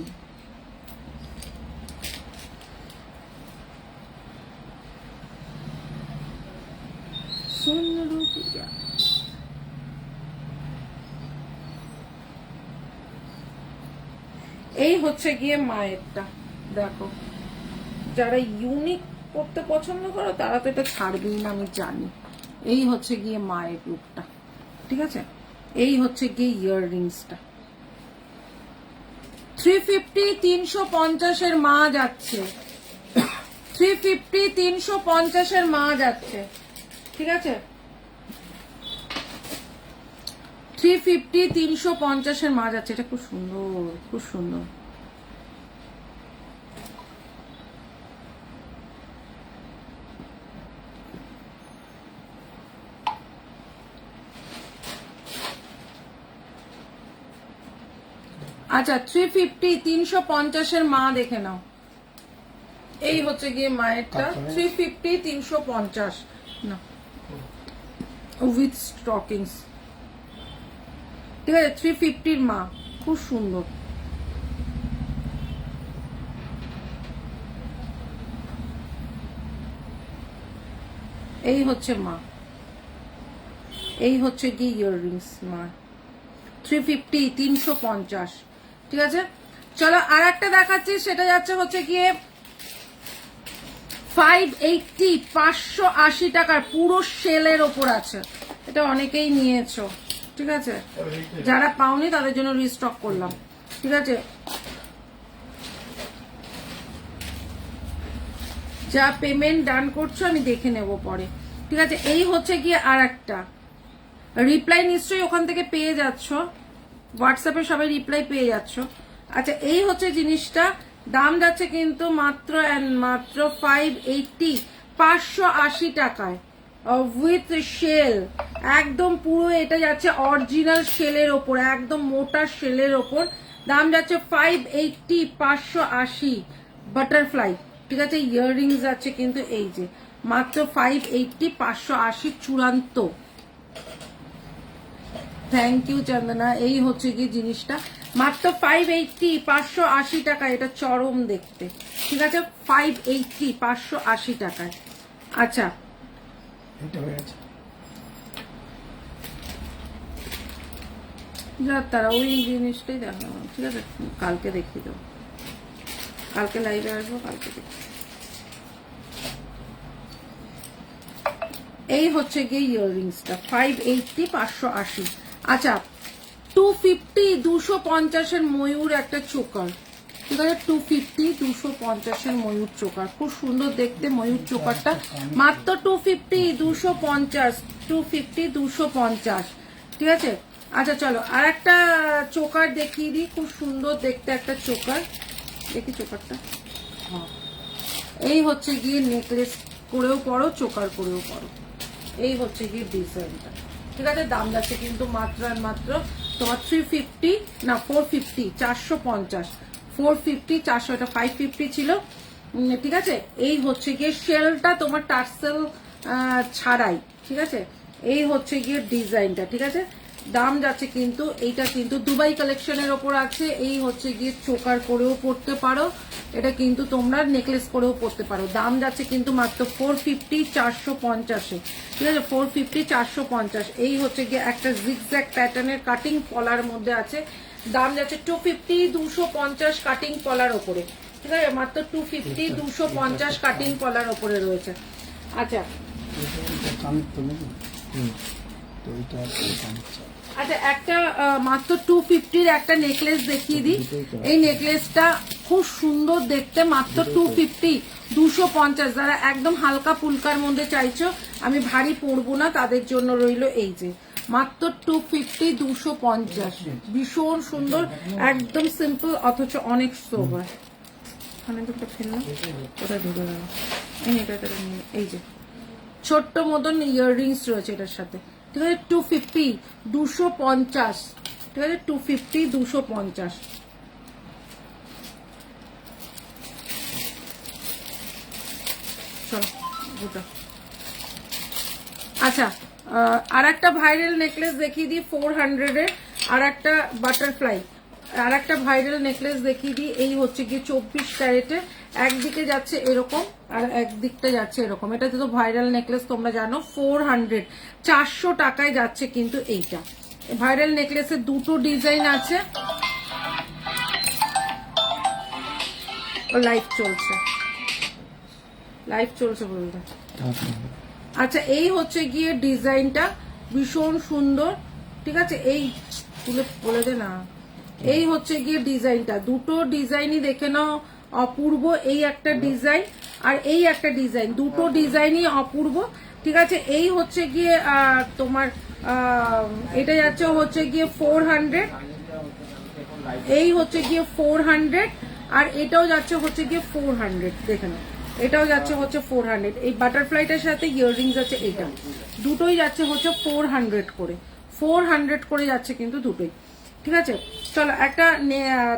এই হচ্ছে গিয়ে মায়েরটা, দেখো যারা ইউনিক করতে পছন্দ করো তারা তো এটা ছাড়বেই না, আমি জানি। এই হচ্ছে গিয়ে মায়ের রূপটা, ঠিক আছে। এই হচ্ছে গিয়ে ইয়াররিংসটা 350 350 এর মা যাচ্ছে, 350 350 এর মা যাচ্ছে, ঠিক আছে। 350 350 এর মা যাচ্ছে, এটা খুব সুন্দর, খুব সুন্দর। আচ্ছা 350 350 এর মা দেখে নাও, এই হচ্ছে গিয়ে মায়েরটা 350 350 না উইথ স্টকিংস, ঠিক আছে। 350 এর মা খুব সুন্দর। এই হচ্ছে মা, এই হচ্ছে গিয়ে ইয়াররিংস মা 350 350, ঠিক আছে। চলো আর একটা দেখাচ্ছি, সেটা যাচ্ছে হচ্ছে গিয়ে 580 580 টাকার পুরো সেলের ওপর আছে, এটা অনেকেই নিয়েছো, ঠিক আছে। যারা পাওনি তাদের জন্য রিস্টক করলাম, ঠিক আছে। যা পেমেন্ট ডান করছো আমি দেখে নেব পরে, ঠিক আছে। এই হচ্ছে গিয়ে আর একটা রিপ্লাই নিশ্চয়ই ওখান থেকে পেয়ে যাচ্ছ, হোয়াটসঅ্যাপে সবাই রিপ্লাই পেয়ে যাচ্ছ। আচ্ছা এই হচ্ছে জিনিসটা, দাম যাচ্ছে কিন্তু মাত্র মাত্র 580 580 টাকায় উইথ শেল, একদম পুরো এটা যাচ্ছে অরিজিনাল শেলের ওপর, একদম মোটা শেলের ওপর, দাম যাচ্ছে 580 580 বাটারফ্লাই, ঠিক আছে। ইয়াররিংস আছে কিন্তু এই যে মাত্র 580 580 চূড়ান্ত। থ্যাংক ইউ চন্দনা। এই হচ্ছে কি জিনিসটা মাত্র 580 580 টাকা, এটা চরম দেখতে, ঠিক আছে। 580 580 টাকায়। আচ্ছা যা তারা ওই জিনিসটাই দেখানো, ঠিক আছে, কালকে দেখিয়ে দেবো, কালকে লাইভে আসবো, কালকে দেখি। এই হচ্ছে গিয়ে ইয়াররিংসটা 580 580। আচ্ছা 250 250 এর ময়ূর একটা চোকার, ঠিক আছে। 250 250 এর ময়ূর চোকার, খুব সুন্দর দেখতে ময়ূর চোকারটা, মাত্র 250 250 250 250, ঠিক আছে। আচ্ছা চলো আর একটা চোকার দেখিয়ে দিই, খুব সুন্দর দেখতে একটা চোকার, দেখি চোকারটা। এই হচ্ছে গিয়ে নেকলেস করেও পরো, চোকার করেও পরো, এই হচ্ছে গিয়ে ডিজাইনটা, ঠিক আছে। দাম যাচ্ছে কিন্তু মাত্র আর মাত্র তোমার 350 না 450 450 450 400, এটা 550 ছিল, ঠিক আছে। এই হচ্ছে গিয়ে শেলটা তোমার টার্সেল ছাড়াই, ঠিক আছে। এই হচ্ছে গিয়ে ডিজাইনটা, ঠিক আছে। দাম যাচ্ছে কিন্তু এইটা কিন্তু দুবাই কালেকশনের ওপর আছে, এই হচ্ছে গিয়ে চোকার করেও পরতে পারো, এটা কিন্তু তোমরা নেকলেস করেও পরতে পারো। দাম যাচ্ছে কিন্তু মাত্র 450 450, ঠিক আছে। 450 450। এই হচ্ছে গিয়ে একটা জিগজ্যাগ প্যাটার্নের কাটিং পলার মধ্যে আছে, দাম যাচ্ছে 250 250 কাটিং পলার ওপরে, ঠিক আছে। মাত্র 250 250 কাটিং পলার ওপরে রয়েছে। আচ্ছা আচ্ছা একটা মাত্র 250-র একটা নেকলেস দেখিয়ে দিই। এই নেকলেসটা খুব সুন্দর দেখতে, মাত্র 250, 250। যারা একদম হালকা ফুলকার মধ্যে চাইছো, আমি ভারী পরবো না, তাদের জন্য রইলো এই যে মাত্র 250, 250। ভীষণ সুন্দর, একদম সিম্পল অথচ অনেক সোবার। ওখানে দুটো ফেললাম, ওটা ঢুকে গেল। এই যে ছোট্ট মতন ইয়াররিংস রয়েছে এটার সাথে, ঠিক আছে। 250, 250, ঠিক আছে। 250, 250। চলো দুটো। আচ্ছা আর একটা ভাইরাল নেকলেস দেখিয়ে দিই 400-এর, আর একটা বাটারফ্লাই। আর একটা ভাইরাল নেকলেস দেখিয়ে দিই, এই হচ্ছে গিয়ে 24 ক্যারেটে, একদিকে যাচ্ছে এরকম আর একদিকটা যাচ্ছে এরকম। এটা তো ভাইরাল নেকলেস, তোমরা জানো 400, 400 টাকায় যাচ্ছে কিন্তু এইটা। ভাইরাল নেকলেসের দুটো ডিজাইন আছে। লাইভ চলছে, লাইভ চলছে বলতে। আচ্ছা এই হচ্ছে গিয়ে ডিজাইনটা, ভীষণ সুন্দর, ঠিক আছে। এই তুলে বলে দে না। এই হচ্ছে গিয়ে ডিজাইনটা, দুটো ডিজাইনই দেখে নাও অপূর্ব। এই একটা ডিজাইন আর এই একটা ডিজাইন, দুটো ডিজাইনই অপূর্ব, ঠিক আছে। এই হচ্ছে গিয়ে তোমার এটা যাচ্ছে হচ্ছে গিয়ে 400, এই হচ্ছে গিয়ে 400, আর এটাও যাচ্ছে হচ্ছে গিয়ে 400। দেখে নাও, এটাও যাচ্ছে হচ্ছে 400। এই বাটারফ্লাইটার সাথে ইয়াররিংস আছে, এটা দুটোই যাচ্ছে হচ্ছে 400 করে, 400 করে যাচ্ছে কিন্তু দুটোই, ঠিক আছে। চলো একটা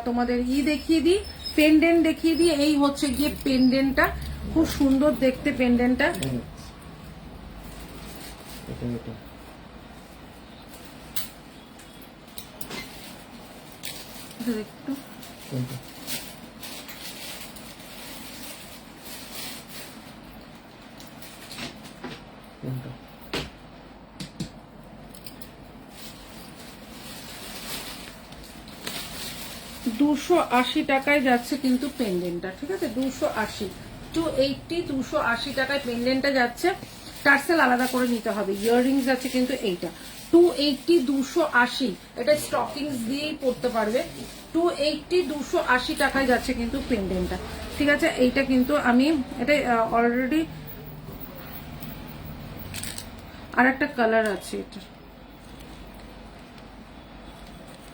তোমাদের দেখিয়ে দিই, পেন্ডেন্ট দেখিয়ে দিই। এই হচ্ছে গিয়ে পেন্ডেন্টটা, খুব সুন্দর দেখতে পেন্ডেন্টটা। একটু 280 টাকায় যাচ্ছে কিন্তু পেন্ডেন্টটা, ঠিক আছে। 280, 280, 280 টাকায় পেন্ডেন্টটা যাচ্ছে। টার্সেল আলাদা করে নিতে হবে, ইয়াররিংস আছে কিন্তু এইটা 280, 280। এটা স্টকিংস দিয়েই পড়তে পারবে। 280, 280 টাকায় যাচ্ছে কিন্তু পেন্ডেন্টটা, ঠিক আছে। এইটা কিন্তু আমি এটা অলরেডি, আর একটা কালার আছে, এটা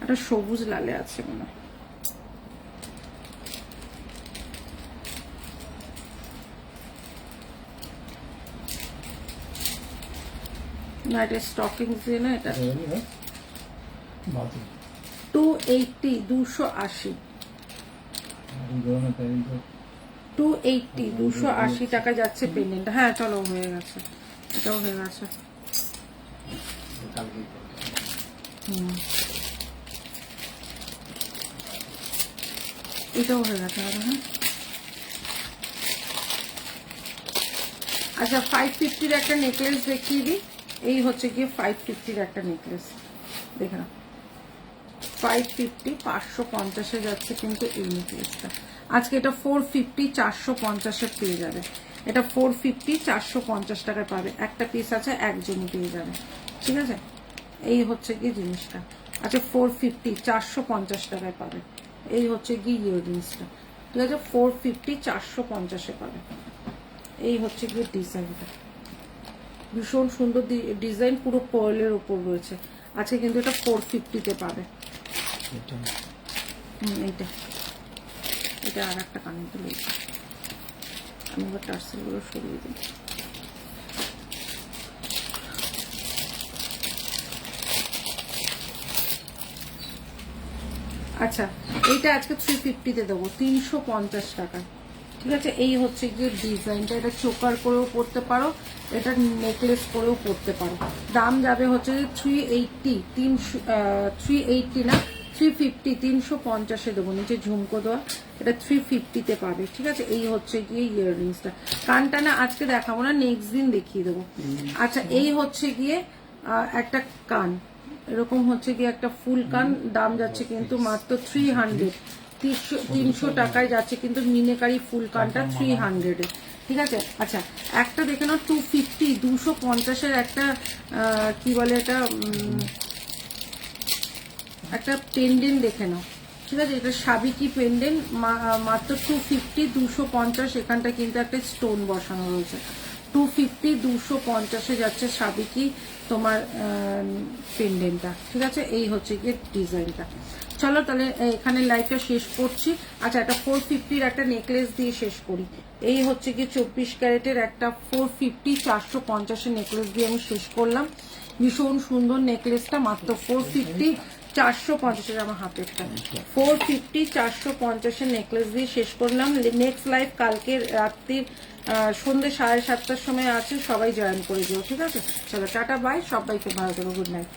একটা সবুজ লালে আছে মনে হয়। না এটা স্টকিংস দিয়ে না, এটা 280, 280, 280, 280 টাকা যাচ্ছে পেন্ডেন্ট। হ্যাঁ চলো হয়ে গেছে, এটাও হয়ে গেছে। এটাও হয়ে গেছে। হ্যাঁ আচ্ছা 550-র একটা নেকলেস দেখিয়ে দিই। এই হচ্ছে গিয়ে 550-র একটা নেকলেস, দেখে না 550, 550-এ যাচ্ছে কিন্তু এই নেকলেসটা। আজকে এটা 450, 450-এ পেয়ে যাবে। এটা 450, 450 টাকায় পাবে। একটা পিস আছে, একজনই পেয়ে যাবে, ঠিক আছে। এই হচ্ছে গিয়ে জিনিসটা। আচ্ছা 450, 450 টাকায় পাবে। এই হচ্ছে গিয়ে ইয়াররিংসটা, ঠিক আছে। 450, 450-এ পাবে। এই হচ্ছে গিয়ে ডিজাইনটা, ভীষণ সুন্দর ডিজাইন, পুরো পার্লের উপর রয়েছে। আজকে কিন্তু এটা 450-তে পাবে। এইটা এটা আর একটা কানের দুল, আমি এবার টার্সেলগুলো সরিয়ে দিই। আচ্ছা এইটা আজকে 350-তে দেবো, 350 টাকা, ঠিক আছে। এই হচ্ছে গিয়ে ডিজাইনটা, এটা চোকার করেও পরতে পারো, এটা নেকলেস করেও পরতে পারো। দাম যাবে হচ্ছে 380, 380 না 350, 350-এ দেবো। নিচে ঝুমকো দেওয়া, এটা 350-তে পাবে, ঠিক আছে। এই হচ্ছে গিয়ে ইয়াররিংসটা। কানটা না আজকে দেখাবো না, নেক্সট দিন দেখিয়ে দেবো। আচ্ছা এই হচ্ছে গিয়ে একটা কান, এরকম হচ্ছে গিয়ে একটা ফুল কান, দাম যাচ্ছে কিন্তু মাত্র 300, 300 টাকায় যাচ্ছে কিন্তু মিনেকারি ফুল কানটা 300-এ, ঠিক আছে। আচ্ছা একটা দেখে নাও 250, 250-এর একটা কি বলে এটা একটা পেন্ডেন্ট দেখে নাও, ঠিক আছে? এটা সাবিকি পেন্ডেন্ট, মাত্র 250, 250। এখানটা কিন্তু একটা স্টোন বসানো রয়েছে। 250, 250-এ যাচ্ছে সাবিকি তোমার পেন্ডেন্টটা, ঠিক আছে? এই হচ্ছে গিয়ে ডিজাইনটা। চলো তাহলে এখানে লাইভটা শেষ করছি। আচ্ছা, একটা 450-র একটা নেকলেস দিয়ে শেষ করি। এই হচ্ছে গিয়ে 24 ক্যারেটের একটা 450, 450-এর নেকলেস দিয়ে আমি শেষ করলাম। ভীষণ সুন্দর নেকলেসটা, মাত্র 450, 450-এর, আমার হাতেরটা 450, 450-এর নেকলেস দিয়ে শেষ করলাম। নেক্সট লাইভ কালকে রাত্রির সন্ধ্যে 7:30টার সময় আছে, সবাই জয়েন করে দিও, ঠিক আছে? চলো টাটা বাই, সবাইকে ভালো থেকো, গুড নাইট।